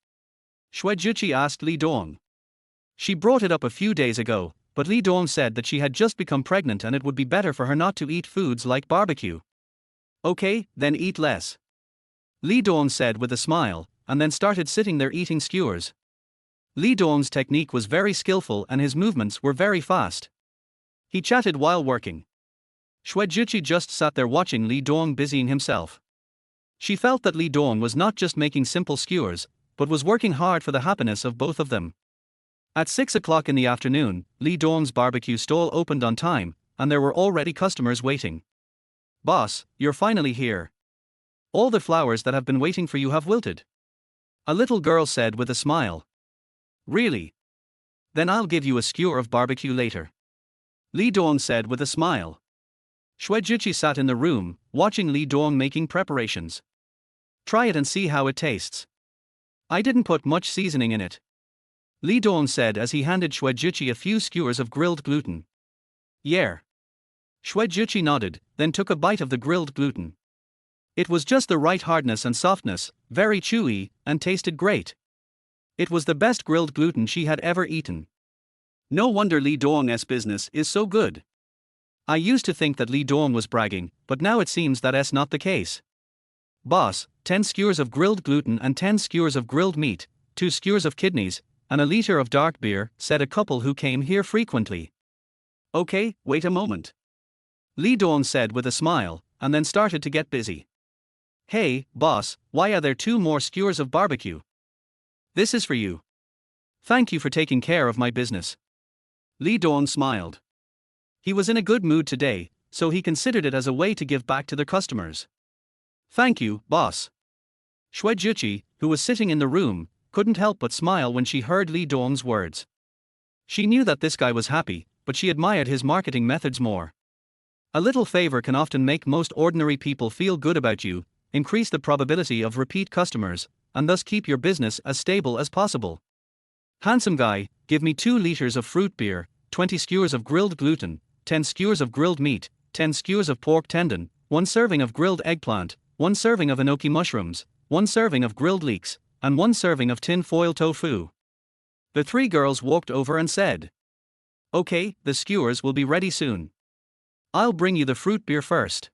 Xuejuqi asked Li Dong. She brought it up a few days ago, but Li Dong said that she had just become pregnant and it would be better for her not to eat foods like barbecue. Okay, then eat less. Li Dong said with a smile, and then started sitting there eating skewers. Li Dong's technique was very skillful and his movements were very fast. He chatted while working. Xuejuqi just sat there watching Li Dong busying himself. She felt that Li Dong was not just making simple skewers, but was working hard for the happiness of both of them. At 6 o'clock in the afternoon, Li Dong's barbecue stall opened on time, and there were already customers waiting. Boss, you're finally here. All the flowers that have been waiting for you have wilted. A little girl said with a smile. Really? Then I'll give you a skewer of barbecue later. Li Dong said with a smile. Xuejuqi sat in the room, watching Li Dong making preparations. Try it and see how it tastes. I didn't put much seasoning in it. Li Dong said as he handed Xuejuqi a few skewers of grilled gluten. Yeah. Xuejuqi nodded, then took a bite of the grilled gluten. It was just the right hardness and softness, very chewy, and tasted great. It was the best grilled gluten she had ever eaten. No wonder Li Dong's business is so good. I used to think that Li Dong was bragging, but now it seems that's not the case. boss, 10 skewers of grilled gluten and 10 skewers of grilled meat, 2 skewers of kidneys, and a liter of dark beer, said a couple who came here frequently. Okay, wait a moment. Lee Dawn said with a smile, and then started to get busy. Hey, boss, why are there 2 more skewers of barbecue? This is for you. Thank you for taking care of my business. Lee Dawn smiled. He was in a good mood today, so he considered it as a way to give back to the customers. Thank you, boss. Shwejuchi, who was sitting in the room, couldn't help but smile when she heard Lee Dawn's words. She knew that this guy was happy, but she admired his marketing methods more. A little favor can often make most ordinary people feel good about you, increase the probability of repeat customers, and thus keep your business as stable as possible. Handsome guy, give me 2 liters of fruit beer, 20 skewers of grilled gluten, 10 skewers of grilled meat, 10 skewers of pork tendon, 1 serving of grilled eggplant, 1 serving of enoki mushrooms, 1 serving of grilled leeks, and 1 serving of tin foil tofu. The 3 girls walked over and said, Okay, the skewers will be ready soon. I'll bring you the fruit beer first.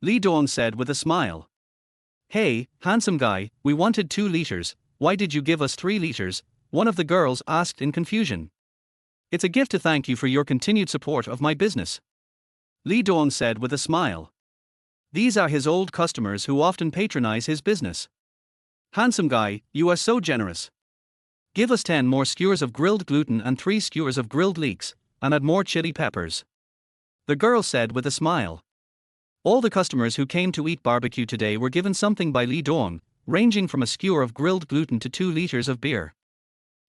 Lee Dawn said with a smile. Hey, handsome guy, we wanted 2 liters, why did you give us 3 liters? One of the girls asked in confusion. It's a gift to thank you for your continued support of my business. Lee Dawn said with a smile. These are his old customers who often patronize his business. Handsome guy, you are so generous. Give us 10 more skewers of grilled gluten and 3 skewers of grilled leeks, and add more chili peppers. The girl said with a smile. All the customers who came to eat barbecue today were given something by Lee Dawn, ranging from a skewer of grilled gluten to 2 liters of beer.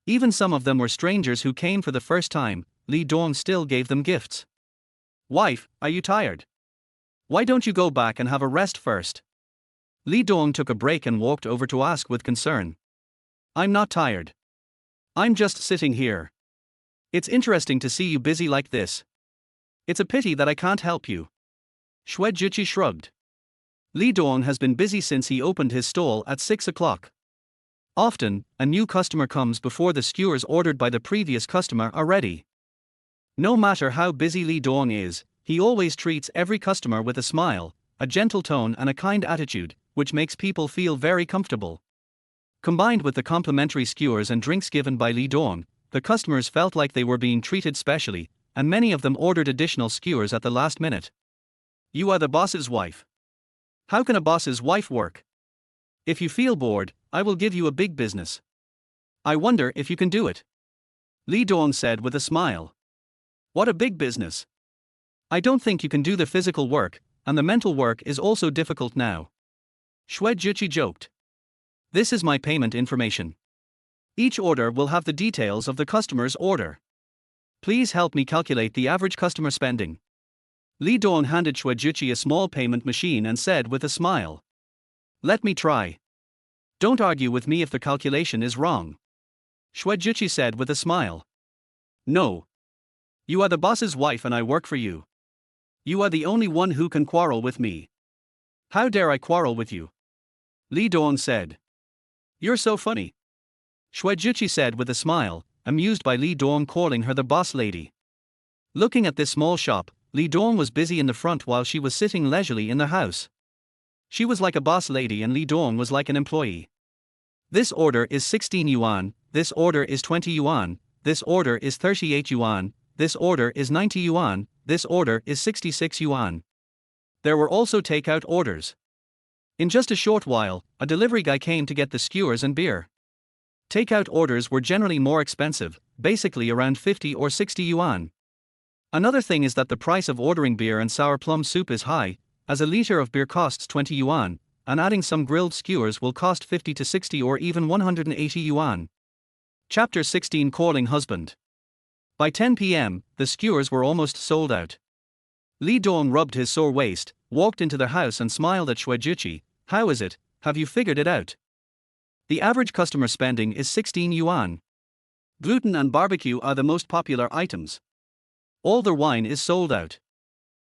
Even some of them were strangers who came for the first time. Lee Dawn still gave them gifts. Wife, are you tired? Why don't you go back and have a rest first? Lee Dawn took a break and walked over to ask with concern. I'm not tired. I'm just sitting here. It's interesting to see you busy like this. It's a pity that I can't help you. Shwejuchi shrugged. Lee Dawn has been busy since he opened his stall at 6 o'clock. Often, a new customer comes before the skewers ordered by the previous customer are ready. No matter how busy Lee Dawn is, he always treats every customer with a smile, a gentle tone and a kind attitude, which makes people feel very comfortable. Combined with the complimentary skewers and drinks given by Lee Dawn, the customers felt like they were being treated specially, and many of them ordered additional skewers at the last minute. You are the boss's wife. How can a boss's wife work? If you feel bored, I will give you a big business. I wonder if you can do it. Lee Dawn said with a smile. What a big business. I don't think you can do the physical work, and the mental work is also difficult now. Shwejuchi joked. This is my payment information. Each order will have the details of the customer's order. Please help me calculate the average customer spending. Lee Dawn handed Shwejuchi a small payment machine and said with a smile. Let me try. Don't argue with me if the calculation is wrong. Shwejuchi said with a smile. No. You are the boss's wife and I work for you. You are the only one who can quarrel with me. How dare I quarrel with you? Lee Dawn said. You're so funny. Shwejuchi said with a smile, amused by Lee Dawn calling her the boss lady. Looking at this small shop, Lee Dawn was busy in the front while she was sitting leisurely in the house. She was like a boss lady and Lee Dawn was like an employee. This order is 16 yuan, this order is 20 yuan, this order is 38 yuan, this order is 90 yuan, this order is 66 yuan. There were also takeout orders. In just a short while, a delivery guy came to get the skewers and beer. Takeout orders were generally more expensive, basically around 50 or 60 yuan. Another thing is that the price of ordering beer and sour plum soup is high, as a liter of beer costs 20 yuan, and adding some grilled skewers will cost 50 to 60 or even 180 yuan. Chapter 16 Calling Husband. By 10 p.m., the skewers were almost sold out. Lee Dawn rubbed his sore waist, walked into the house and smiled at Shwejuchi. How is it, have you figured it out? The average customer spending is 16 yuan. Gluten and barbecue are the most popular items. All their wine is sold out.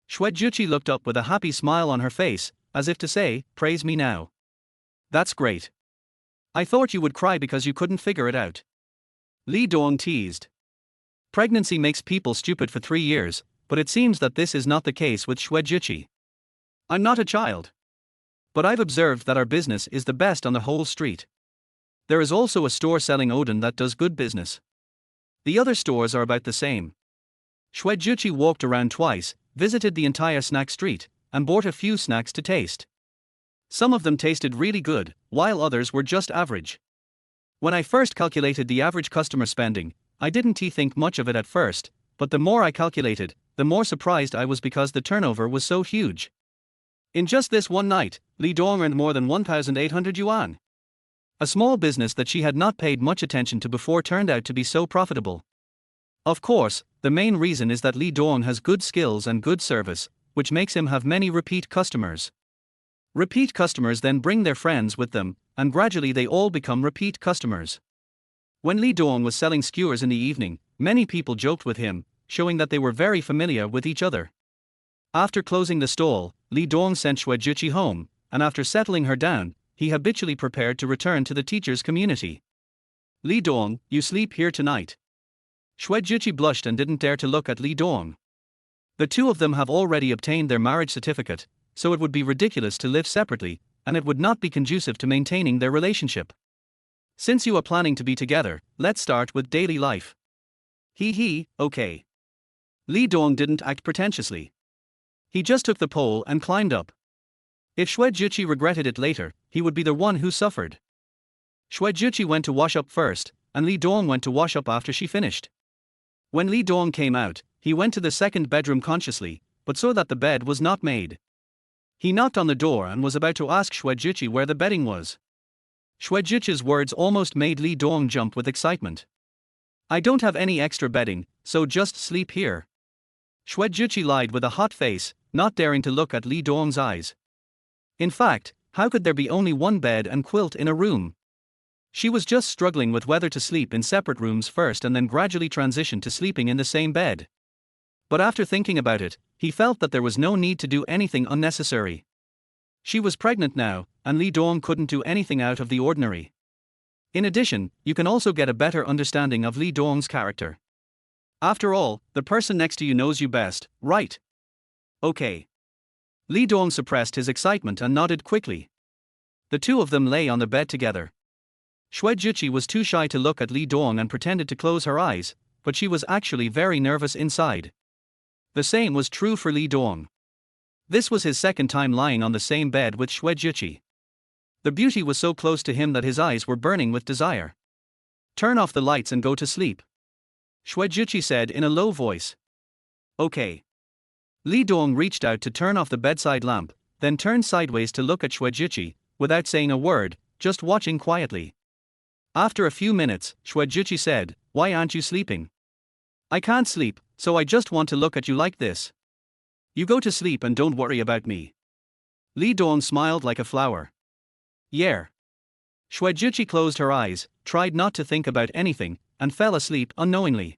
Shwejuchi looked up with a happy smile on her face, as if to say, praise me now. That's great. I thought you would cry because you couldn't figure it out. Lee Dawn teased. Pregnancy makes people stupid for 3 years, but it seems that this is not the case with Shwejuchi. I'm not a child. But I've observed that our business is the best on the whole street. There is also a store selling Odin that does good business. The other stores are about the same. Shwejuchi walked around twice, visited the entire snack street, and bought a few snacks to taste. Some of them tasted really good, while others were just average. When I first calculated the average customer spending, I didn't think much of it at first, but the more I calculated, the more surprised I was because the turnover was so huge. In just this one night, Li Dong earned more than 1,800 yuan. A small business that she had not paid much attention to before turned out to be so profitable. Of course, the main reason is that Li Dong has good skills and good service, which makes him have many repeat customers. Repeat customers then bring their friends with them, and gradually they all become repeat customers. When Li Dong was selling skewers in the evening, many people joked with him, showing that they were very familiar with each other. After closing the stall, Li Dong sent Shwejuchi home, and after settling her down, he habitually prepared to return to the teacher's community. Li Dong, you sleep here tonight. Shwejuchi blushed and didn't dare to look at Li Dong. The two of them have already obtained their marriage certificate, so it would be ridiculous to live separately, and it would not be conducive to maintaining their relationship. Since you are planning to be together, let's start with daily life. Okay. Li Dong didn't act pretentiously. He just took the pole and climbed up. If Shwejuchi regretted it later, he would be the one who suffered. Shwejuchi went to wash up first, and Li Dong went to wash up after she finished. When Li Dong came out, he went to the second bedroom consciously, but saw that the bed was not made. He knocked on the door and was about to ask Shwejuchi where the bedding was. Shwejuchi's words almost made Li Dong jump with excitement. I don't have any extra bedding, so just sleep here. Shwejuchi lied with a hot face, not daring to look at Li Dong's eyes. In fact, how could there be only one bed and quilt in a room? She was just struggling with whether to sleep in separate rooms first and then gradually transition to sleeping in the same bed. But after thinking about it, he felt that there was no need to do anything unnecessary. She was pregnant now, and Li Dong couldn't do anything out of the ordinary. In addition, you can also get a better understanding of Li Dong's character. After all, the person next to you knows you best, right? Okay. Li Dong suppressed his excitement and nodded quickly. The two of them lay on the bed together. Shwejuchi was too shy to look at Li Dong and pretended to close her eyes, but she was actually very nervous inside. The same was true for Li Dong. This was his second time lying on the same bed with Shwejuchi. The beauty was so close to him that his eyes were burning with desire. Turn off the lights and go to sleep, Shwejuchi said in a low voice. Okay. Li Dong reached out to turn off the bedside lamp, then turned sideways to look at Shwejuchi, without saying a word, just watching quietly. After a few minutes, Shwejuchi said, Why aren't you sleeping? I can't sleep, so I just want to look at you like this. You go to sleep and don't worry about me. Li Dong smiled like a flower. Yeah. Shwejuchi closed her eyes, tried not to think about anything, and fell asleep unknowingly.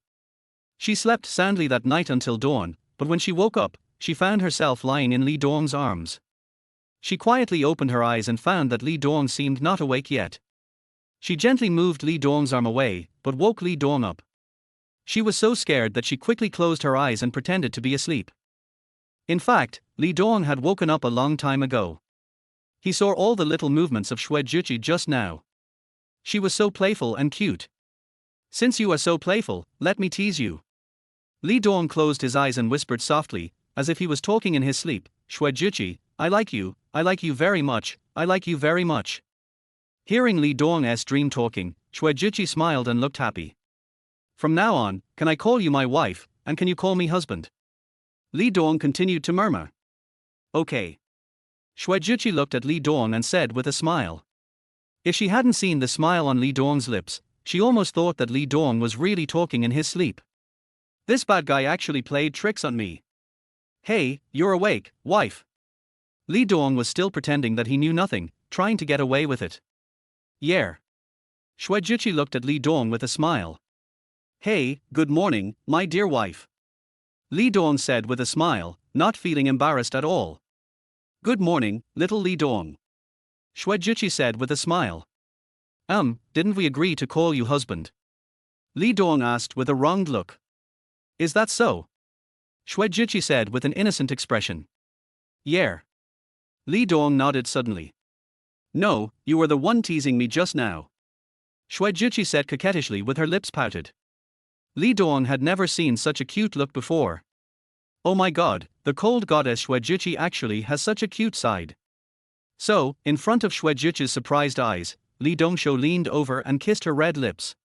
She slept soundly that night until dawn, but when she woke up, she found herself lying in Li Dong's arms. She quietly opened her eyes and found that Li Dong seemed not awake yet. She gently moved Li Dong's arm away, but woke Li Dong up. She was so scared that she quickly closed her eyes and pretended to be asleep. In fact, Li Dong had woken up a long time ago. He saw all the little movements of Shwejuchi just now. She was so playful and cute. Since you are so playful, let me tease you. Li Dong closed his eyes and whispered softly, as if he was talking in his sleep, Shwejuchi, I like you very much, I like you very much. Hearing Li Dong's dream talking, Shwejuchi smiled and looked happy. From now on, can I call you my wife, and can you call me husband? Li Dong continued to murmur. Okay. Shwejuchi looked at Li Dong and said with a smile. If she hadn't seen the smile on Li Dong's lips, she almost thought that Li Dong was really talking in his sleep. This bad guy actually played tricks on me. Hey, you're awake, wife. Li Dong was still pretending that he knew nothing, trying to get away with it. Yeah. Shwejuchi looked at Li Dong with a smile. Hey, good morning, my dear wife. Li Dong said with a smile, not feeling embarrassed at all. Good morning, little Li Dong. Shwejuchi said with a smile. Didn't we agree to call you husband? Li Dong asked with a wronged look. Is that so? Shwejuchi said with an innocent expression. Yeah. Li Dong nodded suddenly. No, you were the one teasing me just now. Shuaijuchi said coquettishly with her lips pouted. Li Dong had never seen such a cute look before. Oh my god, the cold goddess Shuaijuchi actually has such a cute side. So, in front of Shuaijuchi's surprised eyes, Li Dongsho leaned over and kissed her red lips.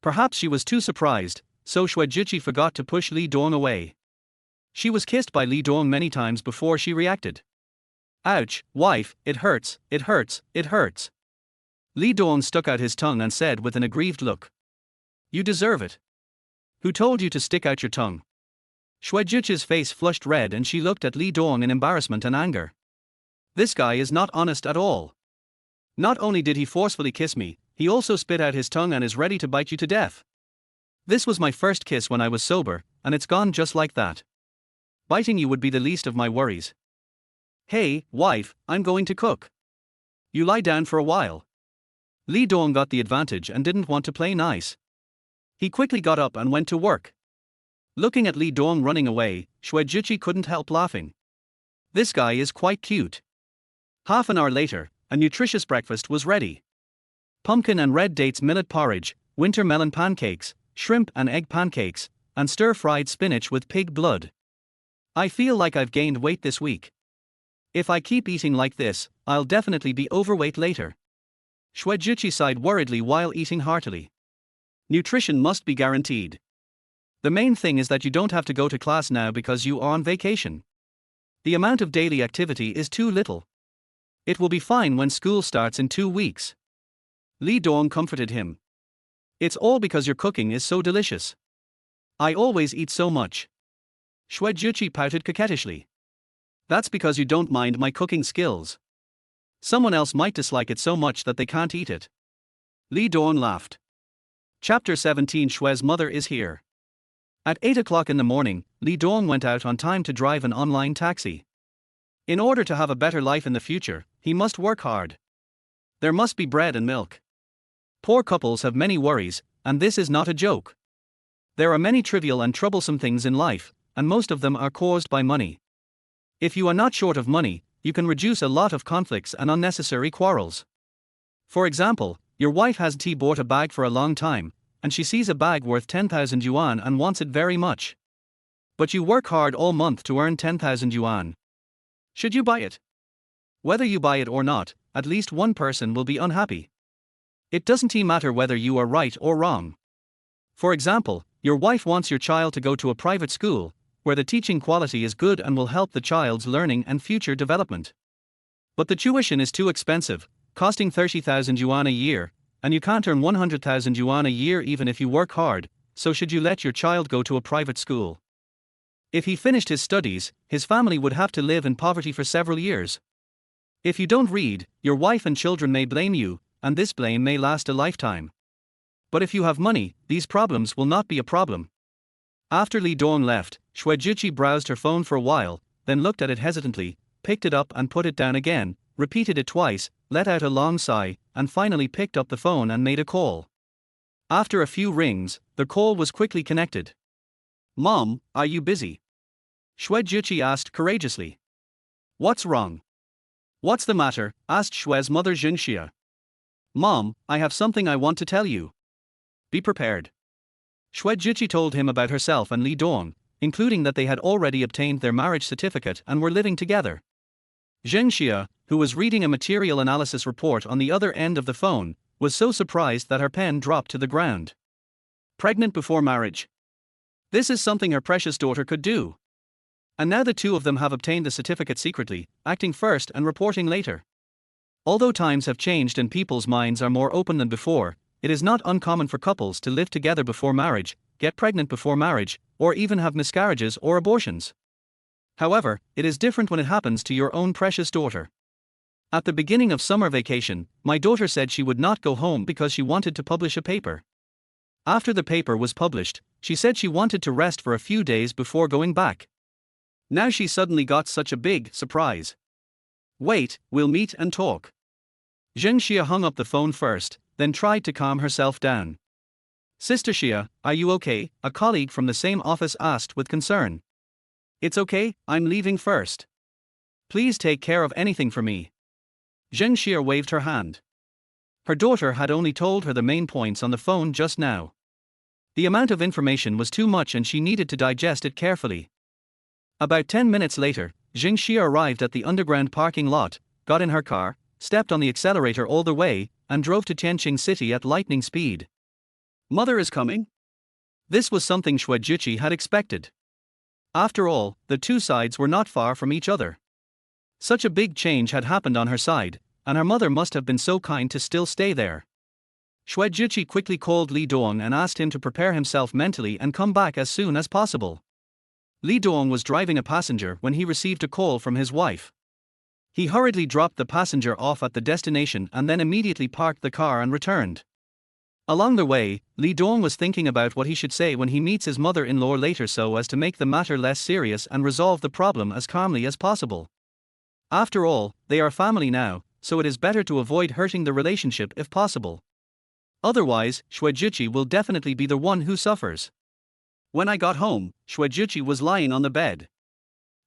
Perhaps she was too surprised, so Shuaijuchi forgot to push Li Dong away. She was kissed by Li Dong many times before she reacted. Ouch, wife, it hurts, it hurts, it hurts. Li Dong stuck out his tongue and said with an aggrieved look. You deserve it. Who told you to stick out your tongue? Shuaijuchi's face flushed red and she looked at Li Dong in embarrassment and anger. This guy is not honest at all. Not only did he forcefully kiss me, he also spit out his tongue and is ready to bite you to death. This was my first kiss when I was sober, and it's gone just like that. Biting you would be the least of my worries. Hey, wife, I'm going to cook. You lie down for a while. Li Dong got the advantage and didn't want to play nice. He quickly got up and went to work. Looking at Li Dong running away, Shuaijuchi couldn't help laughing. This guy is quite cute. Half an hour later, a nutritious breakfast was ready. Pumpkin and red dates millet porridge, winter melon pancakes, shrimp and egg pancakes, and stir-fried spinach with pig blood. I feel like I've gained weight this week. If I keep eating like this, I'll definitely be overweight later. Shuaijuchi sighed worriedly while eating heartily. Nutrition must be guaranteed. The main thing is that you don't have to go to class now because you are on vacation. The amount of daily activity is too little. It will be fine when school starts in 2 weeks. Li Dong comforted him. It's all because your cooking is so delicious. I always eat so much. Shuaijuchi pouted coquettishly. That's because you don't mind my cooking skills. Someone else might dislike it so much that they can't eat it. Li Dong laughed. Chapter 17 Shui's mother is here. At 8 o'clock in the morning, Li Dong went out on time to drive an online taxi. In order to have a better life in the future, he must work hard. There must be bread and milk. Poor couples have many worries, and this is not a joke. There are many trivial and troublesome things in life, and most of them are caused by money. If you are not short of money, you can reduce a lot of conflicts and unnecessary quarrels. For example, your wife hasn't bought a bag for a long time, and she sees a bag worth 10,000 yuan and wants it very much. But you work hard all month to earn 10,000 yuan. Should you buy it? Whether you buy it or not, at least one person will be unhappy. It doesn't matter whether you are right or wrong. For example, your wife wants your child to go to a private school, where the teaching quality is good and will help the child's learning and future development. But the tuition is too expensive, costing 30,000 yuan a year, and you can't earn 100,000 yuan a year even if you work hard, so should you let your child go to a private school? If he finished his studies, his family would have to live in poverty for several years. If you don't read, your wife and children may blame you, and this blame may last a lifetime. But if you have money, these problems will not be a problem. After Li Dong left, Shuaijuchi browsed her phone for a while, then looked at it hesitantly, picked it up and put it down again, repeated it twice, let out a long sigh, and finally picked up the phone and made a call. After a few rings, the call was quickly connected. Mom, are you busy? Shuaijuchi asked courageously. What's wrong? What's the matter? Asked Shui's mother Jinxia. Mom, I have something I want to tell you. Be prepared. Shuaijuchi told him about herself and Li Dong, including that they had already obtained their marriage certificate and were living together. Jinxia, who was reading a material analysis report on the other end of the phone, was so surprised that her pen dropped to the ground. Pregnant before marriage. This is something her precious daughter could do. And now the two of them have obtained the certificate secretly, acting first and reporting later. Although times have changed and people's minds are more open than before, it is not uncommon for couples to live together before marriage, get pregnant before marriage, or even have miscarriages or abortions. However, it is different when it happens to your own precious daughter. At the beginning of summer vacation, my daughter said she would not go home because she wanted to publish a paper. After the paper was published, she said she wanted to rest for a few days before going back. Now she suddenly got such a big surprise. Wait, we'll meet and talk. Jinxia hung up the phone first, then tried to calm herself down. Sister Xia, are you okay? A colleague from the same office asked with concern. It's okay, I'm leaving first. Please take care of anything for me. Zheng Xie waved her hand. Her daughter had only told her the main points on the phone just now. The amount of information was too much and she needed to digest it carefully. About 10 minutes later, Zheng Xie arrived at the underground parking lot, got in her car, stepped on the accelerator all the way, and drove to Tianqing City at lightning speed. Mother is coming? This was something Xuejuqi had expected. After all, the two sides were not far from each other. Such a big change had happened on her side, and her mother must have been so kind to still stay there. Xuejuqi quickly called Li Dong and asked him to prepare himself mentally and come back as soon as possible. Li Dong was driving a passenger when he received a call from his wife. He hurriedly dropped the passenger off at the destination and then immediately parked the car and returned. Along the way, Li Dong was thinking about what he should say when he meets his mother-in-law later so as to make the matter less serious and resolve the problem as calmly as possible. After all, they are family now, so it is better to avoid hurting the relationship if possible. Otherwise, Xuejuqi will definitely be the one who suffers. When I got home, Xuejuqi was lying on the bed.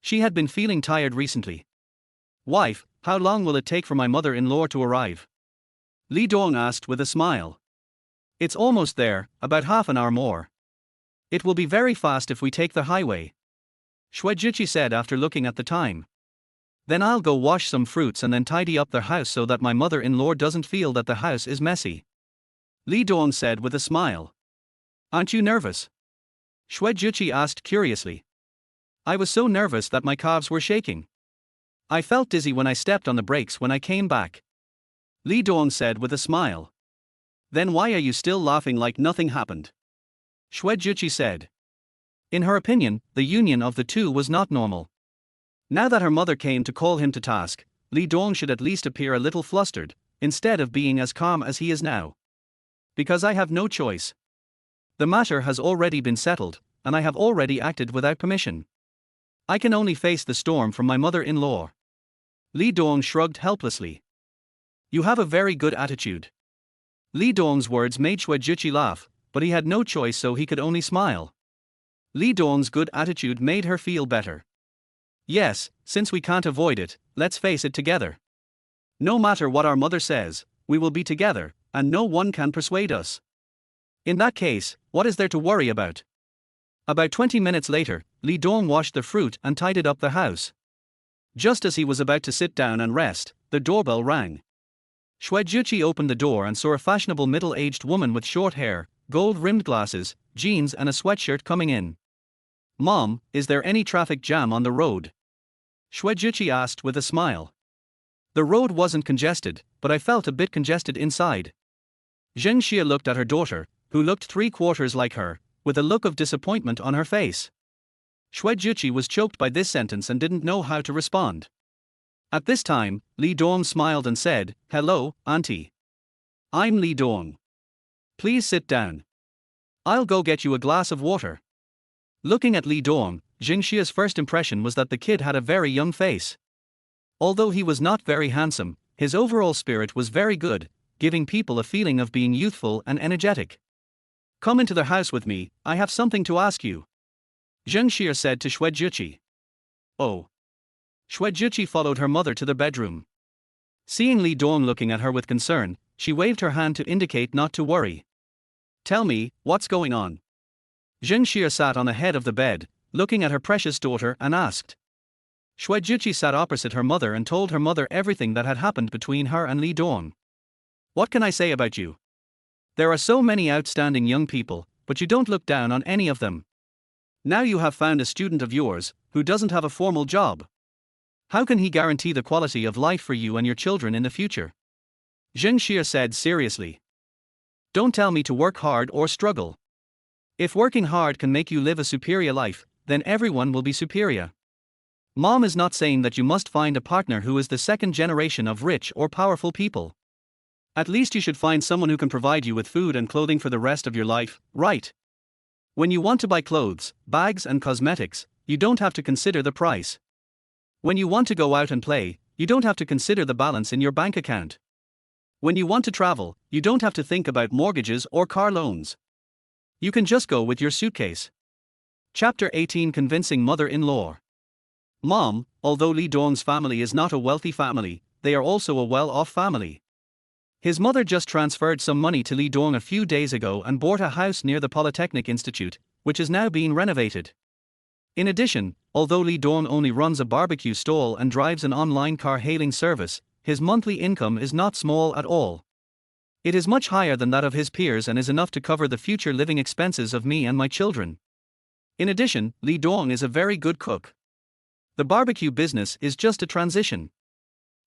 She had been feeling tired recently. Wife, how long will it take for my mother-in-law to arrive? Li Dong asked with a smile. It's almost there, about half an hour more. It will be very fast if we take the highway. Xuejuqi said after looking at the time. Then I'll go wash some fruits and then tidy up the house so that my mother-in-law doesn't feel that the house is messy. Li Dong said with a smile. Aren't you nervous? Xuejuqi asked curiously. I was so nervous that my calves were shaking. I felt dizzy when I stepped on the brakes when I came back. Li Dong said with a smile. Then why are you still laughing like nothing happened? Xuejuqi said. In her opinion, the union of the two was not normal. Now that her mother came to call him to task, Li Dong should at least appear a little flustered, instead of being as calm as he is now. Because I have no choice. The matter has already been settled, and I have already acted without permission. I can only face the storm from my mother-in-law. Li Dong shrugged helplessly. You have a very good attitude. Li Dong's words made Xuejuqi laugh, but he had no choice so he could only smile. Li Dong's good attitude made her feel better. Yes, since we can't avoid it, let's face it together. No matter what our mother says, we will be together, and no one can persuade us. In that case, what is there to worry about? About 20 minutes later, Li Dong washed the fruit and tidied up the house. Just as he was about to sit down and rest, the doorbell rang. Xuejuqi opened the door and saw a fashionable middle-aged woman with short hair, gold-rimmed glasses, jeans and a sweatshirt coming in. Mom, is there any traffic jam on the road? Xuejuqi asked with a smile. The road wasn't congested, but I felt a bit congested inside. Zheng Xie looked at her daughter, who looked 3/4 like her, with a look of disappointment on her face. Xuejuqi was choked by this sentence and didn't know how to respond. At this time, Li Dong smiled and said, Hello, Auntie. I'm Li Dong. Please sit down. I'll go get you a glass of water. Looking at Li Dong, Zheng Xie's first impression was that the kid had a very young face. Although he was not very handsome, his overall spirit was very good, giving people a feeling of being youthful and energetic. Come into the house with me, I have something to ask you. Zheng Xie said to Xuejuqi. Oh. Xuejuqi followed her mother to the bedroom. Seeing Li Dong looking at her with concern, she waved her hand to indicate not to worry. Tell me, what's going on? Zheng Xie sat on the head of the bed, looking at her precious daughter and asked. Xuejuqi sat opposite her mother and told her mother everything that had happened between her and Li Dong. What can I say about you? There are so many outstanding young people, but you don't look down on any of them. Now you have found a student of yours, who doesn't have a formal job. How can he guarantee the quality of life for you and your children in the future? Zheng Xie said seriously. Don't tell me to work hard or struggle. If working hard can make you live a superior life, then everyone will be superior. Mom is not saying that you must find a partner who is the second generation of rich or powerful people. At least you should find someone who can provide you with food and clothing for the rest of your life, right? When you want to buy clothes, bags and cosmetics, you don't have to consider the price. When you want to go out and play, you don't have to consider the balance in your bank account. When you want to travel, you don't have to think about mortgages or car loans. You can just go with your suitcase. Chapter 18 Convincing Mother-in-Law. Mom, although Li Dong's family is not a wealthy family, they are also a well-off family. His mother just transferred some money to Li Dong a few days ago and bought a house near the Polytechnic Institute, which is now being renovated. In addition, although Li Dong only runs a barbecue stall and drives an online car-hailing service, his monthly income is not small at all. It is much higher than that of his peers and is enough to cover the future living expenses of me and my children. In addition, Li Dong is a very good cook. The barbecue business is just a transition.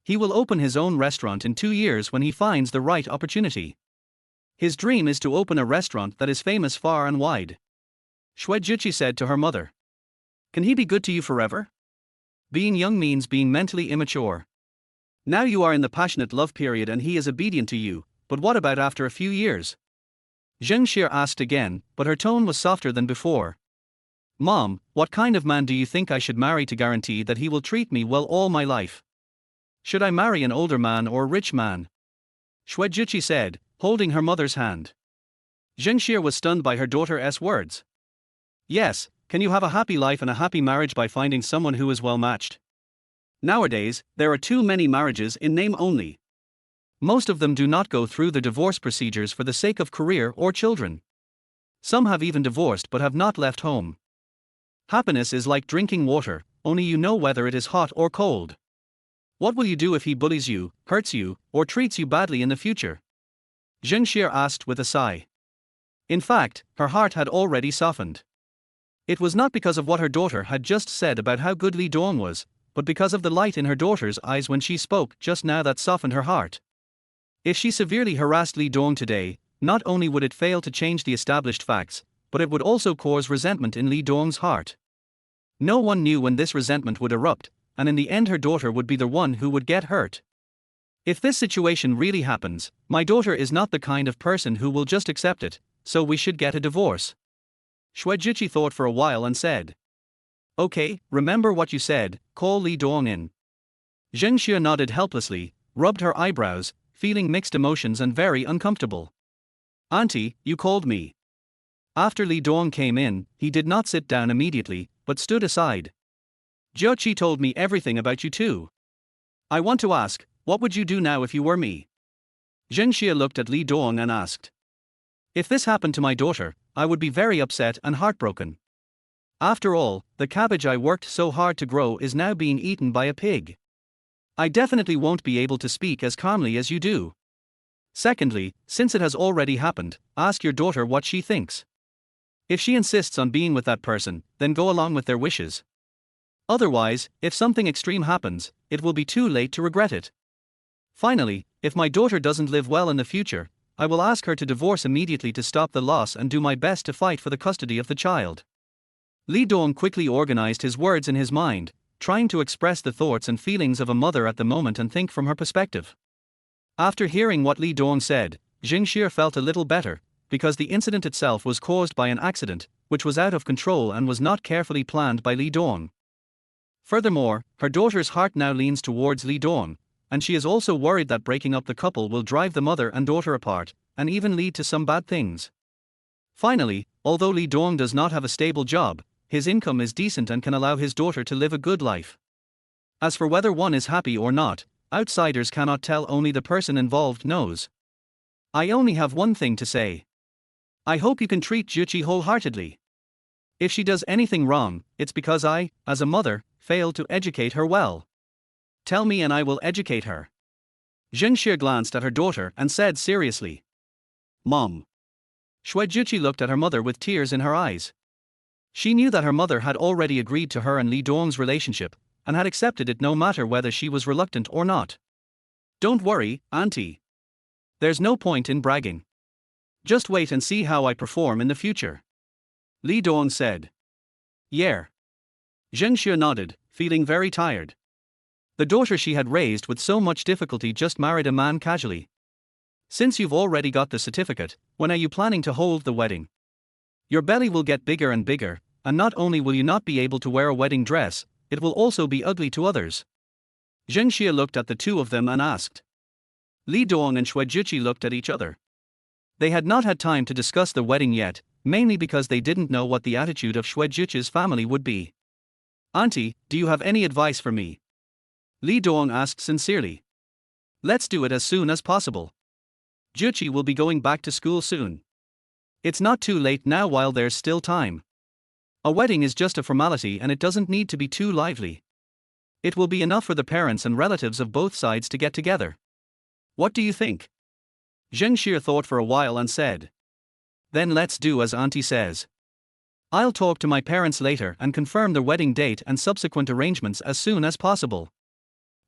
He will open his own restaurant in 2 years when he finds the right opportunity. His dream is to open a restaurant that is famous far and wide. Juchi said to her mother. Can he be good to you forever? Being young means being mentally immature. Now you are in the passionate love period and he is obedient to you, but what about after a few years? Zheng Xie asked again, but her tone was softer than before. Mom, what kind of man do you think I should marry to guarantee that he will treat me well all my life? Should I marry an older man or a rich man? Juchi said, holding her mother's hand. Zheng Xie was stunned by her daughter's words. Yes, can you have a happy life and a happy marriage by finding someone who is well matched? Nowadays, there are too many marriages in name only. Most of them do not go through the divorce procedures for the sake of career or children. Some have even divorced but have not left home. Happiness is like drinking water, only you know whether it is hot or cold. What will you do if he bullies you, hurts you, or treats you badly in the future? Zheng Xie asked with a sigh. In fact, her heart had already softened. It was not because of what her daughter had just said about how good Li Dong was, but because of the light in her daughter's eyes when she spoke just now that softened her heart. If she severely harassed Li Dong today, not only would it fail to change the established facts, but it would also cause resentment in Li Dong's heart. No one knew when this resentment would erupt, and in the end her daughter would be the one who would get hurt. If this situation really happens, my daughter is not the kind of person who will just accept it, so we should get a divorce. Juchi thought for a while and said. Okay, remember what you said, call Li Dong in. Zheng Xie nodded helplessly, rubbed her eyebrows, feeling mixed emotions and very uncomfortable. Auntie, you called me. After Li Dong came in, he did not sit down immediately, but stood aside. Jiuqi told me everything about you too. I want to ask, what would you do now if you were me? Zheng Xie looked at Li Dong and asked. If this happened to my daughter, I would be very upset and heartbroken. After all, the cabbage I worked so hard to grow is now being eaten by a pig. I definitely won't be able to speak as calmly as you do. Secondly, since it has already happened, ask your daughter what she thinks. If she insists on being with that person, then go along with their wishes. Otherwise, if something extreme happens, it will be too late to regret it. Finally, if my daughter doesn't live well in the future, I will ask her to divorce immediately to stop the loss and do my best to fight for the custody of the child. Li Dong quickly organized his words in his mind, trying to express the thoughts and feelings of a mother at the moment and think from her perspective. After hearing what Li Dong said, Zheng Xie felt a little better, because the incident itself was caused by an accident, which was out of control and was not carefully planned by Li Dong. Furthermore, her daughter's heart now leans towards Li Dong, and she is also worried that breaking up the couple will drive the mother and daughter apart, and even lead to some bad things. Finally, although Li Dong does not have a stable job, his income is decent and can allow his daughter to live a good life. As for whether one is happy or not, outsiders cannot tell, only the person involved knows. I only have one thing to say. I hope you can treat Jiuqi wholeheartedly. If she does anything wrong, it's because I, as a mother, failed to educate her well. Tell me and I will educate her. Zheng Xie glanced at her daughter and said seriously. Mom. Juchi looked at her mother with tears in her eyes. She knew that her mother had already agreed to her and Li Dong's relationship, and had accepted it no matter whether she was reluctant or not. Don't worry, Auntie. There's no point in bragging. Just wait and see how I perform in the future. Li Dong said. Yeah. Zheng Xie nodded, feeling very tired. The daughter she had raised with so much difficulty just married a man casually. Since you've already got the certificate, when are you planning to hold the wedding? Your belly will get bigger and bigger, and not only will you not be able to wear a wedding dress, it will also be ugly to others. Zheng Xie looked at the two of them and asked. Li Dong and Juchi looked at each other. They had not had time to discuss the wedding yet, mainly because they didn't know what the attitude of Juchi's family would be. Auntie, do you have any advice for me? Lee Dong asked sincerely. Let's do it as soon as possible. Juchi will be going back to school soon. It's not too late now while there's still time. A wedding is just a formality and it doesn't need to be too lively. It will be enough for the parents and relatives of both sides to get together. What do you think? Zheng Xie thought for a while and said. Then let's do as Auntie says. I'll talk to my parents later and confirm the wedding date and subsequent arrangements as soon as possible.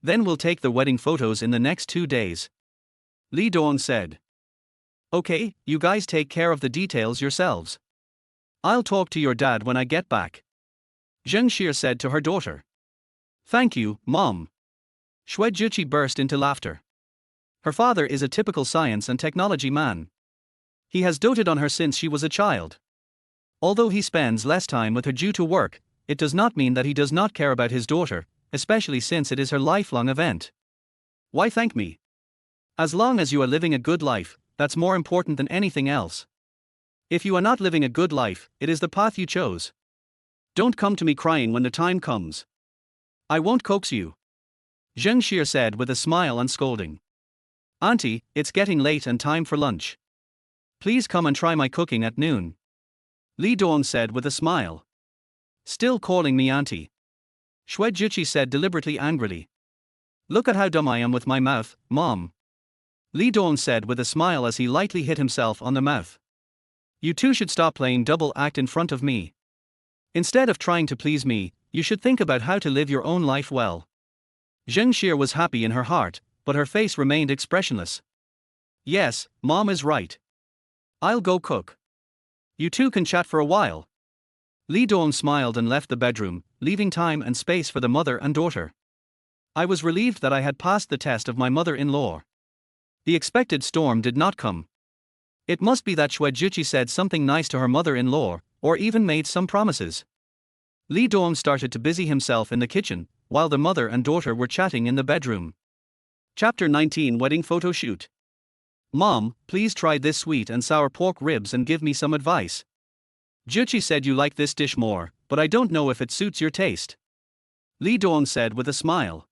Then we'll take the wedding photos in the next 2 days. Li Dong said. Okay, you guys take care of the details yourselves. I'll talk to your dad when I get back. Zheng Xie said to her daughter. Thank you, Mom. Xue Juchi burst into laughter. Her father is a typical science and technology man. He has doted on her since she was a child. Although he spends less time with her due to work, it does not mean that he does not care about his daughter, especially since it is her lifelong event. Why thank me? As long as you are living a good life, that's more important than anything else. If you are not living a good life, it is the path you chose. Don't come to me crying when the time comes. I won't coax you. Zheng Xie said with a smile and scolding. Auntie, it's getting late and time for lunch. Please come and try my cooking at noon. Li Dong said with a smile. Still calling me auntie. Xue Juchi said deliberately angrily. Look at how dumb I am with my mouth, Mom. Li Dong said with a smile as he lightly hit himself on the mouth. You two should stop playing double act in front of me. Instead of trying to please me, you should think about how to live your own life well. Zheng Xie was happy in her heart, but her face remained expressionless. Yes, Mom is right. I'll go cook. You two can chat for a while. Li Dong smiled and left the bedroom, leaving time and space for the mother and daughter. I was relieved that I had passed the test of my mother-in-law. The expected storm did not come. It must be that Xue Juchi said something nice to her mother-in-law, or even made some promises. Li Dong started to busy himself in the kitchen, while the mother and daughter were chatting in the bedroom. Chapter 19 Wedding Photo Shoot. Mom, please try this sweet and sour pork ribs and give me some advice. Juchi said you like this dish more, but I don't know if it suits your taste. Li Dong said with a smile.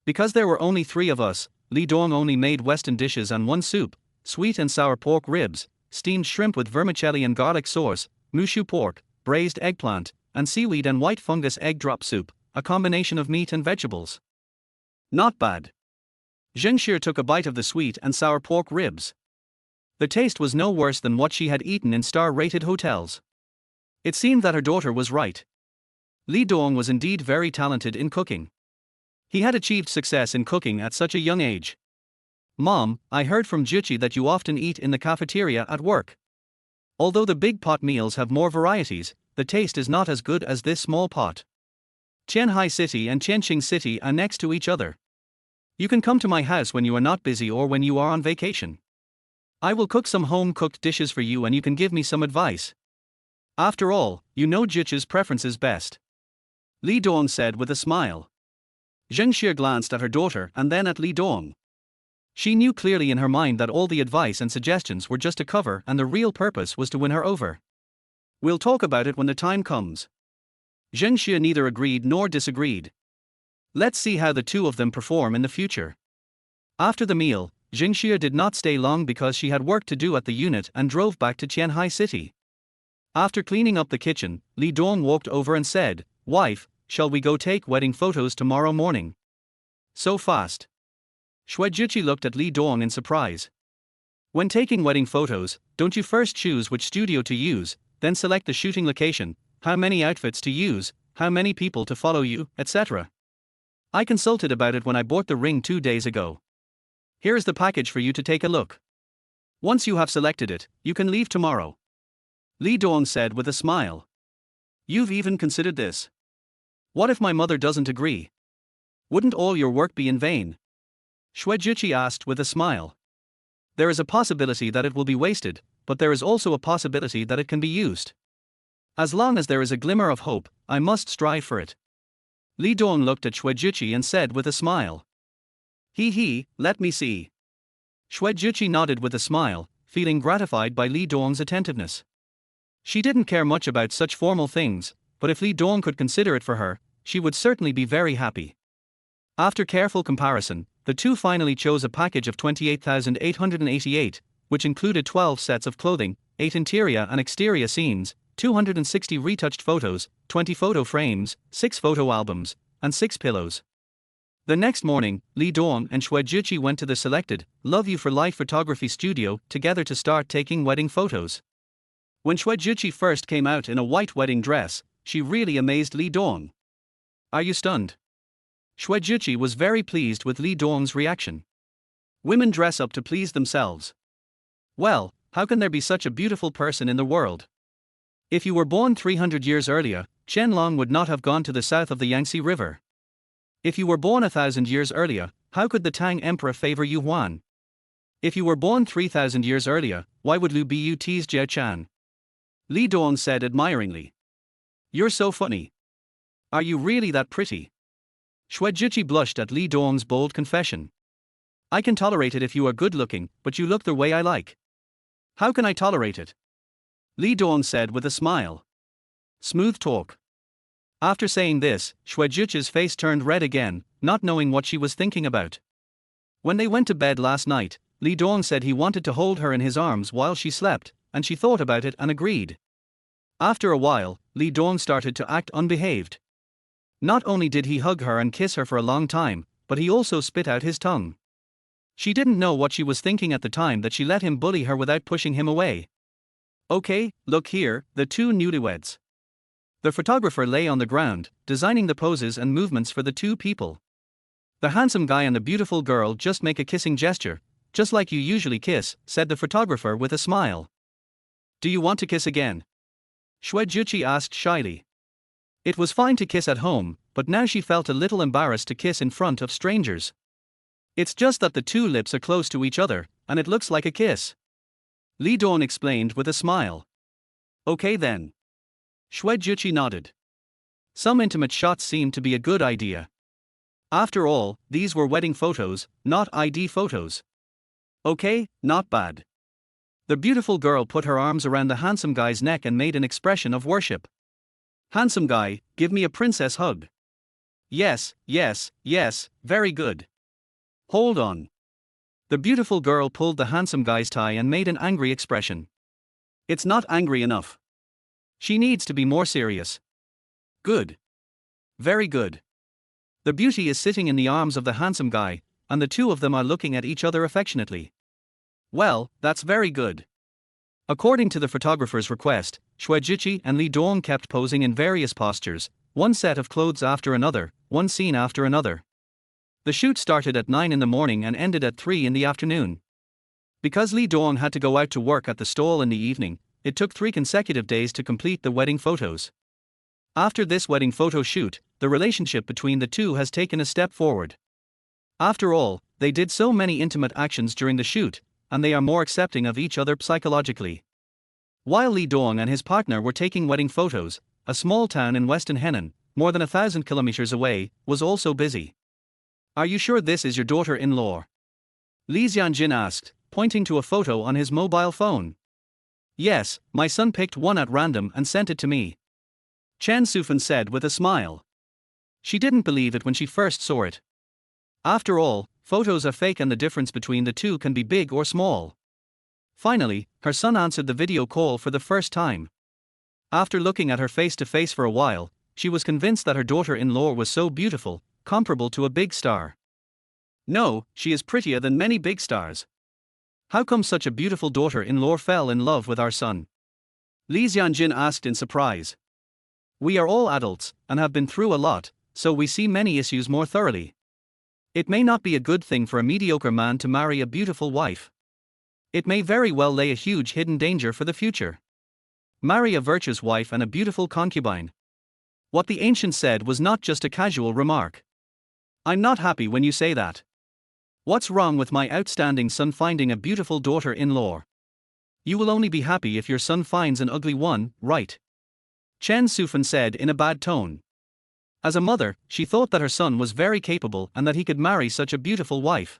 Because there were only 3 of us, Li Dong only made Western dishes and 1 soup, sweet and sour pork ribs, steamed shrimp with vermicelli and garlic sauce, mushu pork, braised eggplant, and seaweed and white fungus egg drop soup, a combination of meat and vegetables. Not bad. Zheng Xie took a bite of the sweet and sour pork ribs. The taste was no worse than what she had eaten in star-rated hotels. It seemed that her daughter was right. Li Dong was indeed very talented in cooking. He had achieved success in cooking at such a young age. Mom, I heard from Juchi that you often eat in the cafeteria at work. Although the big pot meals have more varieties, the taste is not as good as this small pot. Qianhai City and Qianqing City are next to each other. You can come to my house when you are not busy or when you are on vacation. I will cook some home-cooked dishes for you and you can give me some advice. After all, you know Juchi's preferences best. Li Dong said with a smile. Zheng Xie glanced at her daughter and then at Li Dong. She knew clearly in her mind that all the advice and suggestions were just a cover and the real purpose was to win her over. We'll talk about it when the time comes. Zheng Xie neither agreed nor disagreed. Let's see how the two of them perform in the future. After the meal, Zheng Xie did not stay long because she had work to do at the unit and drove back to Qianhai City. After cleaning up the kitchen, Li Dong walked over and said, Wife, shall we go take wedding photos tomorrow morning? So fast. Xue Juchi looked at Li Dong in surprise. When taking wedding photos, don't you first choose which studio to use, then select the shooting location, how many outfits to use, how many people to follow you, etc.? I consulted about it when I bought the ring 2 days ago. Here is the package for you to take a look. Once you have selected it, you can leave tomorrow. Li Dong said with a smile. You've even considered this. What if my mother doesn't agree? Wouldn't all your work be in vain? Xue Juchi asked with a smile. There is a possibility that it will be wasted, but there is also a possibility that it can be used. As long as there is a glimmer of hope, I must strive for it. Li Dong looked at Xue Juchi and said with a smile. Let me see. Xue Juchi nodded with a smile, feeling gratified by Li Dong's attentiveness. She didn't care much about such formal things, but if Li Dong could consider it for her, she would certainly be very happy. After careful comparison, the two finally chose a package of 28,888, which included 12 sets of clothing, 8 interior and exterior scenes, 260 retouched photos, 20 photo frames, 6 photo albums, and 6 pillows. The next morning, Lee Dong and Shwe Juchi went to the selected Love You for Life photography studio together to start taking wedding photos. When Shwe Juchi first came out in a white wedding dress, she really amazed Lee Dong. Are you stunned? Shwe Juchi was very pleased with Lee Dong's reaction. Women dress up to please themselves. Well, how can there be such a beautiful person in the world? If you were born 300 years earlier, Chen Long would not have gone to the south of the Yangtze River. If you were born 1,000 years earlier, how could the Tang Emperor favor Yu Huan? If you were born 3,000 years earlier, why would Liu Biyu tease Jiao Chan? Li Dong said admiringly. You're so funny. Are you really that pretty? Shwe Juchi blushed at Li Dong's bold confession. I can tolerate it if you are good looking, but you look the way I like. How can I tolerate it? Li Dong said with a smile. Smooth talk. After saying this, Shwe Juchi's face turned red again, not knowing what she was thinking about. When they went to bed last night, Li Dong said he wanted to hold her in his arms while she slept, and she thought about it and agreed. After a while, Li Dong started to act unbehaved. Not only did he hug her and kiss her for a long time, but he also spit out his tongue. She didn't know what she was thinking at the time that she let him bully her without pushing him away. Okay, look here, the two newlyweds. The photographer lay on the ground, designing the poses and movements for the two people. The handsome guy and the beautiful girl just make a kissing gesture, just like you usually kiss, said the photographer with a smile. Do you want to kiss again? Shwe Juchi asked shyly. It was fine to kiss at home, but now she felt a little embarrassed to kiss in front of strangers. It's just that the two lips are close to each other, and it looks like a kiss. Li Dong explained with a smile. Okay then. Shwe Juchi nodded. Some intimate shots seemed to be a good idea. After all, these were wedding photos, not ID photos. Okay, not bad. The beautiful girl put her arms around the handsome guy's neck and made an expression of worship. Handsome guy, give me a princess hug. Yes, yes, yes, very good. Hold on. The beautiful girl pulled the handsome guy's tie and made an angry expression. It's not angry enough. She needs to be more serious. Good. Very good. The beauty is sitting in the arms of the handsome guy, and the two of them are looking at each other affectionately. Well, that's very good. According to the photographer's request, Shwe Juchi and Li Dong kept posing in various postures, one set of clothes after another, one scene after another. The shoot started at 9 in the morning and ended at 3 in the afternoon. Because Li Dong had to go out to work at the stall in the evening, it took 3 consecutive days to complete the wedding photos. After this wedding photo shoot, the relationship between the two has taken a step forward. After all, they did so many intimate actions during the shoot, and they are more accepting of each other psychologically. While Li Dong and his partner were taking wedding photos, a small town in Western Henan, more than 1,000 kilometers away, was also busy. Are you sure this is your daughter-in-law? Li Xianjin asked, pointing to a photo on his mobile phone. Yes, my son picked one at random and sent it to me. Chen Sufan said with a smile. She didn't believe it when she first saw it. After all, photos are fake and the difference between the two can be big or small. Finally, her son answered the video call for the first time. After looking at her face to face for a while, she was convinced that her daughter-in-law was so beautiful, comparable to a big star. No, she is prettier than many big stars. How come such a beautiful daughter-in-law fell in love with our son? Li Xianjin asked in surprise. We are all adults, and have been through a lot, so we see many issues more thoroughly. It may not be a good thing for a mediocre man to marry a beautiful wife. It may very well lay a huge hidden danger for the future. Marry a virtuous wife and a beautiful concubine. What the ancient said was not just a casual remark. I'm not happy when you say that. What's wrong with my outstanding son finding a beautiful daughter-in-law? You will only be happy if your son finds an ugly one, right? Chen Sufan said in a bad tone. As a mother, she thought that her son was very capable and that he could marry such a beautiful wife.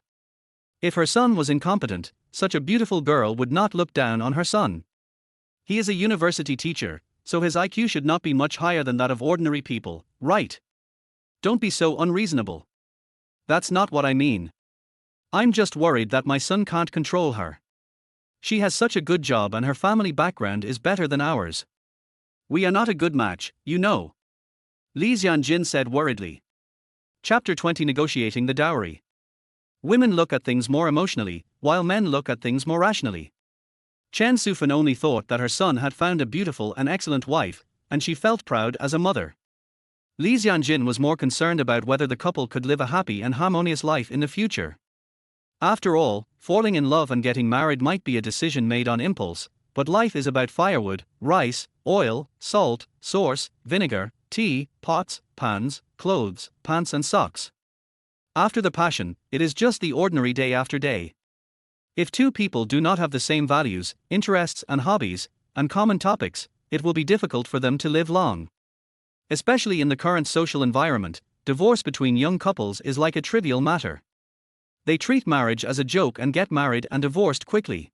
If her son was incompetent, such a beautiful girl would not look down on her son. He is a university teacher, so his IQ should not be much higher than that of ordinary people, right? Don't be so unreasonable. That's not what I mean. I'm just worried that my son can't control her. She has such a good job and her family background is better than ours. We are not a good match, you know. Li Xianjin said worriedly. Chapter 20, Negotiating the Dowry. Women look at things more emotionally, while men look at things more rationally. Chen Sufan only thought that her son had found a beautiful and excellent wife, and she felt proud as a mother. Li Xianjin was more concerned about whether the couple could live a happy and harmonious life in the future. After all, falling in love and getting married might be a decision made on impulse, but life is about firewood, rice, oil, salt, sauce, vinegar, tea, pots, pans, clothes, pants and socks. After the passion, it is just the ordinary day after day. If two people do not have the same values, interests and hobbies, and common topics, it will be difficult for them to live long. Especially in the current social environment, divorce between young couples is like a trivial matter. They treat marriage as a joke and get married and divorced quickly.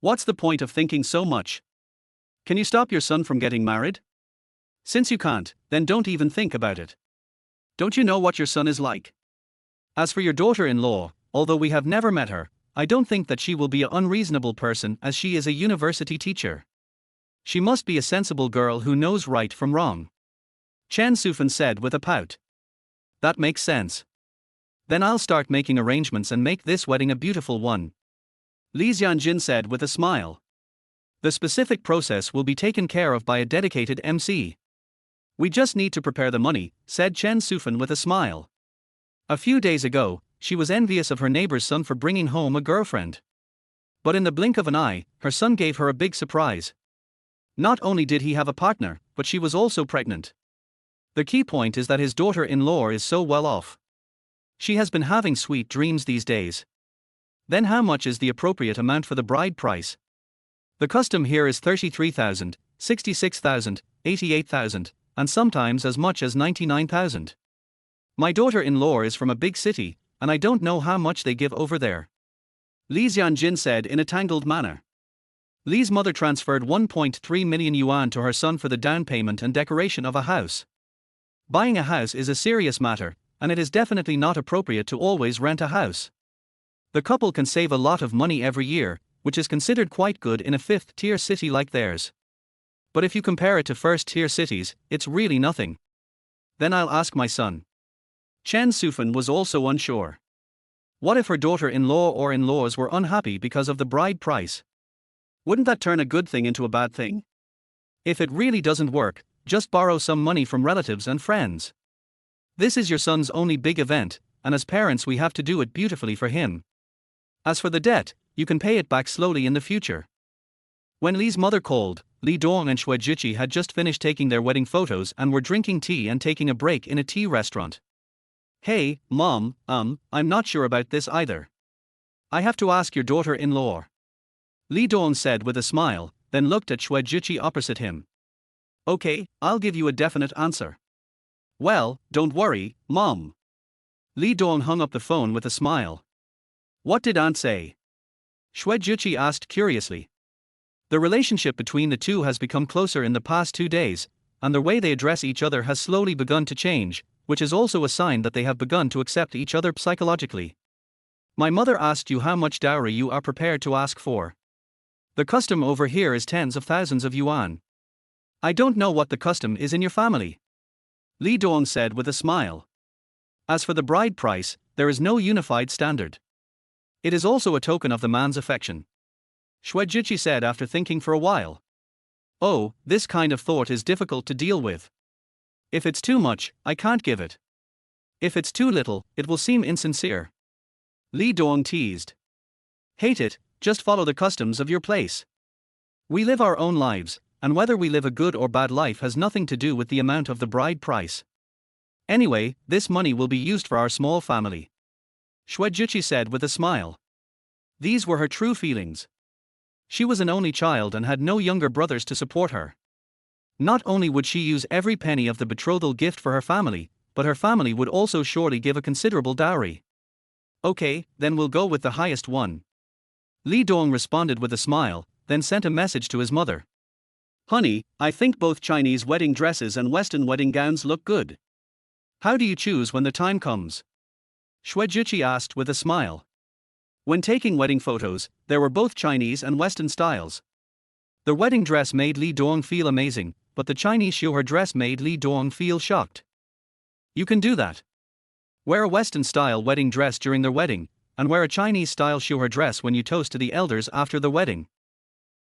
What's the point of thinking so much? Can you stop your son from getting married? Since you can't, then don't even think about it. Don't you know what your son is like? As for your daughter-in-law, although we have never met her, I don't think that she will be an unreasonable person as she is a university teacher. She must be a sensible girl who knows right from wrong. Chen Sufan said with a pout. That makes sense. Then I'll start making arrangements and make this wedding a beautiful one. Li Xianjin said with a smile. The specific process will be taken care of by a dedicated MC. We just need to prepare the money, said Chen Sufan with a smile. A few days ago, she was envious of her neighbor's son for bringing home a girlfriend. But in the blink of an eye, her son gave her a big surprise. Not only did he have a partner, but she was also pregnant. The key point is that his daughter-in-law is so well off. She has been having sweet dreams these days. Then how much is the appropriate amount for the bride price? The custom here is 33,000, 66,000, 88,000, and sometimes as much as 99,000. My daughter-in-law is from a big city, and I don't know how much they give over there. Li Xianjin said in a tangled manner. Li's mother transferred 1.3 million yuan to her son for the down payment and decoration of a house. Buying a house is a serious matter, and it is definitely not appropriate to always rent a house. The couple can save a lot of money every year, which is considered quite good in a fifth-tier city like theirs. But if you compare it to first-tier cities, it's really nothing. Then I'll ask my son. Chen Sufan was also unsure. What if her daughter-in-law or in-laws were unhappy because of the bride price? Wouldn't that turn a good thing into a bad thing? If it really doesn't work, just borrow some money from relatives and friends. This is your son's only big event, and as parents we have to do it beautifully for him. As for the debt, you can pay it back slowly in the future. When Li's mother called, Li Dong and Xue Zhiqi had just finished taking their wedding photos and were drinking tea and taking a break in a tea restaurant. Hey, Mom, I'm not sure about this either. I have to ask your daughter-in-law. Li Dong said with a smile, then looked at Xue Zhiqi opposite him. Okay, I'll give you a definite answer. Well, don't worry, Mom. Li Dong hung up the phone with a smile. What did Aunt say? Xue Zhiqi asked curiously. The relationship between the two has become closer in the past 2 days, and the way they address each other has slowly begun to change, which is also a sign that they have begun to accept each other psychologically. My mother asked you how much dowry you are prepared to ask for. The custom over here is tens of thousands of yuan. I don't know what the custom is in your family. Li Dong said with a smile. As for the bride price, there is no unified standard. It is also a token of the man's affection. Xue Zhiqi said after thinking for a while. Oh, this kind of thought is difficult to deal with. If it's too much, I can't give it. If it's too little, it will seem insincere. Li Dong teased. Hate it, just follow the customs of your place. We live our own lives, and whether we live a good or bad life has nothing to do with the amount of the bride price. Anyway, this money will be used for our small family. Xue Zhiqi said with a smile. These were her true feelings. She was an only child and had no younger brothers to support her. Not only would she use every penny of the betrothal gift for her family, but her family would also surely give a considerable dowry. Okay, then we'll go with the highest one. Li Dong responded with a smile, then sent a message to his mother. Honey, I think both Chinese wedding dresses and Western wedding gowns look good. How do you choose when the time comes? Xuejuqi asked with a smile. When taking wedding photos, there were both Chinese and Western styles. The wedding dress made Li Dong feel amazing, but the Chinese show her dress made Li Dong feel shocked. You can do that. Wear a Western-style wedding dress during their wedding, and wear a Chinese-style show her dress when you toast to the elders after the wedding.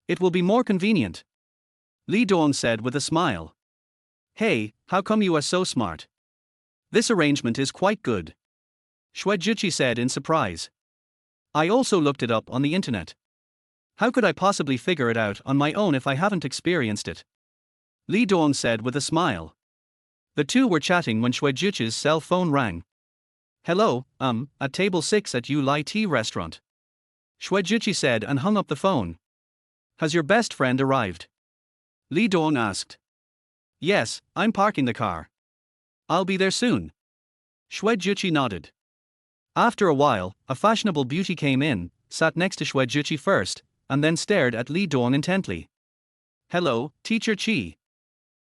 It will be more convenient. Li Dong said with a smile. Hey, how come you are so smart? This arrangement is quite good. Xuejuqi said in surprise. I also looked it up on the internet. How could I possibly figure it out on my own if I haven't experienced it? Li Dong said with a smile. The two were chatting when Xuejuqi's cell phone rang. Hello, at table 6 at Yu Lai Tea restaurant. Xuejuqi said and hung up the phone. Has your best friend arrived? Li Dong asked. Yes, I'm parking the car. I'll be there soon. Xuejuqi nodded. After a while, a fashionable beauty came in, sat next to Xuejuqi first, and then stared at Li Dong intently. Hello, Teacher Qi.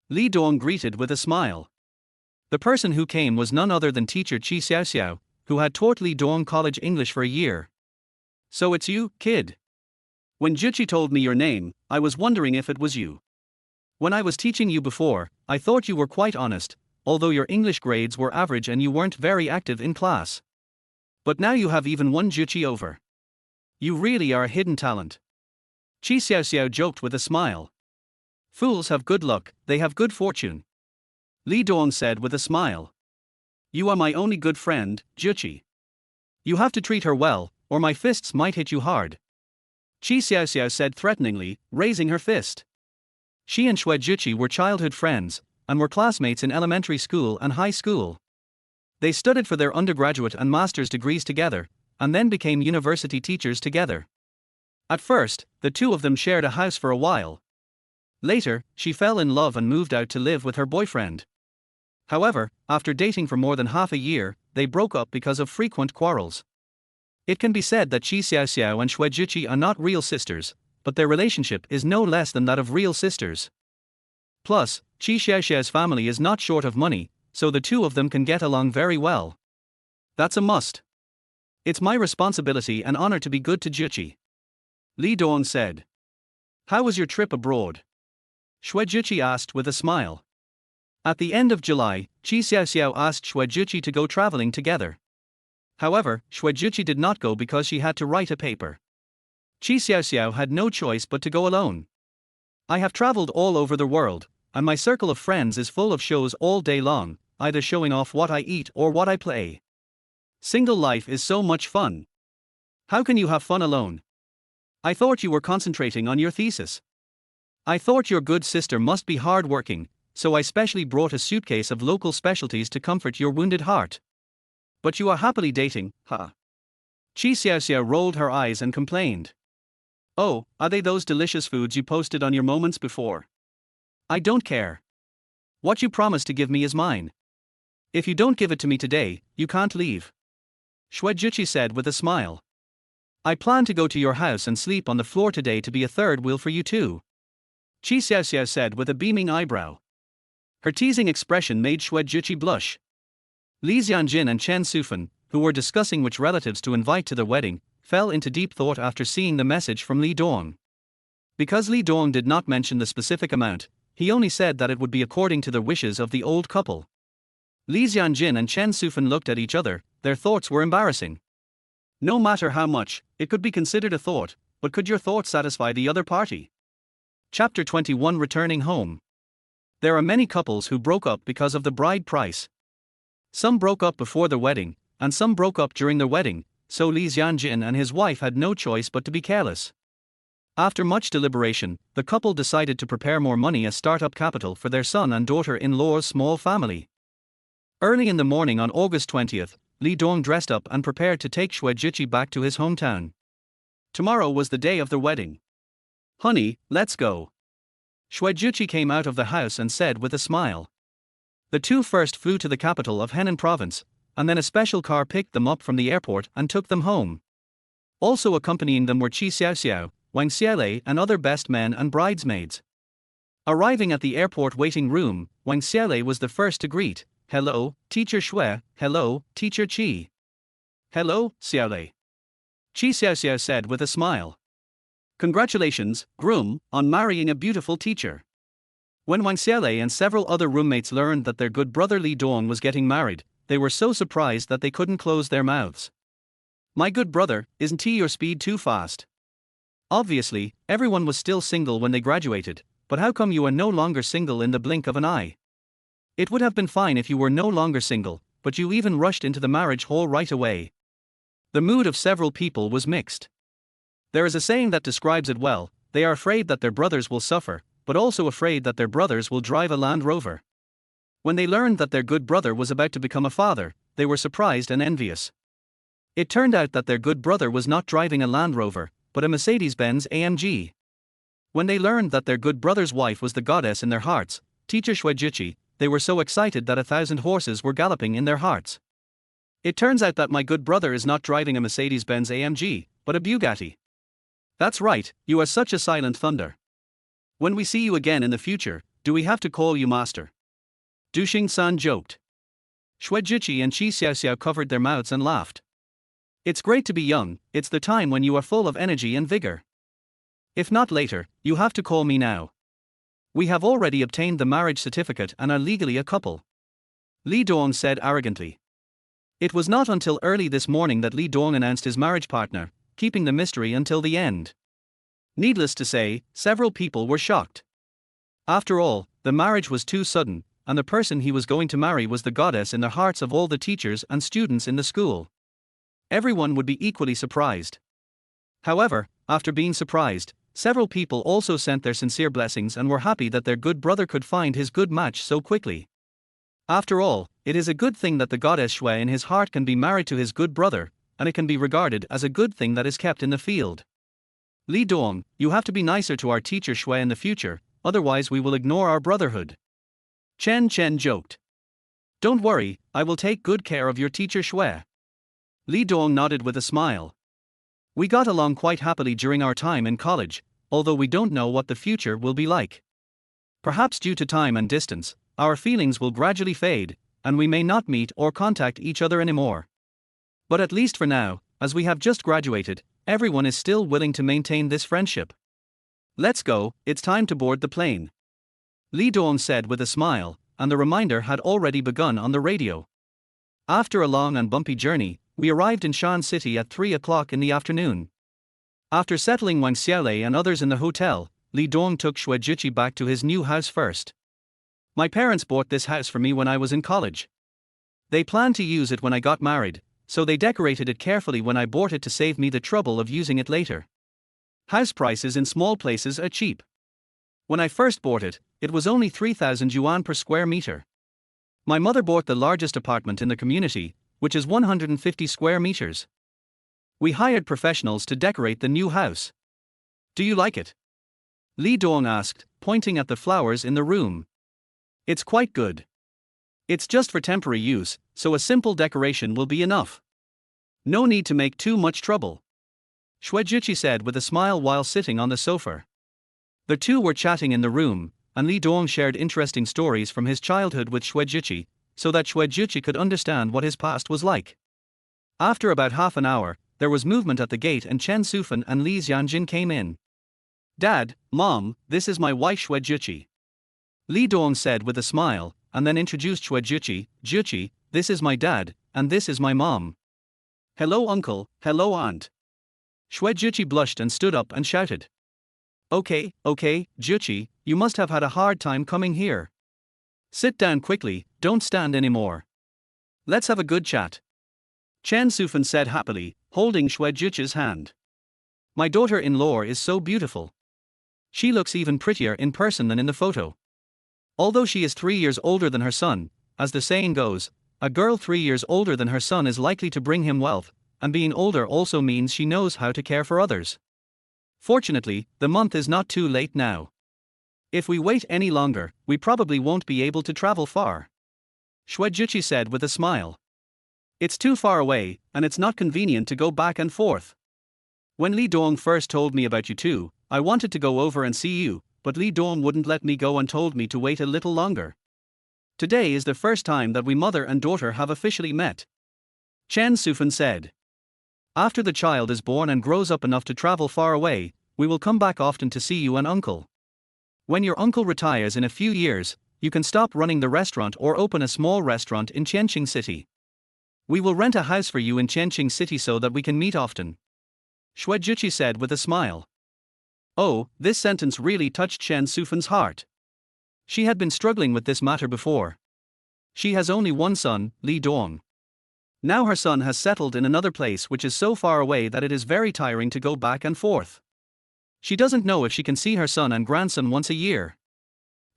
Li Dong greeted with a smile. The person who came was none other than Teacher Qi Xiaoxiao, who had taught Li Dong college English for a year. So it's you, kid. When Juqi told me your name, I was wondering if it was you. When I was teaching you before, I thought you were quite honest, although your English grades were average and you weren't very active in class. But now you have even one Juqi over. You really are a hidden talent. Qi Xiaoxiao joked with a smile. Fools have good luck, they have good fortune. Li Dong said with a smile. You are my only good friend, Juqi. You have to treat her well, or my fists might hit you hard. Qi Xiaoxiao said threateningly, raising her fist. She and Xuejuqi were childhood friends, and were classmates in elementary school and high school. They studied for their undergraduate and master's degrees together, and then became university teachers together. At first, the two of them shared a house for a while. Later, she fell in love and moved out to live with her boyfriend. However, after dating for more than half a year, they broke up because of frequent quarrels. It can be said that Qi Xiaoxiao and Xuejuqi are not real sisters, but their relationship is no less than that of real sisters. Plus, Qi Xiaoxiao's family is not short of money, so the two of them can get along very well. That's a must. It's my responsibility and honor to be good to Juqi. Li Dong said. How was your trip abroad? Xuejuqi asked with a smile. At the end of July, Qi Xiaoxiao asked Xuejuqi to go traveling together. However, Xuejuqi did not go because she had to write a paper. Qi Xiaoxiao had no choice but to go alone. I have traveled all over the world, and my circle of friends is full of shows all day long, either showing off what I eat or what I play. Single life is so much fun. How can you have fun alone? I thought you were concentrating on your thesis. I thought your good sister must be hard-working, so I specially brought a suitcase of local specialties to comfort your wounded heart. But you are happily dating, huh? Qi Xiaoxiao rolled her eyes and complained. Oh, are they those delicious foods you posted on your moments before? I don't care. What you promised to give me is mine. If you don't give it to me today, you can't leave. Xuejuqi said with a smile. I plan to go to your house and sleep on the floor today to be a third wheel for you too. Qi Xiaoxiao said with a beaming eyebrow. Her teasing expression made Xuejuqi blush. Li Xianjin and Chen Sufan, who were discussing which relatives to invite to the wedding, fell into deep thought after seeing the message from Li Dong. Because Li Dong did not mention the specific amount, he only said that it would be according to the wishes of the old couple. Li Xianjin and Chen Sufan looked at each other, their thoughts were embarrassing. No matter how much, it could be considered a thought, but could your thought satisfy the other party? Chapter 21 Returning Home. There are many couples who broke up because of the bride price. Some broke up before the wedding, and some broke up during the wedding, so Li Xianjin and his wife had no choice but to be careless. After much deliberation, the couple decided to prepare more money as startup capital for their son and daughter-in-law's small family. Early in the morning on August 20th, Li Dong dressed up and prepared to take Xuejuqi back to his hometown. Tomorrow was the day of the wedding. Honey, let's go. Xuejuqi came out of the house and said with a smile. The two first flew to the capital of Henan province, and then a special car picked them up from the airport and took them home. Also accompanying them were Qi Xiaoxiao, Wang Xiaolei and other best men and bridesmaids. Arriving at the airport waiting room, Wang Xiaolei was the first to greet, hello, Teacher Shui, hello, Teacher Qi. Hello, Xiaolei. Qi Xiao said with a smile. Congratulations, groom, on marrying a beautiful teacher. When Wang Xiaolei and several other roommates learned that their good brother Li Dong was getting married, they were so surprised that they couldn't close their mouths. My good brother, isn't he your speed too fast? Obviously, everyone was still single when they graduated, but how come you are no longer single in the blink of an eye? It would have been fine if you were no longer single, but you even rushed into the marriage hall right away. The mood of several people was mixed. There is a saying that describes it well: they are afraid that their brothers will suffer, but also afraid that their brothers will drive a Land Rover. When they learned that their good brother was about to become a father, they were surprised and envious. It turned out that their good brother was not driving a Land Rover, but a Mercedes-Benz AMG. When they learned that their good brother's wife was the goddess in their hearts, Teacher Shuijuchi, they were so excited that 1,000 horses were galloping in their hearts. It turns out that my good brother is not driving a Mercedes-Benz AMG, but a Bugatti. That's right, you are such a silent thunder. When we see you again in the future, do we have to call you master? Du Xing-san joked. Shuijuchi and Qi Xiaoxiao covered their mouths and laughed. It's great to be young, it's the time when you are full of energy and vigor. If not later, you have to call me now. We have already obtained the marriage certificate and are legally a couple. Li Dong said arrogantly. It was not until early this morning that Li Dong announced his marriage partner, keeping the mystery until the end. Needless to say, several people were shocked. After all, the marriage was too sudden, and the person he was going to marry was the goddess in the hearts of all the teachers and students in the school. Everyone would be equally surprised. However, after being surprised, several people also sent their sincere blessings and were happy that their good brother could find his good match so quickly. After all, it is a good thing that the goddess Shui in his heart can be married to his good brother, and it can be regarded as a good thing that is kept in the field. Li Dong, you have to be nicer to our teacher Shui in the future, otherwise we will ignore our brotherhood. Chen joked. Don't worry, I will take good care of your teacher Shui. Li Dong nodded with a smile. We got along quite happily during our time in college, although we don't know what the future will be like. Perhaps due to time and distance, our feelings will gradually fade, and we may not meet or contact each other anymore. But at least for now, as we have just graduated, everyone is still willing to maintain this friendship. Let's go, it's time to board the plane. Li Dong said with a smile, and the reminder had already begun on the radio. After a long and bumpy journey, we arrived in Shan City at 3 o'clock in the afternoon. After settling Wang Xiaolei and others in the hotel, Li Dong took Shuijuchi back to his new house first. My parents bought this house for me when I was in college. They planned to use it when I got married, so they decorated it carefully when I bought it to save me the trouble of using it later. House prices in small places are cheap. When I first bought it, it was only 3,000 yuan per square meter. My mother bought the largest apartment in the community, which is 150 square meters. We hired professionals to decorate the new house. Do you like it? Li Dong asked, pointing at the flowers in the room. It's quite good. It's just for temporary use, so a simple decoration will be enough. No need to make too much trouble. Shuijuchi said with a smile while sitting on the sofa. The two were chatting in the room, and Li Dong shared interesting stories from his childhood with Shuijuchi, so that Shuijuchi could understand what his past was like. After about half an hour, there was movement at the gate and Chen Sufan and Li Xianjin came in. Dad, Mom, this is my wife Shuijuchi. Li Dong said with a smile, and then introduced Shuijuchi. Juchi, this is my dad, and this is my mom. Hello uncle, hello aunt. Shuijuchi blushed and stood up and shouted. Okay, Juchi, you must have had a hard time coming here. Sit down quickly, don't stand anymore. Let's have a good chat. Chen Sufan said happily, holding Shuijuchi's hand. My daughter-in-law is so beautiful. She looks even prettier in person than in the photo. Although she is 3 years older than her son, as the saying goes, a girl 3 years older than her son is likely to bring him wealth, and being older also means she knows how to care for others. Fortunately, the month is not too late now. If we wait any longer, we probably won't be able to travel far. Shuijuchi said with a smile. It's too far away, and it's not convenient to go back and forth. When Li Dong first told me about you two, I wanted to go over and see you, but Li Dong wouldn't let me go and told me to wait a little longer. Today is the first time that we mother and daughter have officially met. Chen Sufan said. After the child is born and grows up enough to travel far away, we will come back often to see you and uncle. When your uncle retires in a few years, you can stop running the restaurant or open a small restaurant in Tianqing City. We will rent a house for you in Tianqing City so that we can meet often. Xue Zhiqi said with a smile. Oh, this sentence really touched Chen Sufan's heart. She had been struggling with this matter before. She has only one son, Li Dong. Now her son has settled in another place which is so far away that it is very tiring to go back and forth. She doesn't know if she can see her son and grandson once a year.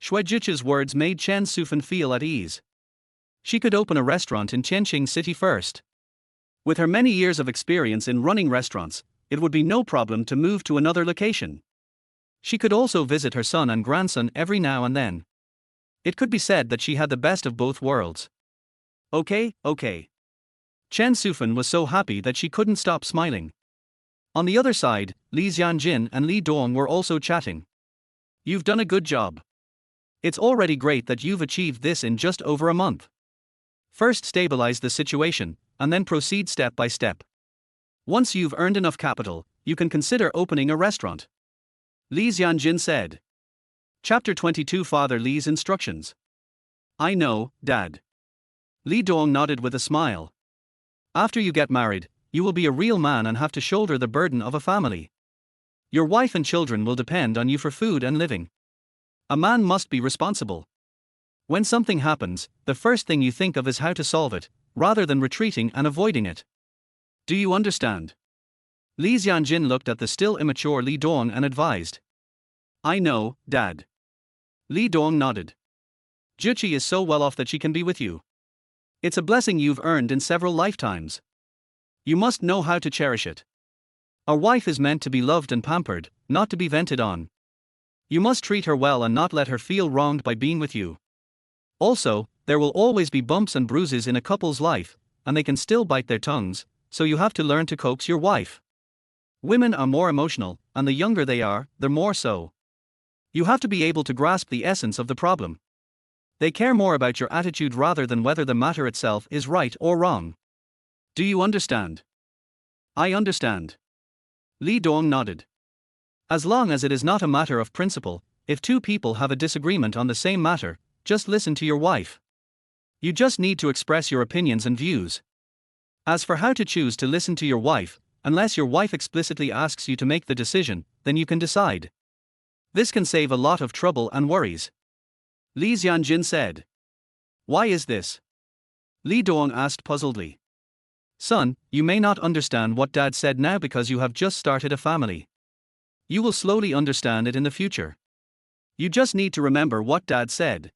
Xue Zhiqi's words made Chen Sufan feel at ease. She could open a restaurant in Tianqing City first. With her many years of experience in running restaurants, it would be no problem to move to another location. She could also visit her son and grandson every now and then. It could be said that she had the best of both worlds. Okay. Chen Sufan was so happy that she couldn't stop smiling. On the other side, Li Xianjin and Li Dong were also chatting. You've done a good job. It's already great that you've achieved this in just over a month. First stabilize the situation, and then proceed step by step. Once you've earned enough capital, you can consider opening a restaurant. Li Xianjin said. Chapter 22 Father Li's Instructions. I know, Dad. Li Dong nodded with a smile. After you get married, you will be a real man and have to shoulder the burden of a family. Your wife and children will depend on you for food and living. A man must be responsible. When something happens, the first thing you think of is how to solve it, rather than retreating and avoiding it. Do you understand? Li Xianjin looked at the still immature Li Dong and advised. I know, Dad. Li Dong nodded. Zhiqi is so well off that she can be with you. It's a blessing you've earned in several lifetimes. You must know how to cherish it. A wife is meant to be loved and pampered, not to be vented on. You must treat her well and not let her feel wronged by being with you. Also, there will always be bumps and bruises in a couple's life, and they can still bite their tongues, so you have to learn to coax your wife. Women are more emotional, and the younger they are, the more so. You have to be able to grasp the essence of the problem. They care more about your attitude rather than whether the matter itself is right or wrong. Do you understand? I understand. Li Dong nodded. As long as it is not a matter of principle, if two people have a disagreement on the same matter, just listen to your wife. You just need to express your opinions and views. As for how to choose to listen to your wife, unless your wife explicitly asks you to make the decision, then you can decide. This can save a lot of trouble and worries. Li Xianjin said. Why is this? Li Dong asked puzzledly. Son, you may not understand what Dad said now because you have just started a family. You will slowly understand it in the future. You just need to remember what Dad said.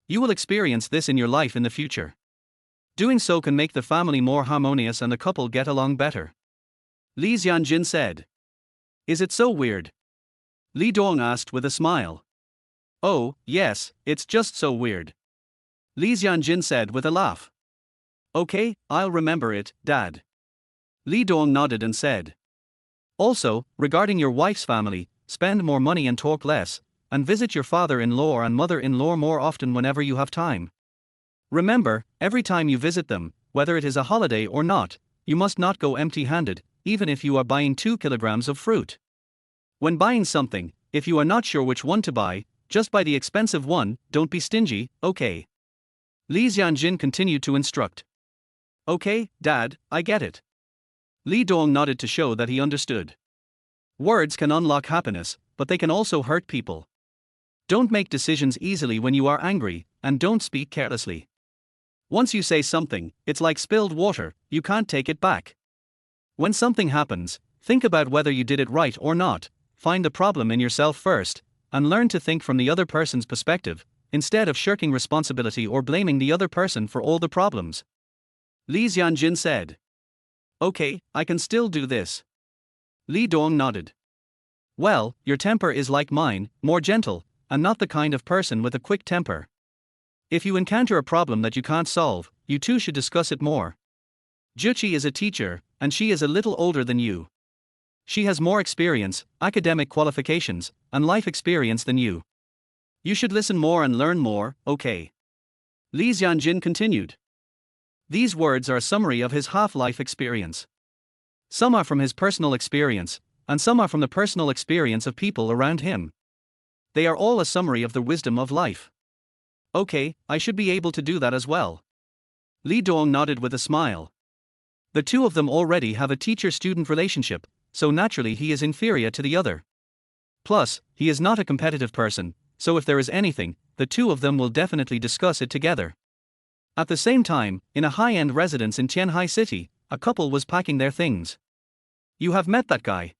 You will experience this in your life in the future. Doing so can make the family more harmonious and the couple get along better. Li Xianjin said. Is it so weird? Li Dong asked with a smile. Oh, yes, it's just so weird. Li Xianjin said with a laugh. Okay, I'll remember it, Dad. Li Dong nodded and said. Also, regarding your wife's family, spend more money and talk less, and visit your father-in-law and mother-in-law more often whenever you have time. Remember, every time you visit them, whether it is a holiday or not, you must not go empty-handed, even if you are buying 2 kilograms of fruit. When buying something, if you are not sure which one to buy, just buy the expensive one, don't be stingy, okay? Li Xianjin continued to instruct. Okay, Dad, I get it. Li Dong nodded to show that he understood. Words can unlock happiness, but they can also hurt people. Don't make decisions easily when you are angry, and don't speak carelessly. Once you say something, it's like spilled water, you can't take it back. When something happens, think about whether you did it right or not, find the problem in yourself first, and learn to think from the other person's perspective, instead of shirking responsibility or blaming the other person for all the problems. Li Xianjin said. Okay, I can still do this. Li Dong nodded. Well, your temper is like mine, more gentle, and not the kind of person with a quick temper. If you encounter a problem that you can't solve, you two should discuss it more. Zhiqi is a teacher, and she is a little older than you. She has more experience, academic qualifications, and life experience than you. You should listen more and learn more, okay? Li Xianjin continued. These words are a summary of his half-life experience. Some are from his personal experience, and some are from the personal experience of people around him. They are all a summary of the wisdom of life. Okay, I should be able to do that as well. Li Dong nodded with a smile. The two of them already have a teacher-student relationship, so naturally he is inferior to the other. Plus, he is not a competitive person, so if there is anything, the two of them will definitely discuss it together. At the same time, in a high-end residence in Tianhai City, a couple was packing their things. You have met that guy.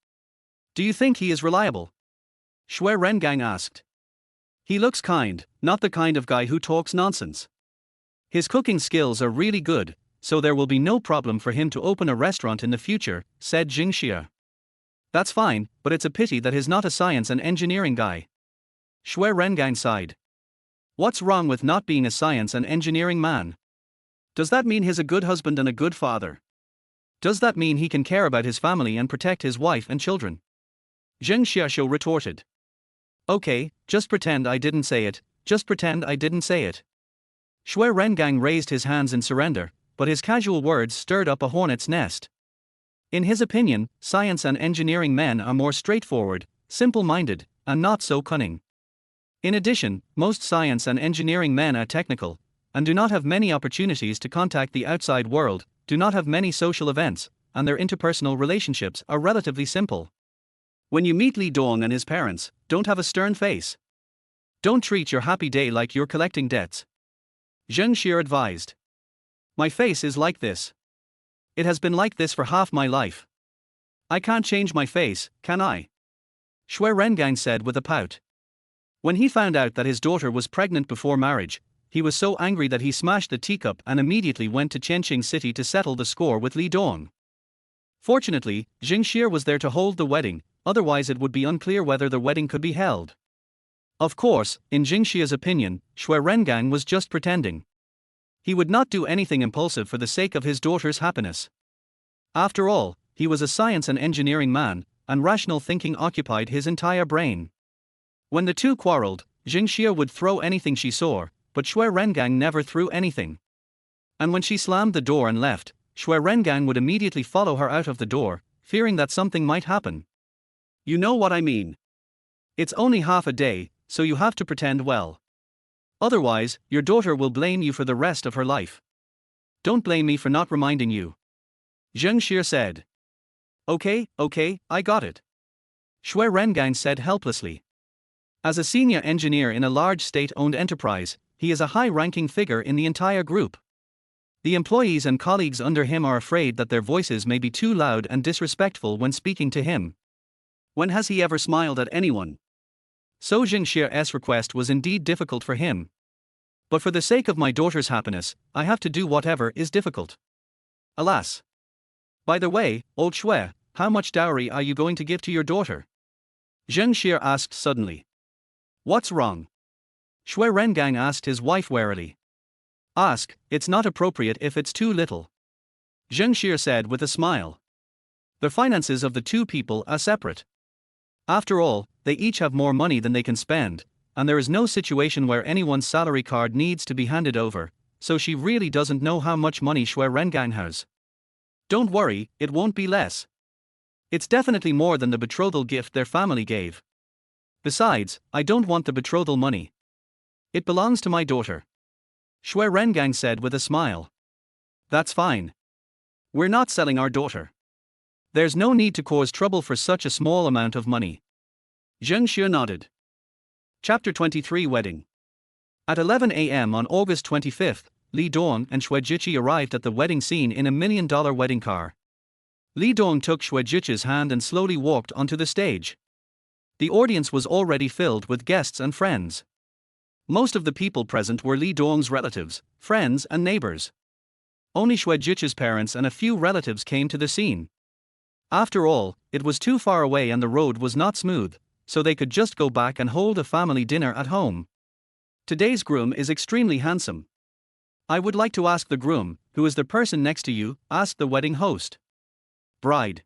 Do you think he is reliable? Shui Rengang asked. He looks kind, not the kind of guy who talks nonsense. His cooking skills are really good, so there will be no problem for him to open a restaurant in the future, said Jing Xie. That's fine, but it's a pity that he's not a science and engineering guy. Shui Rengang sighed. What's wrong with not being a science and engineering man? Does that mean he's a good husband and a good father? Does that mean he can care about his family and protect his wife and children? Zheng Xiaoshu retorted. Okay, just pretend I didn't say it, just pretend I didn't say it. Shui Rengang raised his hands in surrender, but his casual words stirred up a hornet's nest. In his opinion, science and engineering men are more straightforward, simple-minded, and not so cunning. In addition, most science and engineering men are technical, and do not have many opportunities to contact the outside world, do not have many social events, and their interpersonal relationships are relatively simple. When you meet Li Dong and his parents, don't have a stern face. Don't treat your happy day like you're collecting debts. Zheng Xie advised. My face is like this. It has been like this for half my life. I can't change my face, can I? Shui Rengang said with a pout. When he found out that his daughter was pregnant before marriage, he was so angry that he smashed the teacup and immediately went to Qianqing City to settle the score with Li Dong. Fortunately, Jing Xie was there to hold the wedding, otherwise it would be unclear whether the wedding could be held. Of course, in Jing Xie's opinion, Shui Rengang was just pretending. He would not do anything impulsive for the sake of his daughter's happiness. After all, he was a science and engineering man, and rational thinking occupied his entire brain. When the two quarreled, Jing Xie would throw anything she saw, but Shui Rengang never threw anything. And when she slammed the door and left, Shui Rengang would immediately follow her out of the door, fearing that something might happen. You know what I mean. It's only half a day, so you have to pretend well. Otherwise, your daughter will blame you for the rest of her life. Don't blame me for not reminding you. Zheng Xie said. Okay, I got it. Shui Rengang said helplessly. As a senior engineer in a large state-owned enterprise, he is a high-ranking figure in the entire group. The employees and colleagues under him are afraid that their voices may be too loud and disrespectful when speaking to him. When has he ever smiled at anyone? So Jing Xie's request was indeed difficult for him. But for the sake of my daughter's happiness, I have to do whatever is difficult. Alas. By the way, old Shui, how much dowry are you going to give to your daughter? Zheng Xie asked suddenly. What's wrong? Shui Rengang asked his wife warily. Ask, it's not appropriate if it's too little. Zheng Xie said with a smile. The finances of the two people are separate. After all, they each have more money than they can spend, and there is no situation where anyone's salary card needs to be handed over, so she really doesn't know how much money Shui Rengang has. Don't worry, it won't be less. It's definitely more than the betrothal gift their family gave. Besides, I don't want the betrothal money. It belongs to my daughter. Shui Rengang said with a smile. That's fine. We're not selling our daughter. There's no need to cause trouble for such a small amount of money. Zheng Xie nodded. Chapter 23 Wedding. At 11 a.m. on August 25, Li Dong and Shui Jiqi arrived at the wedding scene in a $1 million wedding car. Li Dong took Shui Jiqi's hand and slowly walked onto the stage. The audience was already filled with guests and friends. Most of the people present were Li Dong's relatives, friends and neighbors. Only Shui Jiqi's parents and a few relatives came to the scene. After all, it was too far away and the road was not smooth, so they could just go back and hold a family dinner at home. Today's groom is extremely handsome. I would like to ask the groom, who is the person next to you, asked the wedding host. Bride.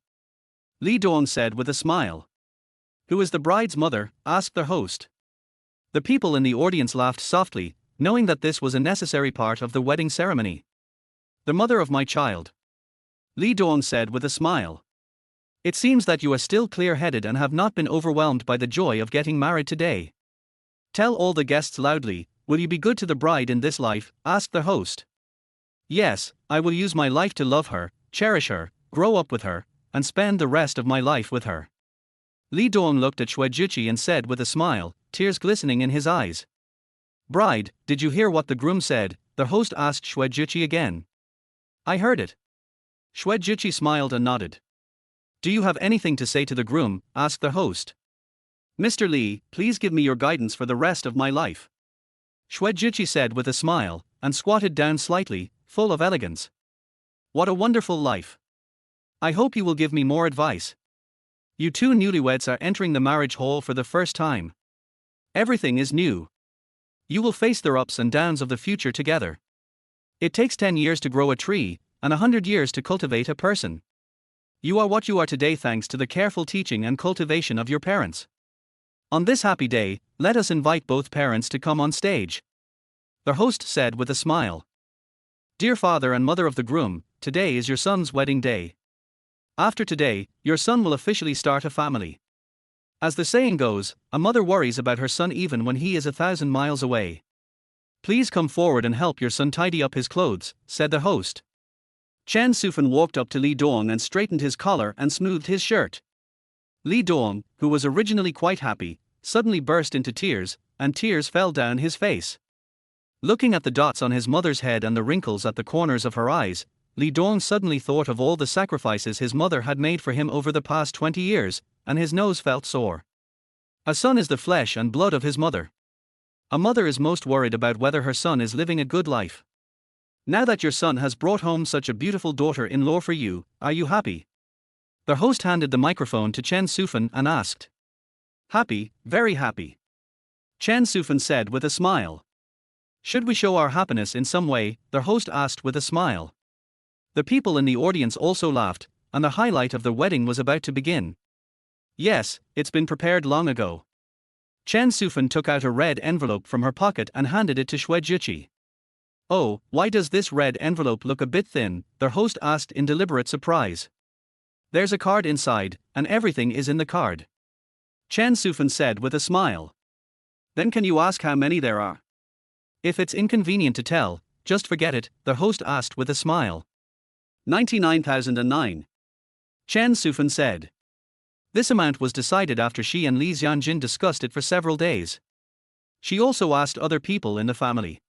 Li Dong said with a smile. Who is the bride's mother, asked the host. The people in the audience laughed softly, knowing that this was a necessary part of the wedding ceremony. The mother of my child. Lee Dong said with a smile. It seems that you are still clear-headed and have not been overwhelmed by the joy of getting married today. Tell all the guests loudly, will you be good to the bride in this life? Asked the host. Yes, I will use my life to love her, cherish her, grow up with her, and spend the rest of my life with her. Lee Dong looked at Shwejuchi and said with a smile, tears glistening in his eyes. Bride, did you hear what the groom said? The host asked Shwejuchi again. I heard it. Shwejuchi smiled and nodded. Do you have anything to say to the groom? Asked the host. Mr. Lee, please give me your guidance for the rest of my life. Shwejuchi said with a smile, and squatted down slightly, full of elegance. What a wonderful life. I hope you will give me more advice. You two newlyweds are entering the marriage hall for the first time. Everything is new. You will face the ups and downs of the future together. It takes 10 years to grow a tree, and 100 years to cultivate a person. You are what you are today thanks to the careful teaching and cultivation of your parents. On this happy day, let us invite both parents to come on stage. The host said with a smile. Dear father and mother of the groom, today is your son's wedding day. After today, your son will officially start a family. As the saying goes, a mother worries about her son even when he is 1,000 miles away. Please come forward and help your son tidy up his clothes, said the host. Chen Sufan walked up to Lee Dong and straightened his collar and smoothed his shirt. Lee Dong, who was originally quite happy, suddenly burst into tears, and tears fell down his face. Looking at the dots on his mother's head and the wrinkles at the corners of her eyes, Lee Dong suddenly thought of all the sacrifices his mother had made for him over the past 20 years, and his nose felt sore. A son is the flesh and blood of his mother. A mother is most worried about whether her son is living a good life. Now that your son has brought home such a beautiful daughter-in-law for you, are you happy? The host handed the microphone to Chen Sufan and asked. Happy, very happy. Chen Sufan said with a smile. Should we show our happiness in some way? The host asked with a smile. The people in the audience also laughed, and the highlight of the wedding was about to begin. Yes, it's been prepared long ago. Chen Sufan took out a red envelope from her pocket and handed it to Shwejuchi. Oh, why does this red envelope look a bit thin? The host asked in deliberate surprise. There's a card inside, and everything is in the card. Chen Sufan said with a smile. Then can you ask how many there are? If it's inconvenient to tell, just forget it, the host asked with a smile. 99,009. Chen Sufan said. This amount was decided after she and Li Xianjin discussed it for several days. She also asked other people in the family.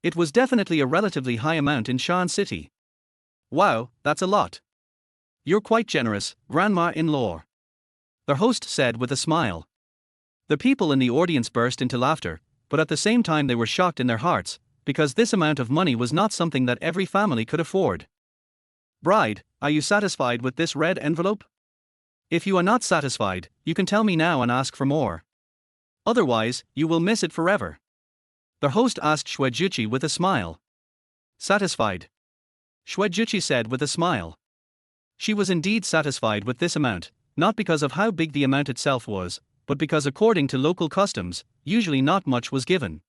It was definitely a relatively high amount in Shan City. Wow, that's a lot. You're quite generous, grandma-in-law. The host said with a smile. The people in the audience burst into laughter, but at the same time they were shocked in their hearts, because this amount of money was not something that every family could afford. Bride, are you satisfied with this red envelope? If you are not satisfied, you can tell me now and ask for more. Otherwise, you will miss it forever. The host asked Shwejuchi with a smile. Satisfied? Shwejuchi said with a smile. She was indeed satisfied with this amount, not because of how big the amount itself was, but because according to local customs, usually not much was given.